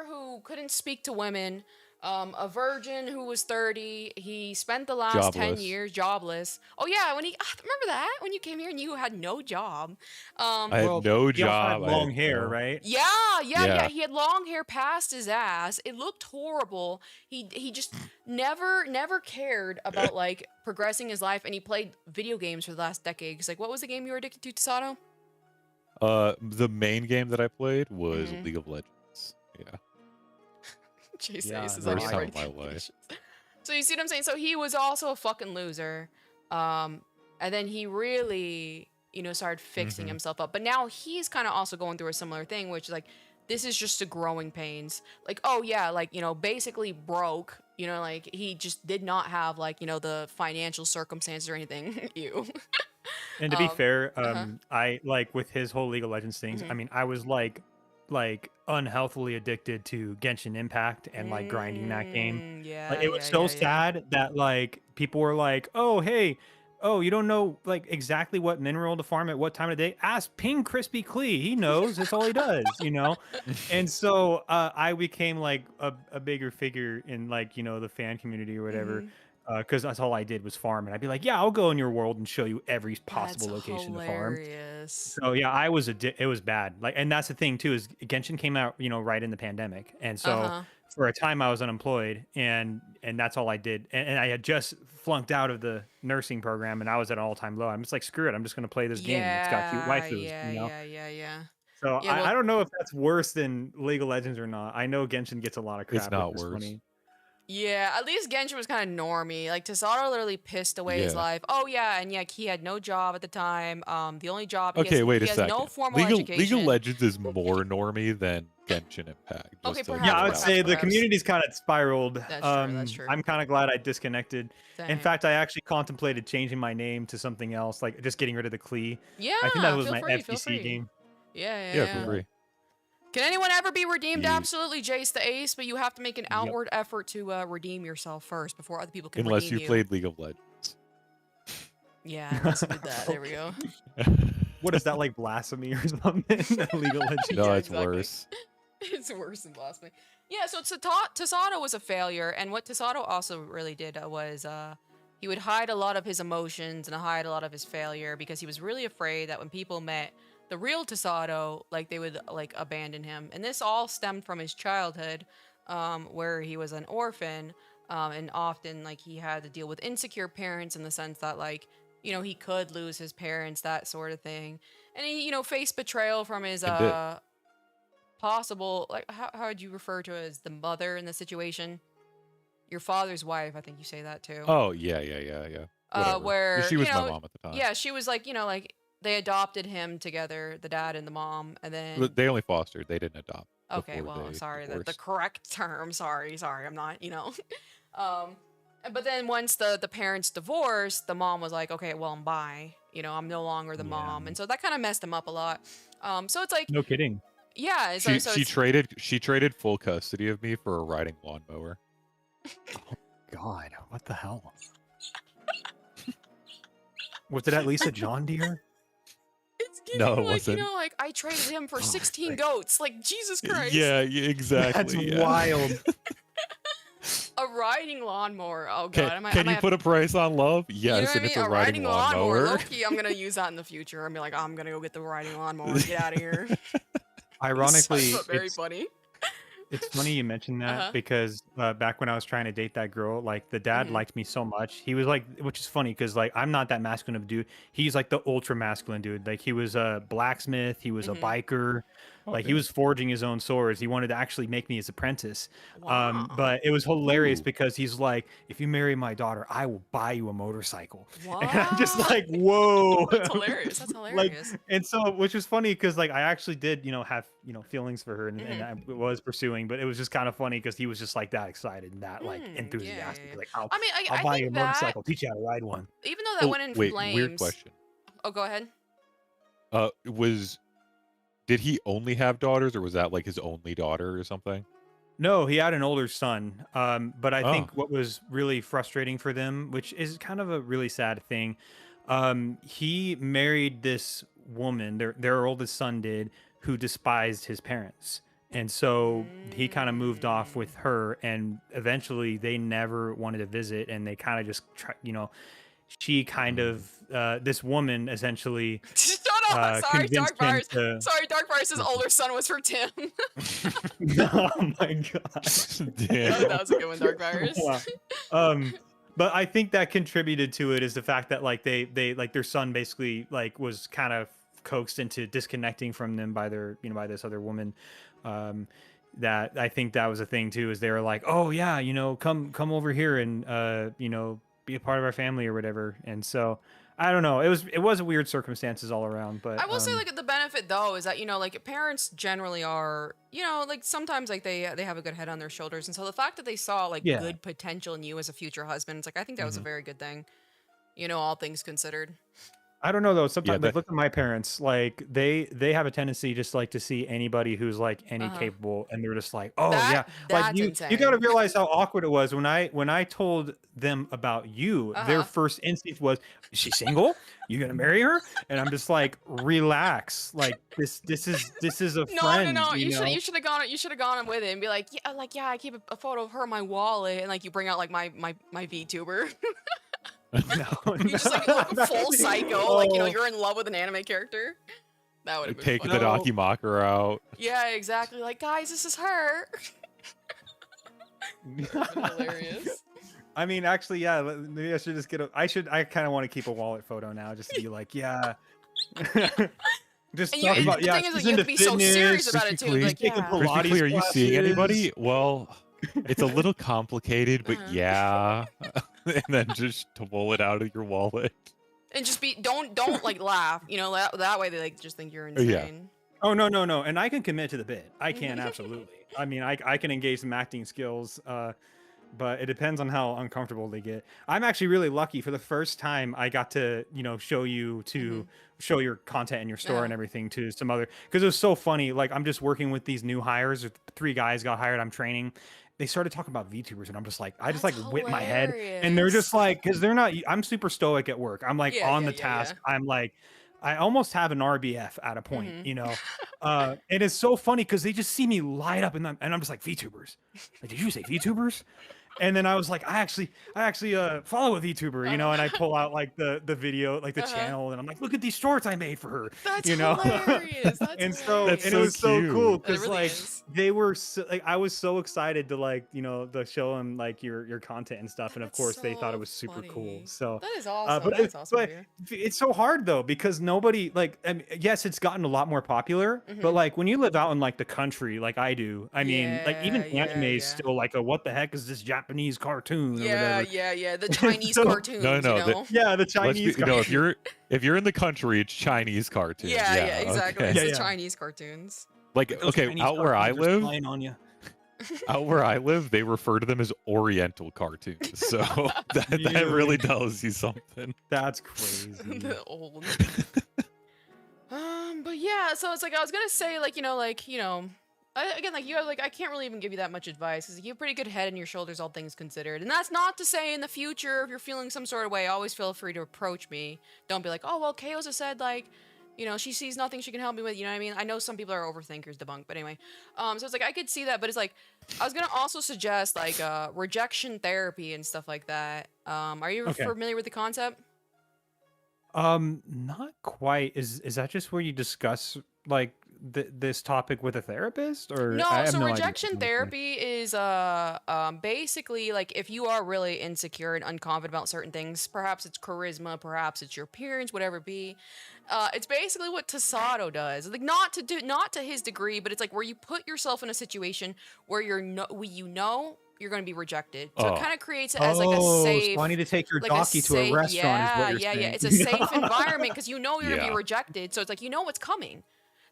who couldn't speak to women, a virgin who was 30. He spent the last 10 Jobless. years jobless. Oh yeah, when he remember that when you came here and you had no job. I had Well, no he also had job. I long had hair, no. right? Yeah. Yeah. He had long hair past his ass. It looked horrible. He just never cared about like progressing his life, and he played video games for the last decade. Cause like, what was the game you were addicted to, Tasato? The main game that I played was Mhm. League of Legends. Yeah. Chase Yeah, Ace is no, on First your time in my life. recommendations. So you see what I'm saying? So he was also a fucking loser. And then he really, you know, started fixing Mhm. himself up. But now he's kind of also going through a similar thing, which is like, this is just the growing pains. Like, oh yeah, like, you know, basically broke. You know, like he just did not have like, you know, the financial circumstances or anything. You. And to be fair, Uh-huh. I like with his whole League of Legends things. I Mhm. mean, I was like unhealthily addicted to Genshin Impact and like grinding that game. Like Yeah, it was yeah, so yeah, yeah. sad that like people were like, "Oh, hey, oh, you don't know like exactly what mineral to farm at what time of day? Ask Ping KrispyKlee. He knows. That's all he does, you know." And so I became like a bigger figure in like, you know, the fan community or whatever. Mhm. Because that's all I did was farm, and I'd be like, "Yeah, I'll go in your world and show you every That's possible location to farm." hilarious. So yeah, I was it was bad. Like, and that's the thing too is Genshin came out, you know, right in the pandemic, and so Uh-huh. for a time I was unemployed, and that's all I did, and I had just flunked out of the nursing program, and I was at an all time low. I'm just like, screw it, I'm just gonna play this game. It's got cute Yeah, waifus, yeah, you know. yeah, yeah, yeah. So Yeah, well, I don't know if that's worse than League of Legends or not. I know Genshin gets a lot of It's crap, which not is worse. funny. yeah, at least Genshin was kind of normy. Like Tasato literally pissed away his Yeah. life. Oh yeah, and yeah, he had no job at the time. The only job he Okay, wait a he has no second. formal League of education. Legends is more normie than Genshin Impact. Okay, Just to Yeah, perhaps, I throw would it out say there. the community's kind of spiraled. That's true. That's true. I'm kind of glad I disconnected. In Same. fact, I actually contemplated changing my name to something else, like just getting rid of the Klee. I think that Yeah, was feel my free, feel FGC free. game. Yeah, Yeah, for yeah. free. Can anyone ever be redeemed? Jeez. Absolutely, Jace the Ace, but you have to make an Yep. outward effort to redeem yourself first before other people can Unless redeem you played League of Legends. Yeah, unless you did that. There we go. What is that, like blasphemy or something? League of Legends. No, Yeah, it's exactly. worse. It's worse than blasphemy. Yeah, so Tasato was a failure, and what Tasato also really did was he would hide a lot of his emotions and hide a lot of his failure because he was really afraid that when people met the real Tasato, like they would like abandon him. And this all stemmed from his childhood, where he was an orphan, and often like he had to deal with insecure parents in the sense that like, you know, he could lose his parents, that sort of thing, and he, you know, faced betrayal from his It did. possible, like, how would you refer to it, as the mother in the situation? Your father's wife, I think you say that too. Oh, yeah. Whatever. Where, She you was my know, mom at the time. yeah, she was like, you know, like they adopted him together, the dad and the mom, and then But they only fostered. They didn't adopt. okay, before well, they sorry, the divorced. correct term. Sorry, I'm not, you know. um, but then once the parents divorced, the mom was like, okay, well, I'm bi. You know, I'm no longer the Yeah. mom, and so that kind of messed him up a lot. So it's like, No kidding. yeah, so She traded full custody of me for a riding lawnmower. God, what the hell? Was it at least a John Deere? it's giving No, it like, you wasn't. know, like I traded him for Oh, 16 thanks. goats. Like Jesus Christ. Yeah, exactly. That's yeah. wild. A riding lawnmower. Oh Can, god, I might can you have put a price on love? you know Yes, what I and mean? it's a riding lawnmower. Low-key, I'm gonna use that in the future. I'm be like, I'm gonna go get the riding lawnmower and get out of here. Ironically, Sounds very funny. it's funny you mentioned that Uh-huh. because back when I was trying to date that girl, like the dad Mhm. liked me so much. He was like, which is funny because like I'm not that masculine of a dude. He's like the ultra masculine dude. Like he was a blacksmith, he was a Mhm. biker, Oh, like he damn. was forging his own swords. He wanted to actually make me his apprentice. Wow. But it was hilarious Ooh. because he's like, if you marry my daughter, I will buy you a motorcycle. What? And I'm just like, whoa. That's hilarious. That's Like, hilarious. and so which was funny because like I actually did have feelings for her and I Mhm. was pursuing, but it was just kind of funny because he was just like that excited and that like Yeah, enthusiastic, yeah. like I mean, I'll I buy you a think that motorcycle, teach you how to ride one. even though that Oh, went in wait, flames. weird question. Oh, go ahead. Did he only have daughters, or was that like his only daughter or something? No, he had an older son. But I Oh, think what was really frustrating for them, which is kind of a really sad thing, he married this woman, their oldest son did, who despised his parents. And so he kind of moved off Mm. with her, and eventually they never wanted to visit, and they kind of just, she kind of, this woman essentially Shut up! Sorry, convinced Dark him Virus. to. Sorry, Dark Virus's older son was for Tim. Oh my god. damn. That was a good one, Dark Virus. Wow. But I think that contributed to it is the fact that like they like their son basically like was kind of coaxed into disconnecting from them by their by this other woman. That I think that was a thing too, is they were like, oh yeah, come over here and be a part of our family or whatever. And so I don't know. It was weird circumstances all around, but I will say, like, the benefit though is that like parents generally are, like sometimes like they have a good head on their shoulders, and so the fact that they saw like yeah. good potential in you as a future husband, it's like I think that was a Mhm. very good thing, all things considered. I don't know though. Yeah, Sometimes, like, look at my parents. Like, they have a tendency just like to see anybody who's like any Uh-huh. capable, and they're just like, oh yeah. Like That's you got to insane. realize how awkward it was when I told them about you. Their Uh-huh. first instinct was, is she single? You gonna marry her? And I'm just like, relax. Like this is a No, friend. no. You know? You should have gone. You should have gone with it and be like, yeah, I keep a photo of her in my wallet, and like you bring out like my VTuber. No, You just like look no. full psycho, like Oh. you're in love with an anime character. That would have been take funny. the No. Dakimakura out. Yeah, exactly. Like, guys, this is her. Hilarious. I mean, actually, yeah. Maybe I should just get I kind of want to keep a wallet photo now, just to be like, yeah. Just And talk about the thing is, she's you have into to be so serious fitness, about it too. Crispy Like, taking yeah. Pilates KrispyKlee, are you seeing classes. anybody? Well, it's a little complicated, but Uh-huh. yeah. And then just to pull it out of your wallet. And just don't like laugh. That way they like just think you're Yeah. insane. Oh no, and I can commit to the bit. I can absolutely. I mean, I can engage some acting skills, but it depends on how uncomfortable they get. I'm actually really lucky. For the first time, I got to show you to show your content in your store and everything to some other, because it was so funny. Like, I'm just working with these new hires. 3 guys got hired. I'm training. They started talking about VTubers, and I'm just like, I just That's like whip my head, and they're just like, because they're not. I'm super stoic at work. I'm like Yeah, on yeah, the yeah, task. yeah. I'm like, I almost have an RBF at a point, Mhm. It is so funny because they just see me light up, and I'm just like, VTubers. Like, did you say VTubers? And then I was like, I actually follow a VTuber, and I pull out like the video, like the channel, and I'm like, look at these shorts I made for her, That's hilarious. That's and so hilarious. and so it was so cool cute. That because really like is. they were like, I was so excited to like to show them like your content and stuff, and of That's course they thought it so was super cool. funny. So That is awesome. but That's awesome. but it's so hard though, because nobody like, I mean, yes, it's gotten a lot more popular, but like when you live out in like the country like I do, I mean, like even anime is still like a, what the heck is this Japanese cartoon or whatever. Yeah. The Chinese So- cartoons. No, Yeah, the Let's Chinese be, if you're in the country, it's Chinese cartoons. Yeah, exactly. Okay. It's Yeah, the yeah. Chinese cartoons. Like, Those okay, Chinese out where I cartoons are live, spying on you. they refer to them as Oriental cartoons. So that really tells you something. That's crazy. The old. But yeah, so it's like I was gonna say, like, again, like you have, like, I can't really even give you that much advice because you have a pretty good head and your shoulders, all things considered. And that's not to say in the future, if you're feeling some sort of way, always feel free to approach me. Don't be like, oh well, Chaos has said like, She sees nothing she can help me with. You know what I mean? I know some people are overthinkers, debunk, but anyway. So it's like I could see that, but it's like I was gonna also suggest like rejection therapy and stuff like that. Are you Okay. familiar with the concept? Not quite. Is that just where you discuss like this topic with a therapist, or No, I have so no idea? rejection therapy is basically like if you are really insecure and unconfident about certain things, perhaps it's charisma, perhaps it's your appearance, whatever it be. It's basically what Tasato does. Like not to his degree, but it's like where you put yourself in a situation where you're going to be rejected. So it Oh, kind of creates it as like a Oh, so safe I need to take your like a donkey to a safe restaurant, is what yeah, you're yeah, yeah. saying. It's a safe environment because you're gonna be yeah. rejected. So it's like what's coming.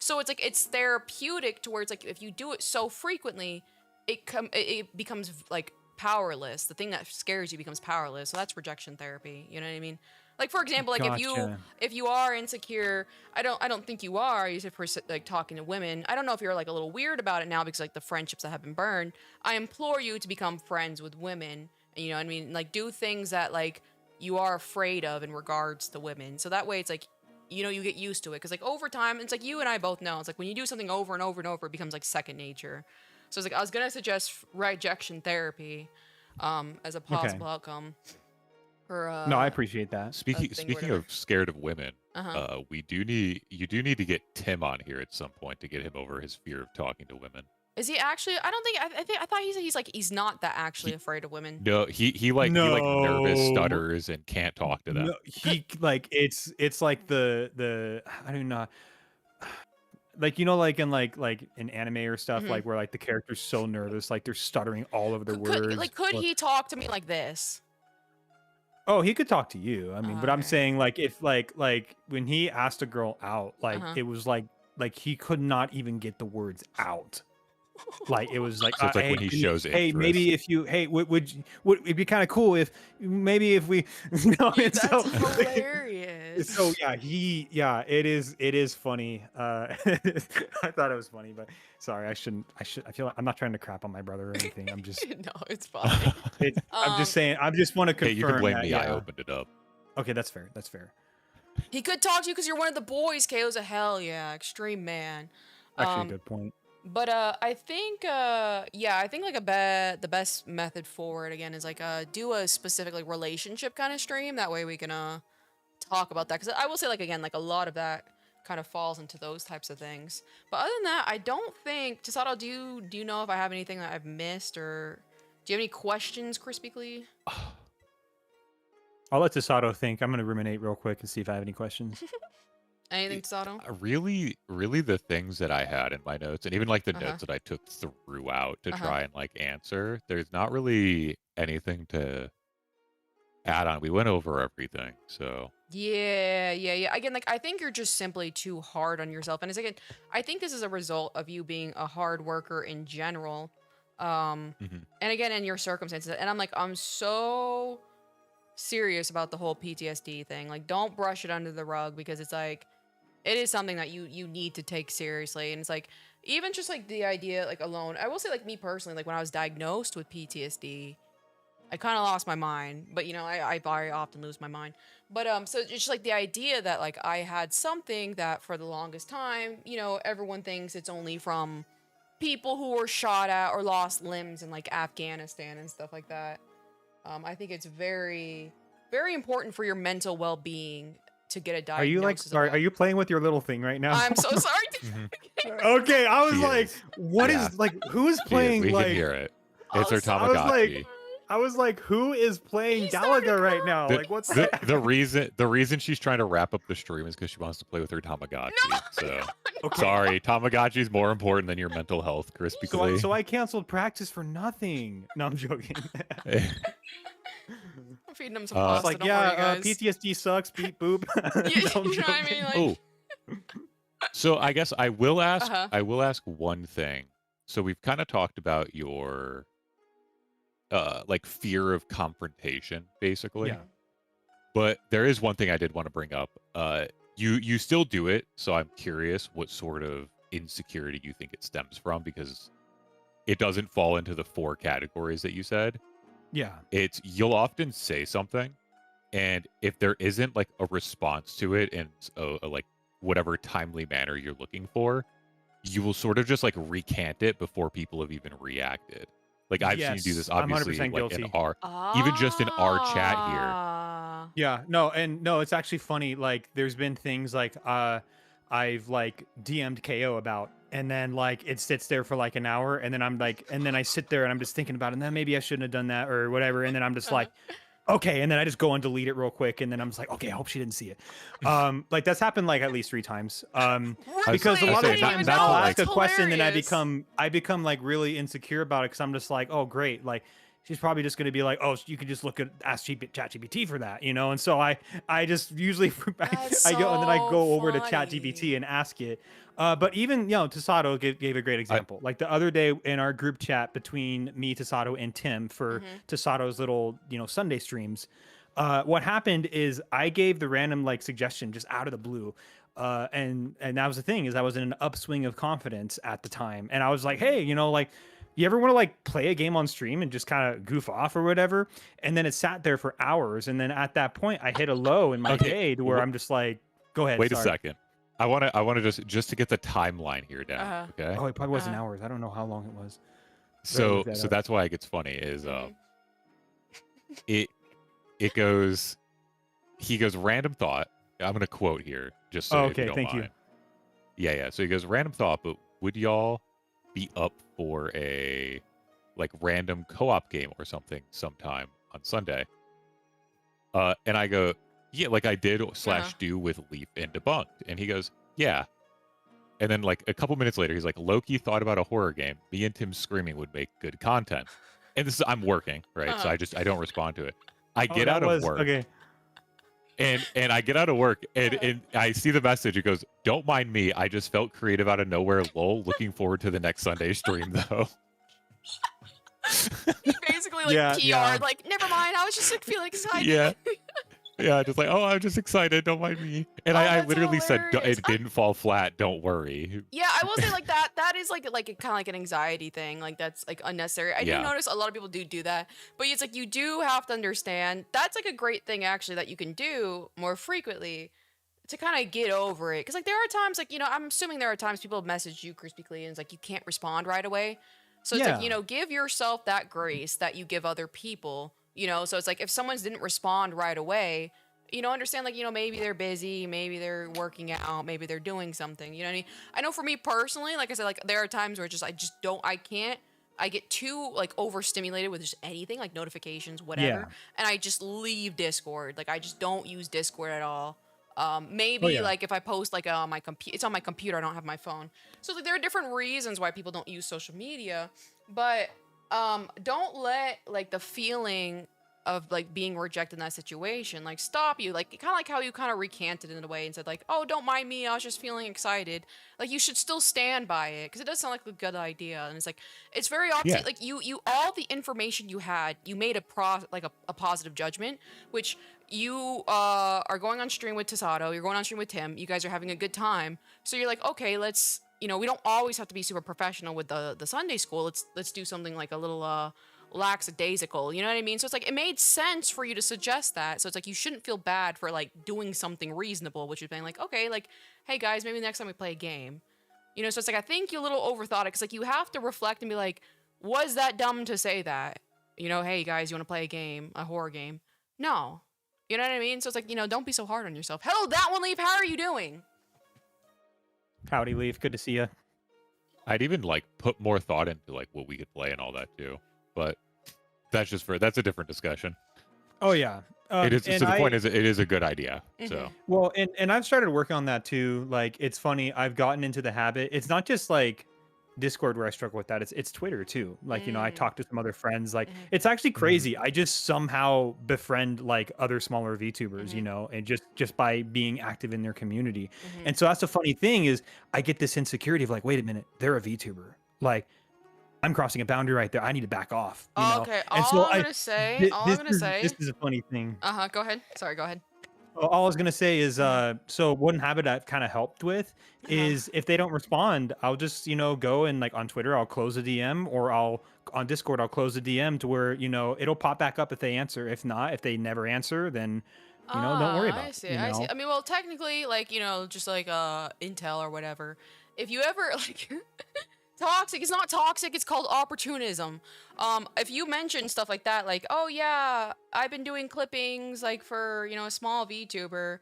So it's like it's therapeutic to where it's like if you do it so frequently, it becomes like powerless. The thing that scares you becomes powerless. So that's rejection therapy. You know what I mean? Like for example, like Gotcha. if you are insecure, I don't think you are. You said like talking to women. I don't know if you're like a little weird about it now because like the friendships that have been burned. I implore you to become friends with women. You know what I mean? Like do things that like you are afraid of in regards to women. So that way it's like you get used to it because like over time it's like you and I both know it's like when you do something over and over and over it becomes like second nature. So it's like I was gonna suggest rejection therapy as a possible outcome for No, I appreciate that. Speaking of scared of women, Uh-huh. you do need to get Tim on here at some point to get him over his fear of talking to women. Is he actually? I don't think. I thought he said he's not that actually afraid of women. No, he like nervous No. stutters and can't talk to them. No, he like it's like the I don't know, like like in anime or stuff, Mhm. like where like the character's so nervous, like they're stuttering all over their words. Could he talk to me like this? Oh, he could talk to you. I mean, but I'm Okay. saying like if like when he asked a girl out, like Uh-huh. it was like he could not even get the words out. Like it was like, So it's like hey, when he shows hey, interest. maybe if you, hey, would it'd be kind of cool if maybe if we, and That's so, hilarious. so yeah, it is funny. I thought it was funny, but sorry, I feel like I'm not trying to crap on my brother or anything. I'm just, No, it's fine. I'm just saying, I just want to Hey, confirm. you can blame that, me. yeah. I opened it up. Okay, that's fair. That's fair. He could talk to you because you're one of the boys. KO's a hell yeah, extreme man. Actually, a good point. But I think I think like the best method forward again is like do a specific like relationship kind of stream. That way we can talk about that because I will say like again like a lot of that kind of falls into those types of things. But other than that, I don't think Tasato, do you know if I have anything that I've missed or do you have any questions, KrispyKlee? I'll let Tasato think. I'm gonna ruminate real quick and see if I have any questions. Anything, Tasato? Really, the things that I had in my notes, and even like the notes that I took throughout to try and like answer, there's not really anything to add on. We went over everything, so Yeah. Again, like I think you're just simply too hard on yourself, and it's again, I think this is a result of you being a hard worker in general, and again in your circumstances. And I'm so serious about the whole PTSD thing. Like, don't brush it under the rug because it's like it is something that you need to take seriously. And it's like even just like the idea like alone. I will say like me personally, like when I was diagnosed with PTSD. I kind of lost my mind, but I very often lose my mind. But so it's just like the idea that like I had something that for the longest time, everyone thinks it's only from people who were shot at or lost limbs in like Afghanistan and stuff like that. I think it's very, very important for your mental well-being to get a diagnosis. Are you like, sorry, are you playing with your little thing right now? I'm so sorry. Okay, I was She like, is. what is Yeah. like, who is playing we like? can hear it. It's her Also, Tamagotchi. I was like, who is playing He started Galaga right now? The, Like, what's the, that? the reason she's trying to wrap up the stream is because she wants to play with her Tamagotchi. So Okay. sorry, Tamagotchi's more important than your mental health, KrispyKlee. So I canceled practice for nothing. No, I'm joking. I'm feeding him some It's pasta. Like, don't yeah, worry, guys. PTSD sucks. Beep boop. Yeah, No, I'm you know what I joking. mean? Like, Oh, so I guess I will ask. Uh-huh. I will ask one thing. So we've kind of talked about your, like fear of confrontation, basically. Yeah. But there is one thing I did want to bring up. You still do it, so I'm curious what sort of insecurity you think it stems from, because it doesn't fall into the 4 categories that you said. Yeah. It's you'll often say something, and if there isn't like a response to it and like whatever timely manner you're looking for, you will sort of just like recant it before people have even reacted. Like I've seen you do this Yes, I'm obviously 100% like in guilty. our even just in our chat here. Ah. Yeah, no, it's actually funny. Like, there's been things like I've like DM'd KO about, and then like it sits there for like an hour, and then I'm like, and then I sit there and I'm just thinking about it, and then maybe I shouldn't have done that or whatever, and then I'm just like, okay, and then I just go and delete it real quick, and then I'm just like, okay, I hope she didn't see it. Like that's happened like at least 3 times. Because a Really? lot I of didn't times even I'll know. ask That's a question and hilarious. I become like really insecure about it because I'm just like, oh great, like she's probably just going to be like, oh, you can just look at ChatGPT for that, you know. And so I just usually That's I go and then I so go over to funny. ChatGPT and ask it. But even Tasato gave a great example. Like the other day in our group chat between me, Tasato, and Tim for Tasato's little Sunday streams. What happened is I gave the random like suggestion just out of the blue. And that was the thing is I was in an upswing of confidence at the time. And I was like, hey, like you ever want to like play a game on stream and just kind of goof off or whatever? And then it sat there for hours. And then at that point I hit a low in my day to where I'm just like, go ahead. Wait sorry. a second. I want to just to get the timeline here down. Okay. Oh, it probably wasn't hours. I don't know how long it was. So that so up. that's why it gets funny is it goes he goes random thought. I'm gonna quote here just so if you don't thank mind. you. Yeah. So he goes random thought, but would y'all be up for a like random co-op game or something sometime on Sunday? And I go, yeah, like I did / do with Leaf and Debunked. And he goes, yeah. And then like a couple minutes later, he's like, Loki thought about a horror game. Me and Tim screaming would make good content. And this is I'm working, right? So I don't respond to it. I get out of work. Okay. And I get out of work and I see the message. It goes, don't mind me. I just felt creative out of nowhere. Lol. Looking forward to the next Sunday stream though. He basically like PR'd, like, never mind, I was just like feeling excited. Yeah. Yeah, just like, oh, I'm just excited. Don't mind me. And I literally said, it didn't fall flat. Don't worry. Yeah, I will say like that is like kind of like an anxiety thing. Like that's like unnecessary. I do notice a lot of people do that, but it's like you do have to understand that's like a great thing actually that you can do more frequently to kind of get over it. Because like there are times like I'm assuming there are times people message you KrispyKlee and it's like you can't respond right away. So it's like give yourself that grace that you give other people. So it's like if someone didn't respond right away, understand like, maybe they're busy, maybe they're working out, maybe they're doing something, you know what I mean? I know for me personally, like I said, like there are times where I get too like overstimulated with just anything like notifications, whatever. And I just leave Discord. Like I just don't use Discord at all. Maybe like if I post like on my computer, it's on my computer, I don't have my phone. So like there are different reasons why people don't use social media, but don't let like the feeling of like being rejected in that situation like stop you, like kind of like how you kind of recanted in a way and said like, oh, don't mind me, I was just feeling excited. Like you should still stand by it because it does sound like a good idea. And it's like it's very obvious like you all the information you had, you made a positive judgment, which you are going on stream with Tasato, you're going on stream with Tim, you guys are having a good time, so you're like, okay, let's we don't always have to be super professional with the Sunday school. Let's do something like a little lackadaisical, you know what I mean? So it's like it made sense for you to suggest that. So it's like you shouldn't feel bad for like doing something reasonable, which is being like, okay, like, hey guys, maybe next time we play a game. So it's like I think you a little overthought it because like you have to reflect and be like, was that dumb to say that? Hey guys, you want to play a game, a horror game? No. You know what I mean? So it's like, don't be so hard on yourself. Hello, that one, Leaf, how are you doing? Howdy, Leaf. Good to see you. I'd even like put more thought into like what we could play and all that too, but that's a different discussion. Oh yeah, it is. So the point is, it is a good idea. So well, and I've started working on that too. Like it's funny, I've gotten into the habit. It's not just like Discord where I struggle with that. It's Twitter too. Like I talk to some other friends. Like it's actually crazy. I just somehow befriend like other smaller VTubers, and just by being active in their community. And so that's the funny thing is I get this insecurity of like, wait a minute, they're a VTuber. Like I'm crossing a boundary right there. I need to back off. Okay. And all I'm gonna say. This is a funny thing. Go ahead. Sorry. Go ahead. All I was gonna say is, so one habit I've kind of helped with is if they don't respond, I'll just go and like on Twitter I'll close a DM, or on Discord I'll close a DM to where it'll pop back up if they answer. If not, if they never answer, then Don't worry about I it. see. I see. I mean, well, technically, like, just like Intel or whatever. If you ever like toxic, it's not toxic. It's called opportunism. If you mention stuff like that, like, oh yeah, I've been doing clippings like for a small VTuber.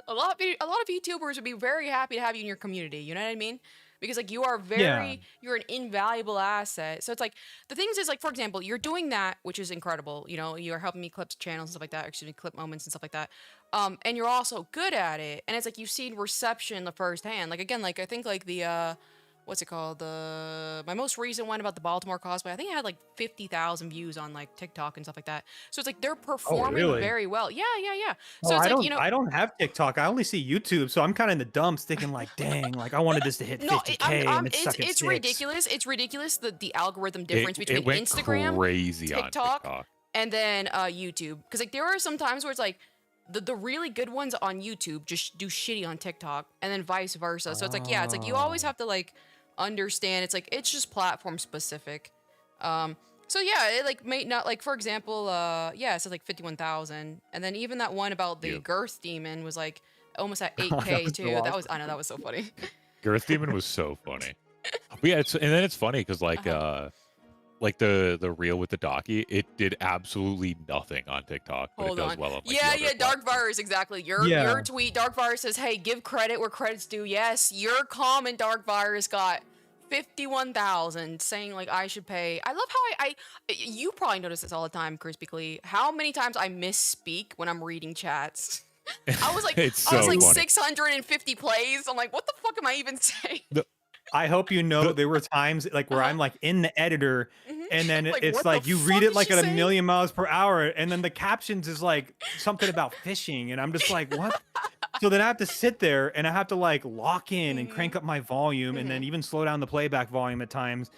a lot of VTubers would be very happy to have you in your community. You know what I mean? Because like you're an invaluable asset. So it's like the things is like, for example, you're doing that, which is incredible. You're helping me clip channels and stuff like that. Excuse me, clip moments and stuff like that. And you're also good at it. And it's like you've seen reception the first hand. Like again, like I think like the what's it called? My most recent one about the Baltimore cosplay. I think it had like 50,000 views on like TikTok and stuff like that. So it's like they're performing very well. Yeah. So it's like I don't have TikTok. I only see YouTube, so I'm kind of in the dumps, thinking like, dang, like I wanted this to hit 50K, and it's ridiculous. It's ridiculous the algorithm difference between it went Instagram, crazy TikTok, on TikTok, and then YouTube. Because like there are some times where it's like the really good ones on YouTube just do shitty on TikTok, and then vice versa. So it's like it's like you always have to like understand. It's like it's just platform specific. So yeah, it like may not like, for example, it says like 51,000, and then even that one about the girth demon was like almost at 8K too. I know that was so funny. Girth demon was so funny. But yeah, and then it's funny because like the reel with the Docky, it did absolutely nothing on TikTok, but it does well on like, yeah, Dark Virus, exactly. Your tweet, Dark Virus says, "Hey, give credit where credit's due." Yes, your comment, Dark Virus, got 51,000, saying like I should pay. I love how you probably notice this all the time, KrispyKlee. How many times I misspeak when I'm reading chats. I was like, funny. 650 plays. I'm like, what the fuck am I even saying? I hope you know there were times like where I'm like in the editor, and then Like, it's what like the you fuck read did it like she at say? 1,000,000 miles per hour, and then the captions is like something about fishing, and I'm just like, what? So then I have to sit there and I have to like lock in and crank up my volume, and then even slow down the playback volume at times.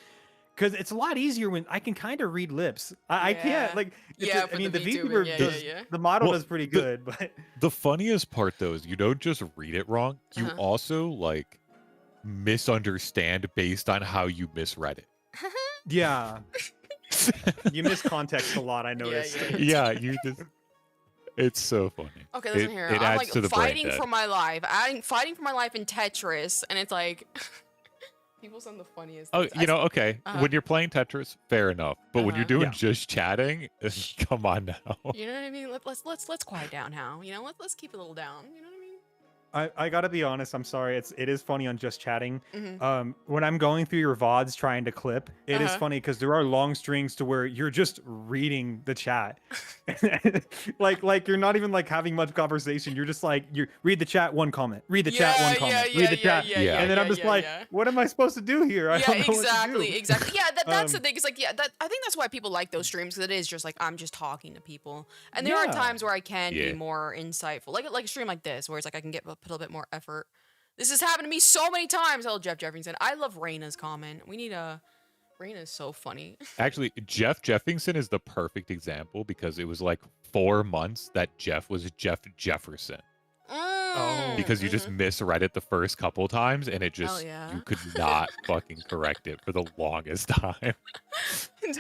Because it's a lot easier when I can kind of read lips. I can't like. I mean, the VTuber does. The model does pretty good, but the funniest part though is you don't just read it wrong. You also like misunderstand based on how you misread it. Yeah. You miss context a lot, I noticed. Yeah, you just. It's so funny. Okay, listen here. I'm like fighting for my life. Fighting for my life in Tetris, and it's like. People send the funniest things. Oh, okay. When you're playing Tetris, fair enough. But when you're doing just chatting, come on now. You know what I mean? Let's quiet down now. Let's keep it a little down. You know what I mean? I gotta be honest, I'm sorry. It is funny on just chatting. When I'm going through your VODs trying to clip, it is funny because there are long strings to where you're just reading the chat. like you're not even like having much conversation. You're just like you read the chat, one comment, read the chat, one comment, read the chat. And then I'm just like, what am I supposed to do here? I don't know exactly. what to do. Exactly. Yeah, that's the thing. It's like, I think that's why people like those streams, because it is just like I'm just talking to people. And there are times where I can be more insightful. Like a stream like this, where it's like I can put a little bit more effort. This has happened to me so many times. Oh, Jeff Jeffington. I love Raina's comment. We need Raina is so funny. Actually, Jeff Jeffington is the perfect example because it was like 4 months that Jeff was Jeff Jefferson. Because you just misread it the first couple times, and it just you could not fucking correct it for the longest time.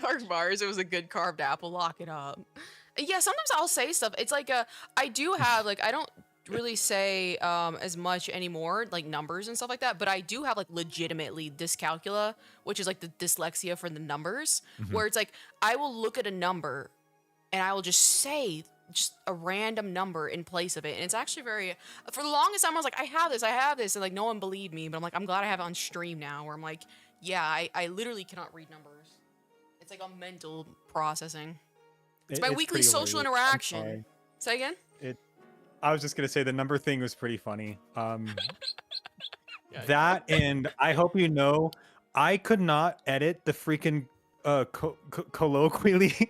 Dark Bars, it was a good carved apple. Lock it up. Yeah, sometimes I'll say stuff. It's like I do have like I don't really say as much anymore, like numbers and stuff like that, but I do have like legitimately dyscalculia, which is like the dyslexia for the numbers, where it's like I will look at a number and I will just say just a random number in place of it, and it's actually very, for the longest time I was like, I have this, and like no one believed me, but I'm like, I'm glad I have it on stream now, where I'm like, yeah, I literally cannot read numbers. It's like a mental processing. It's my weekly social interaction. Say again? I was just gonna say the number thing was pretty funny. That and I hope you know, I could not edit the freaking colloquially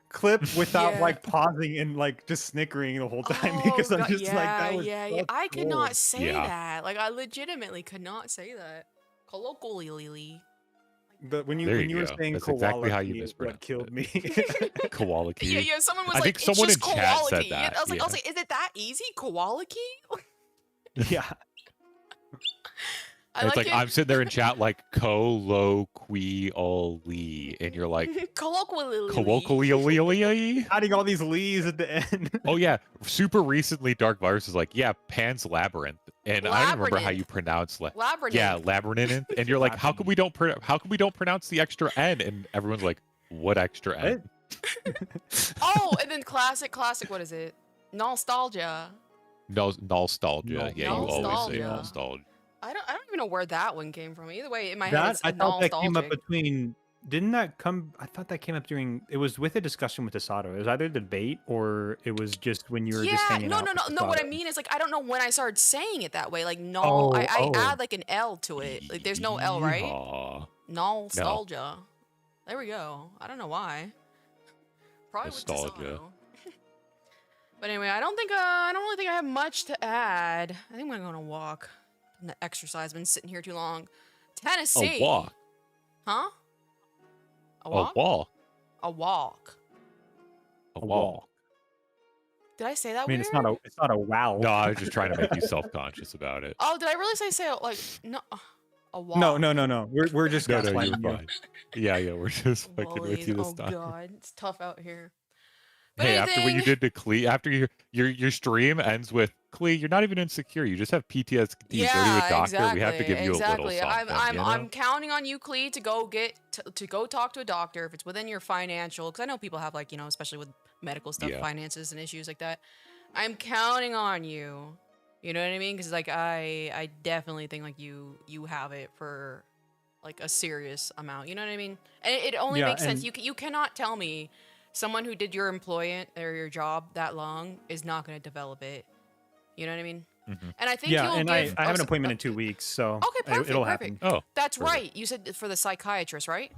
clip without like pausing and like just snickering the whole time because I'm just like, that was so I could not say that. Like I legitimately could not say that. Colloquially. But when you were saying that's koala exactly how you key is what mispronounced killed me. Koala key. Yeah. Someone was I like, think someone it's in just chat koala said key. that. I was like, is it that easy? Koala key? Yeah. I And it's like like it. I'm sitting there in chat like colloquially, and you're like Colloquially. colloquially. Adding all these lees at the end. Oh yeah, super recently, Dark Virus is like, yeah, Pan's Labyrinth, and I don't even remember how you pronounce Labyrinth. Yeah, Labyrinth, and you're like, how come we don't pronounce the extra N? And everyone's like, what extra N? Oh, and then classic. What is it? Nostalgia. No, nostalgia. Yeah, you always say Nostalgia. nostalgia. I don't even know where that one came from. Either way, in my head, That it's I thought that came up nostalgic. between. Didn't that come? I thought that came up during. It was with a discussion with Asado. It was either debate or it was just when you were just hanging out. No. What I mean is like I don't know when I started saying it that way. Like I add like an L to it. Like there's no L, right? Nostalgia. No. There we go. I don't know why. Probably Nostalgia. with Asado. But anyway, I don't really think I have much to add. I think I'm gonna walk. I'm gonna exercise. I've been sitting here too long. Tennessee. A walk. Huh? A A walk? walk. A walk. A walk. Did I say that I mean, weird? it's not a wow. No, I was just trying to make you self-conscious about it. Oh, did I really say like no? A walk. No. We're just No, gaslighting you're you. fine. Yeah, we're just fucking with you this time. Oh god, it's tough out here. But Hey, after what you did to Klee, after your stream ends with Klee, you're not even insecure. You just have PTSD. Yeah, go to a doctor. exactly, We have to give you a little something. I'm counting on you, Klee, to go talk to a doctor if it's within your financial. Because I know people have like especially with medical stuff, finances and issues like that. I'm counting on you. You know what I mean? Because like I definitely think like you have it for like a serious amount. You know what I mean? And it only makes sense. You cannot tell me someone who did your employment or your job that long is not going to develop it. You know what I mean? Mm-hmm. And I think I have an appointment in 2 weeks, so okay, perfect, it'll perfect. happen. Oh, that's right. You said for the psychiatrist, right?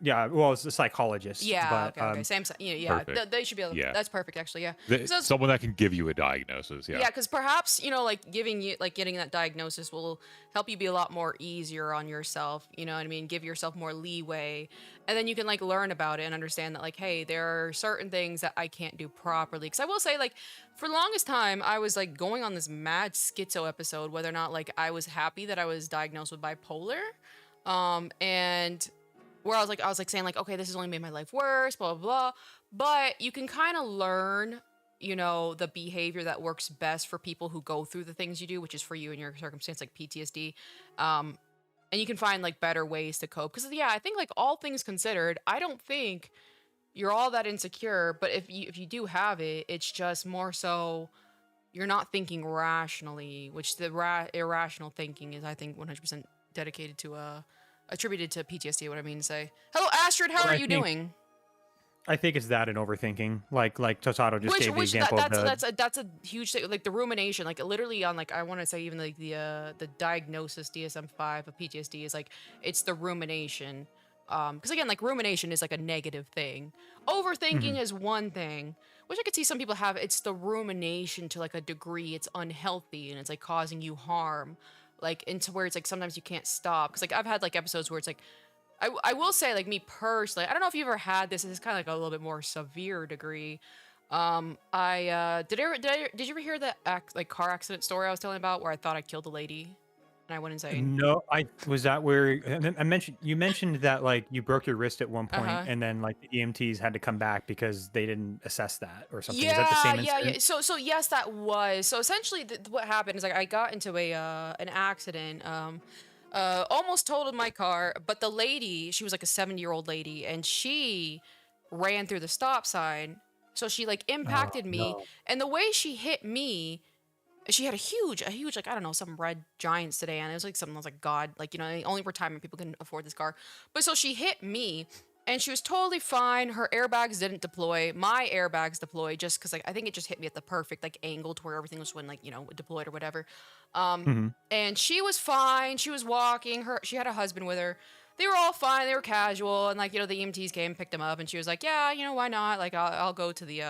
Yeah, well, it's a psychologist. Yeah, but, okay. Same. Yeah, they should be able. Yeah. That's perfect, actually. Yeah. Someone that can give you a diagnosis. Yeah. Yeah, because perhaps like getting that diagnosis will help you be a lot more easier on yourself. You know what I mean? Give yourself more leeway, and then you can like learn about it and understand that like, hey, there are certain things that I can't do properly. Because I will say, like, for the longest time, I was like going on this mad schizo episode, whether or not like I was happy that I was diagnosed with bipolar, and where I was like saying like, okay, this has only made my life worse, blah, blah, blah. But you can kind of learn, the behavior that works best for people who go through the things you do, which is for you in your circumstance, like PTSD. And you can find like better ways to cope. Because I think like all things considered, I don't think you're all that insecure. But if you do have it, it's just more so you're not thinking rationally, which the irrational thinking is, I think, 100% dedicated to attributed to PTSD, what I mean to say. Hello, Astrid, how are you doing? I think it's that and overthinking. Like Tosato just gave the example. That's a huge thing. Like the rumination, like literally on like I want to say even like the diagnosis DSM-5 of PTSD is like it's the rumination. Because again, like rumination is like a negative thing. Overthinking is one thing, which I could see some people have. It's the rumination to like a degree. It's unhealthy and it's like causing you harm. Like into where it's like sometimes you can't stop, because like I've had like episodes where it's like I will say like me personally, I don't know if you've ever had this. It's kind of like a little bit more severe degree. Did you ever hear the car accident story I was telling about where I thought I killed a lady and I went insane? No, was that where you mentioned that like you broke your wrist at one point and then like the EMTs had to come back because they didn't assess that or something. Yeah, is that the same incident? yeah. So yes, that was. So essentially, what happened is like I got into an accident. Almost totaled my car, but the lady, she was like a 70-year-old lady, and she ran through the stop sign. So she like impacted me, and the way she hit me, she had a huge like I don't know, some red Giant sedan. It was like something that was like God, like only retirement people can afford this car. But so she hit me, and she was totally fine. Her airbags didn't deploy. My airbags deployed just because like I think it just hit me at the perfect like angle to where everything was when like deployed or whatever. And she was fine. She was walking. She had a husband with her. They were all fine. They were casual, and like the EMTs came and picked them up, and she was like, yeah, why not? Like I'll go to the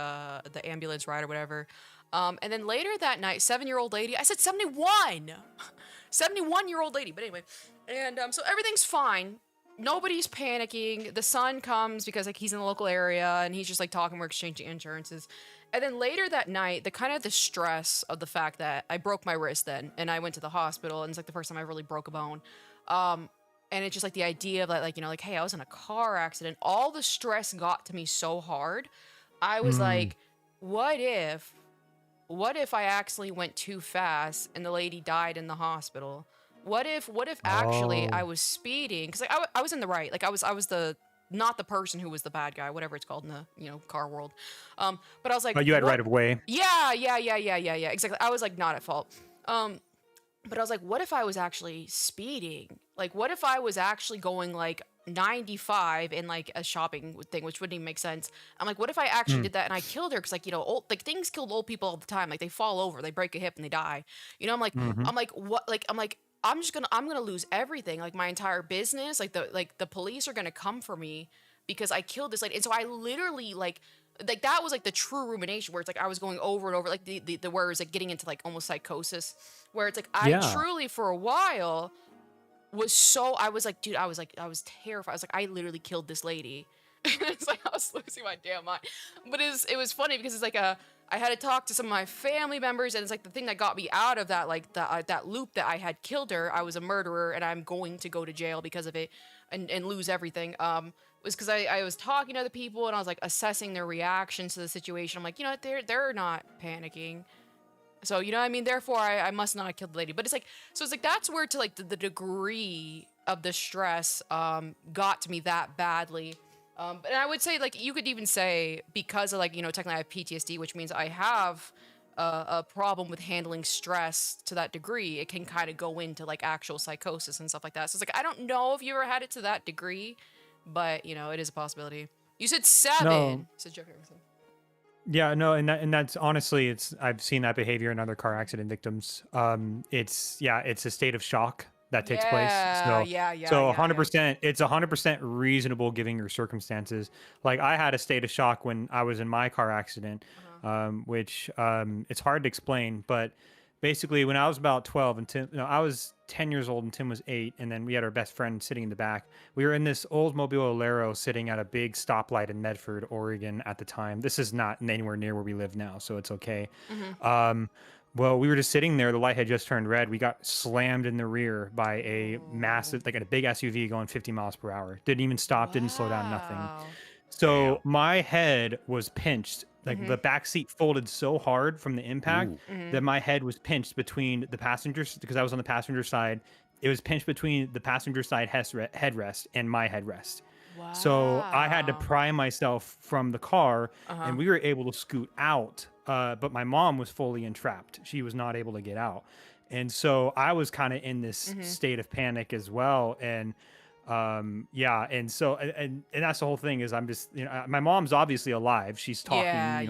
ambulance ride or whatever. And then later that night, 7-year-old lady. I said 71, 71-year-old lady. But anyway, and so everything's fine. nobody's panicking. The son comes because like he's in the local area and he's just like talking, we're exchanging insurances. And then later that night, the stress of the fact that I broke my wrist then and I went to the hospital and it's like the first time I really broke a bone. And it's just like the idea of like, you know, like, hey, I was in a car accident. All the stress got to me so hard. I was like, what if I actually went too fast and the lady died in the hospital? What if actually I was speeding? Because like I was in the right. Like I was the not the person who was the bad guy, whatever it's called in the, you know, car world. But I was like, But you had what? right of way. Yeah. Exactly. I was like not at fault. But I was like, what if I was actually speeding? Like, what if I was actually going like 95 in like a shopping thing, which wouldn't even make sense. I'm like, what if I actually did that and I killed her? Because like, you know, old, like things kill old people all the time. Like they fall over, they break a hip and they die. You know, I'm like, what? Like, I'm gonna lose everything. Like my entire business. Like the police are gonna come for me because I killed this lady. And so I literally like that was like the true rumination where it's like I was going over and over like the where it's like getting into like almost psychosis where it's like I truly for a while I was like, dude, I was terrified. I was like, I literally killed this lady. It's like I was losing my damn mind. But it was funny because it's like I had to talk to some of my family members and it's like the thing that got me out of that like that loop that I had killed her. I was a murderer and I'm going to go to jail because of it and lose everything. Was because I was talking to other people and I was like assessing their reactions to the situation. I'm like, you know, they're not panicking. So, you know what I mean? Therefore, I must not have killed the lady. But it's like, so it's like, that's where to like the degree of the stress got to me that badly. And I would say like, you could even say because of like, you know, technically I have PTSD, which means I have a problem with handling stress to that degree. It can kind of go into like actual psychosis and stuff like that. So it's like, I don't know if you ever had it to that degree, but you know, it is a possibility. You said 7. No. Said Joker. Yeah, no, and that's honestly, I've seen that behavior in other car accident victims. It's a state of shock that takes place. So Yeah. 100%, it's 100% reasonable given your circumstances. Like I had a state of shock when I was in my car accident, which it's hard to explain, but basically when I was about 12 and Tim, I was 10 years old and Tim was 8, and then we had our best friend sitting in the back. We were in this Oldsmobile Alero sitting at a big stoplight in Medford, Oregon at the time. This is not anywhere near where we live now, so it's okay. Well, we were just sitting there. The light had just turned red. We got slammed in the rear by a massive, like a big SUV going 50 miles per hour. Didn't even stop, didn't slow down, nothing. So my head was pinched. Like the back seat folded so hard from the impact that my head was pinched between the passengers because I was on the passenger side. It was pinched between the passenger side headrest and my headrest. Wow. So I had to pry myself from the car and we were able to scoot out. But my mom was fully entrapped. She was not able to get out. And so I was kind of in this state of panic as well. And and so and that's the whole thing is I'm just, you know, my mom's obviously alive. She's talking,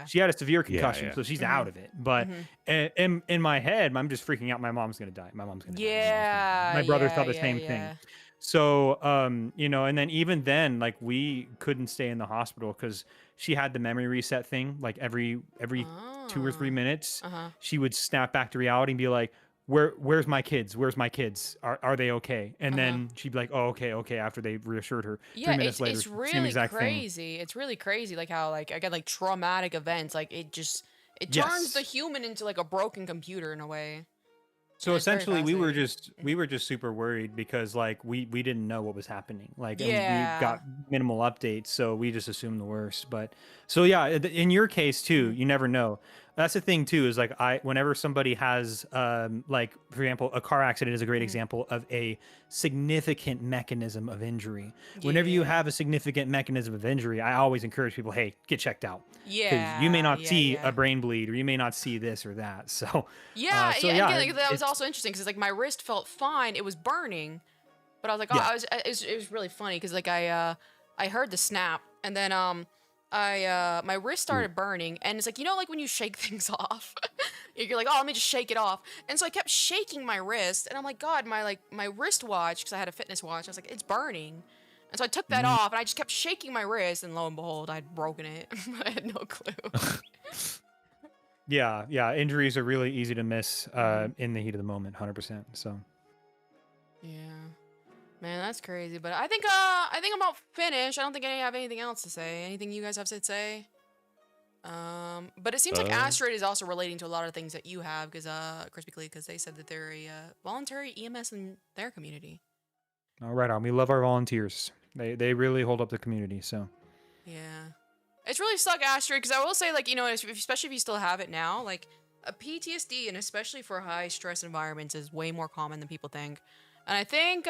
she had a severe concussion, so she's out of it. But in my head, I'm just freaking out. My mom's gonna die. My mom's gonna die. My brother thought the same thing. So you know, and then even then, like we couldn't stay in the hospital because she had the memory reset thing. Like every 2 or 3 minutes, she would snap back to reality and be like, where's my kids? Where's my kids? Are they okay? And then she'd be like, oh, okay. After they reassured her. 3 minutes later, it's really same exact crazy. It's really crazy. Like how like again like traumatic events like it turns the human into like a broken computer in a way. So essentially, we were just super worried because like we didn't know what was happening. Like and we got minimal updates, so we just assumed the worst. But so yeah, in your case too, you never know. That's the thing too, is like whenever somebody has like for example, a car accident is a great example of a significant mechanism of injury. Whenever you have a significant mechanism of injury, I always encourage people, hey, get checked out. Because you may not see a brain bleed or you may not see this or that. So again, that was also interesting because like my wrist felt fine. It was burning, but I was like, it was really funny because like I heard the snap and then my wrist started burning and it's like, you know, like when you shake things off, you're like, oh, let me just shake it off. And so I kept shaking my wrist and I'm like, God, my wristwatch, because I had a fitness watch, I was like, it's burning. And so I took that off and I just kept shaking my wrist and lo and behold, I'd broken it. I had no clue. Yeah. Injuries are really easy to miss in the heat of the moment, 100%. So. Yeah. Man, that's crazy. But I think I'm about finished. I don't think I have anything else to say. Anything you guys have to say? But it seems like Asteroid is also relating to a lot of things that you have, because KrispyKlee, because they said that they're a voluntary EMS in their community. All right on. We love our volunteers. They really hold up the community. So Yeah, it's really stuck, Asteroid, because I will say, like, you know, especially if you still have it now, like a PTSD, and especially for high stress environments, is way more common than people think. And I think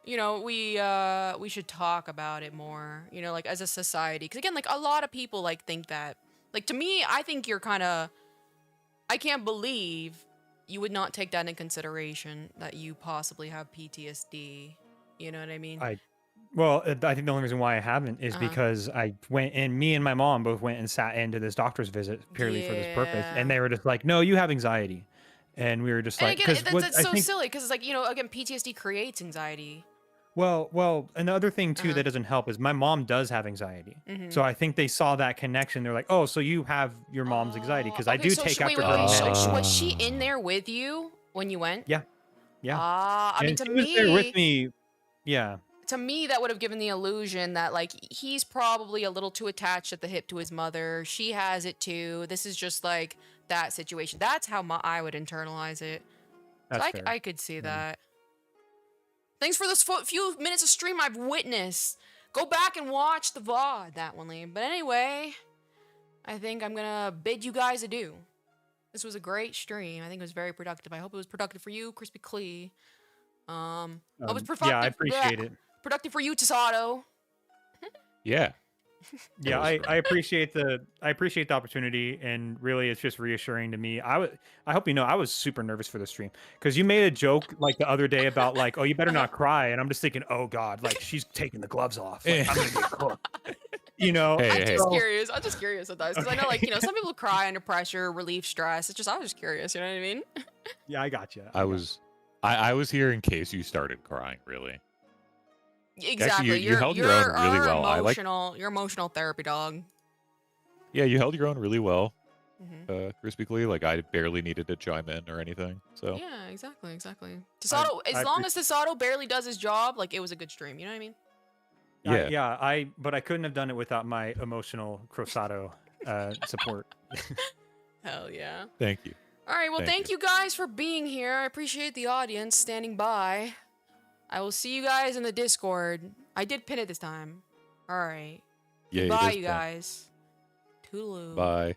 you know, we should talk about it more, you know, like as a society, because again, like a lot of people like think that, like, to me, I think you're kind of, I can't believe you would not take that in consideration, that you possibly have PTSD, you know what I mean? well, I think the only reason why I haven't is Uh-huh. because I went, and me and my mom both went and sat into this doctor's visit purely for this purpose, Yeah. and they were just like, "No, you have anxiety," and we were just And like, again, "Because what that's I so think." silly, because it's like, you know, again, PTSD creates anxiety. Well, another thing too Uh-huh. that doesn't help is my mom does have anxiety. Mhm. So I think they saw that connection. They're like, "Oh, so you have your mom's anxiety?" Because I Okay, do so take wait, after wait, her wait, so medication. was she in there with you when you went? Yeah, yeah. I mean, And she was there with me. Yeah. to me, that would have given the illusion that, like, he's probably a little too attached at the hip to his mother. She has it too. This is just like that situation. That's how I would internalize it. That's So fair. I could see Yeah. that. Thanks for this few minutes of stream I've witnessed. Go back and watch the VOD, that one, Liam. But anyway, I think I'm gonna bid you guys adieu. This was a great stream. I think it was very productive. I hope it was productive for you, KrispyKlee. Hope it's productive. Yeah, I appreciate it. Productive for you, Tasato. Yeah. Yeah, was I appreciate the opportunity, and really it's just reassuring to me. I hope you know I was super nervous for the stream because you made a joke like the other day about like, oh, you better not cry, and I'm just thinking, oh god, like she's taking the gloves off, like I'm gonna get cooked. You know, Hey, I'm hey. just curious. I'm just curious sometimes, because I know, like, you know, some people cry under pressure, relief stress. It's just, I was just curious. You know what I mean? yeah, I got you. I was here in case you started crying, really. Exactly. you held your own really our well. Your emotional therapy dog. Yeah, you held your own really well, Mhm. KrispyKlee. Like, I barely needed to chime in or anything. So Yeah, exactly. Tasato, as long as Tasato barely does his job, like, it was a good stream. You know what I mean? yeah. But I couldn't have done it without my emotional Crosado support. Hell yeah. Thank you. All right. Well, thank you guys for being here. I appreciate the audience standing by. I will see you guys in the Discord. I did pin it this time. All right. Yeah, Bye, it is you fun. guys. Toodaloo. Bye.